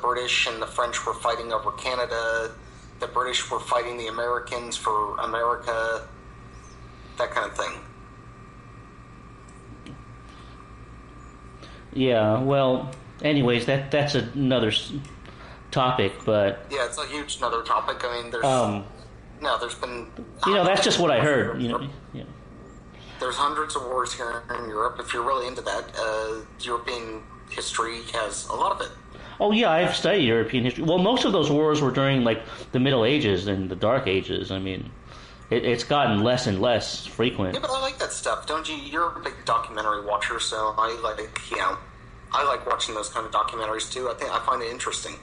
British and the French were fighting over Canada. The British were fighting the Americans for America. That kind of thing. Yeah. Well, anyways, that's another topic, but Yeah, it's a huge another topic. I mean, um, there's been that's hundreds just of what I wars in heard. Europe. Yeah. There's hundreds of wars here in Europe. If you're really into that, European history has a lot of it. Oh yeah, I've studied European history. Well, most of those wars were during like the Middle Ages and the Dark Ages. I mean, it's gotten less and less frequent. Yeah, but I like that stuff, don't you? You're a big documentary watcher, so I like watching those kind of documentaries too. I find it interesting.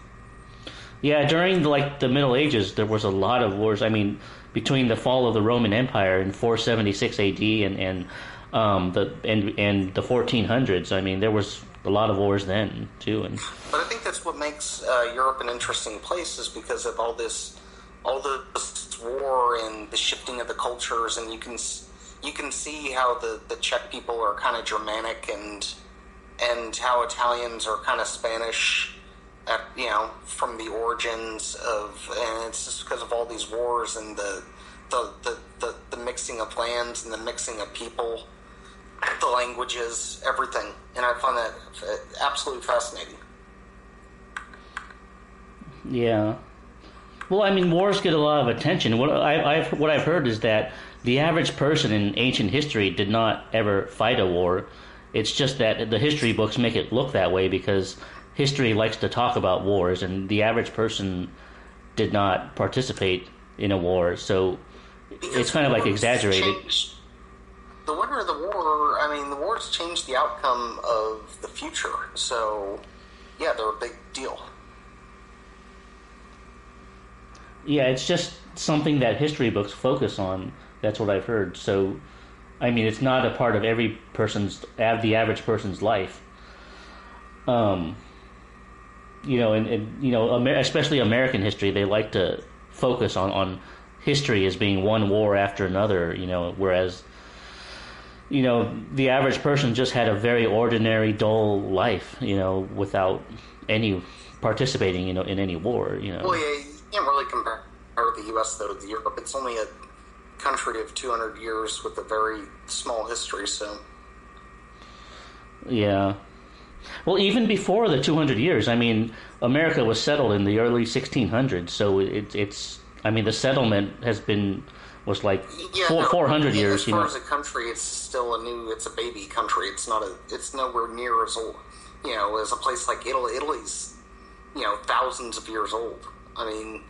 Yeah, during the Middle Ages, there was a lot of wars. I mean, between the fall of the Roman Empire in 476 A.D. and the 1400s. I mean, there was a lot of wars then too. But I think that's what makes Europe an interesting place, is because of all this war and the shifting of the cultures, and you can see how the Czech people are kind of Germanic and how Italians are kind of Spanish, from the origins of, and it's just because of all these wars and the mixing of lands and the mixing of people, the languages, everything, and I find that absolutely fascinating. Yeah. Well, I mean, wars get a lot of attention. What I've heard is that the average person in ancient history did not ever fight a war. It's just that the history books make it look that way because history likes to talk about wars, and the average person did not participate in a war, so it's kind of like exaggerated. The winner of the war, I mean, the wars changed the outcome of the future, so yeah, they're a big deal. Yeah, it's just something that history books focus on. That's what I've heard. So, I mean, it's not a part of the average person's life. Especially American history, they like to focus on history as being one war after another. Whereas, the average person just had a very ordinary, dull life. Without any participating, in any war. Well, yeah, you can't really compare the U.S. though to Europe. It's only a country of 200 years with a very small history, so. Yeah. Well, even before the 200 years, I mean, America was settled in the early 1600s, so it's. I mean, the settlement was like 400 years. As far as a country, it's still it's a baby country. It's nowhere near as old, as a place like Italy. Italy's, thousands of years old. I mean.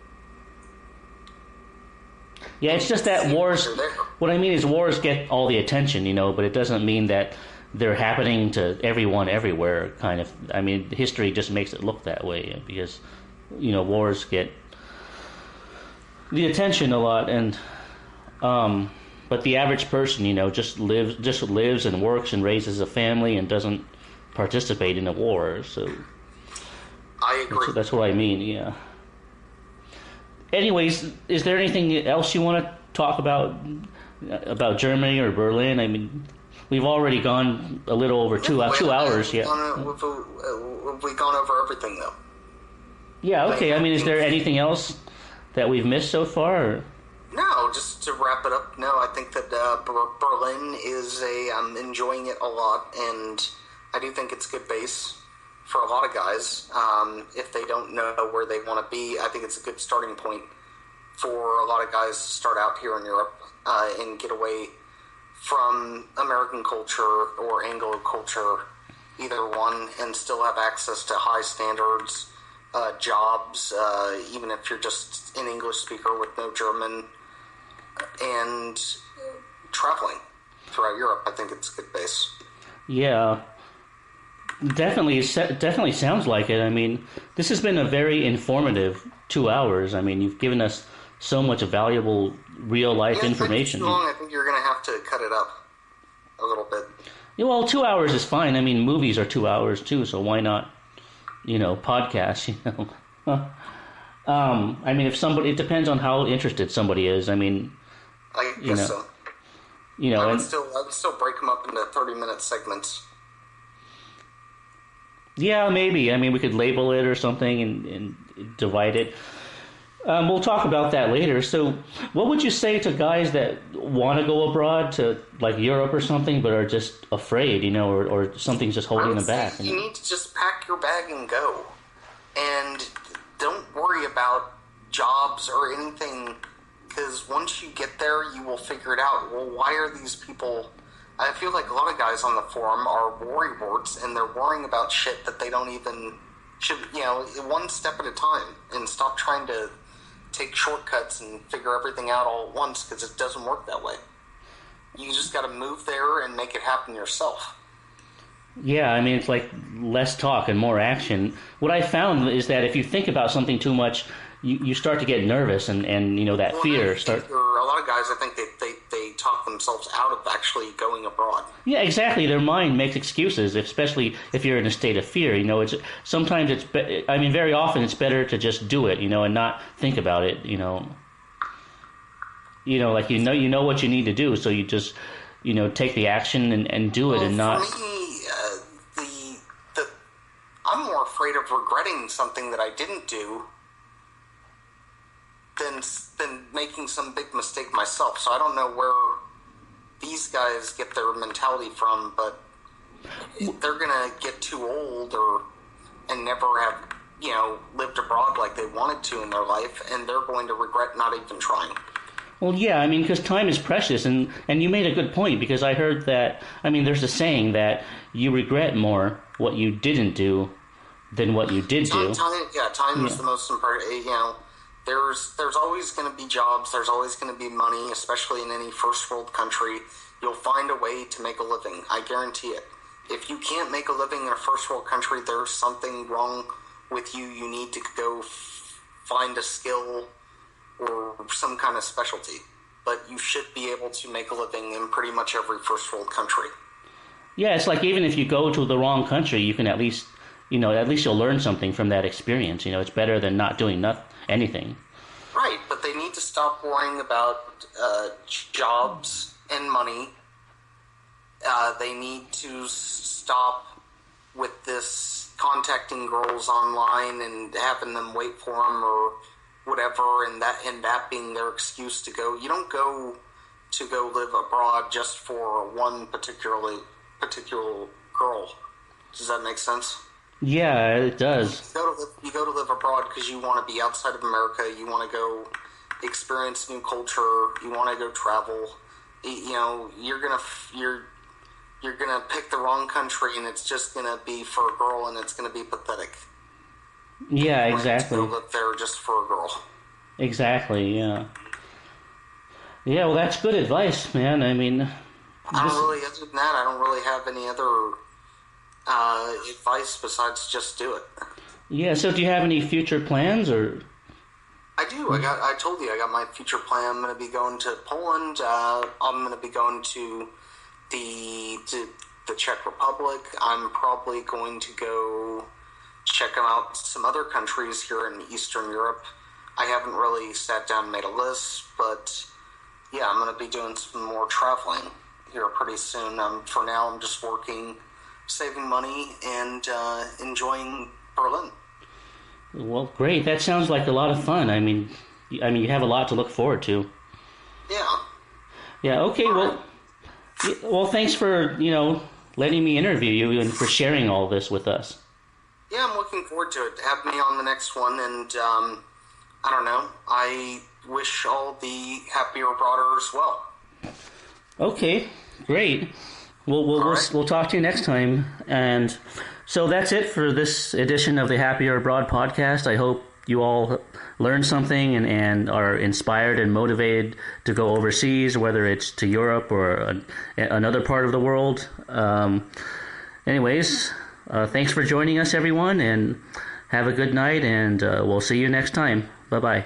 Yeah, it's just that wars. What I mean is wars get all the attention, but it doesn't mean that they're happening to everyone everywhere. Kind of. I mean, history just makes it look that way because, wars get the attention a lot, and but the average person, just lives and works and raises a family and doesn't participate in a war. So I agree. That's what I mean. Yeah. Anyways, is there anything else you want to talk about Germany or Berlin? I mean, we've already gone a little over 2 hours. Yeah. Have we gone over everything though? Yeah. Okay. I mean, is there anything else that we've missed so far? Or? No, just to wrap it up. No, I think that Berlin is I'm enjoying it a lot, and I do think it's a good base for a lot of guys. If they don't know where they want to be, I think it's a good starting point for a lot of guys to start out here in Europe and get away from American culture or Anglo culture, either one, and still have access to high standards, jobs, even if you're just an English speaker with no German, and traveling throughout Europe. I think it's a good base. Yeah. Definitely sounds like it. I mean, this has been a very informative 2 hours. I mean, you've given us so much valuable real-life information. Too long. I think you're going to have to cut it up a little bit. Yeah, well, 2 hours is fine. I mean, movies are 2 hours too, so why not, podcasts, I mean, it depends on how interested somebody is. I mean, I guess so. I would still break them up into 30-minute segments. Yeah, maybe. I mean, we could label it or something and divide it. We'll talk about that later. So, what would you say to guys that want to go abroad to like Europe or something, but are just afraid, or something's just I holding would them say back? you need to just pack your bag and go. And don't worry about jobs or anything, because once you get there, you will figure it out. Well, why are these people... I feel like a lot of guys on the forum are worrywarts, and they're worrying about shit that they don't even... should, one step at a time, and stop trying to take shortcuts and figure everything out all at once, because it doesn't work that way. You just got to move there and make it happen yourself. Yeah, I mean, it's like less talk and more action. What I found is that if you think about something too much, you start to get nervous, and that fear start. There are a lot of guys, I think, they talk themselves out of actually going abroad. Yeah, exactly. Their mind makes excuses, especially if you're in a state of fear. Very often it's better to just do it, and not think about it. Like you know what you need to do, so you just take the action and do it, and not. For me, I'm more afraid of regretting something that I didn't do than making some big mistake myself. So I don't know where these guys get their mentality from, but they're gonna get too old and never have lived abroad like they wanted to in their life, and they're going to regret not even trying. Well, yeah, because time is precious, and you made a good point, because I heard that, there's a saying that you regret more what you didn't do than what you did do. Time is the most important. There's always going to be jobs, there's always going to be money, especially in any first world country. You'll find a way to make a living, I guarantee it. If you can't make a living in a first world country, there's something wrong with you. You need to go find a skill or some kind of specialty. But you should be able to make a living in pretty much every first world country. Yeah, it's like even if you go to the wrong country, you can at least you'll learn something from that experience. It's better than not doing anything. Right, but they need to stop worrying about jobs and money. They need to stop with this contacting girls online and having them wait for them or whatever, and that being their excuse to go. You don't go live abroad just for one particular girl. Does that make sense? Yeah, it does. You go to live abroad because you want to be outside of America. You want to go experience new culture. You want to go travel. You're gonna pick the wrong country, and it's just gonna be for a girl, and it's gonna be pathetic. Yeah, exactly. You live there just for a girl. Exactly. Yeah. Yeah. Well, that's good advice, man. Other than that, I don't really have any other advice besides just do it. Yeah. So, do you have any future plans, or? I do. I told you I got my future plan. I'm going to be going to Poland. I'm going to be going to the Czech Republic. I'm probably going to go check out some other countries here in Eastern Europe. I haven't really sat down and made a list, but yeah, I'm going to be doing some more traveling here pretty soon. For now, I'm just working, saving money, and enjoying Berlin. Well, great. That sounds like a lot of fun. You have a lot to look forward to. Yeah. Yeah. Okay. Well, thanks for letting me interview you and for sharing all this with us. Yeah, I'm looking forward to it. Have me on the next one, and I don't know. I wish all the happier broaders well. Okay, great. We'll talk to you next time. And so that's it for this edition of the Happier Abroad podcast. I hope you all learned something and are inspired and motivated to go overseas, whether it's to Europe or another part of the world. Anyways, thanks for joining us, everyone, and have a good night, and we'll see you next time. Bye-bye.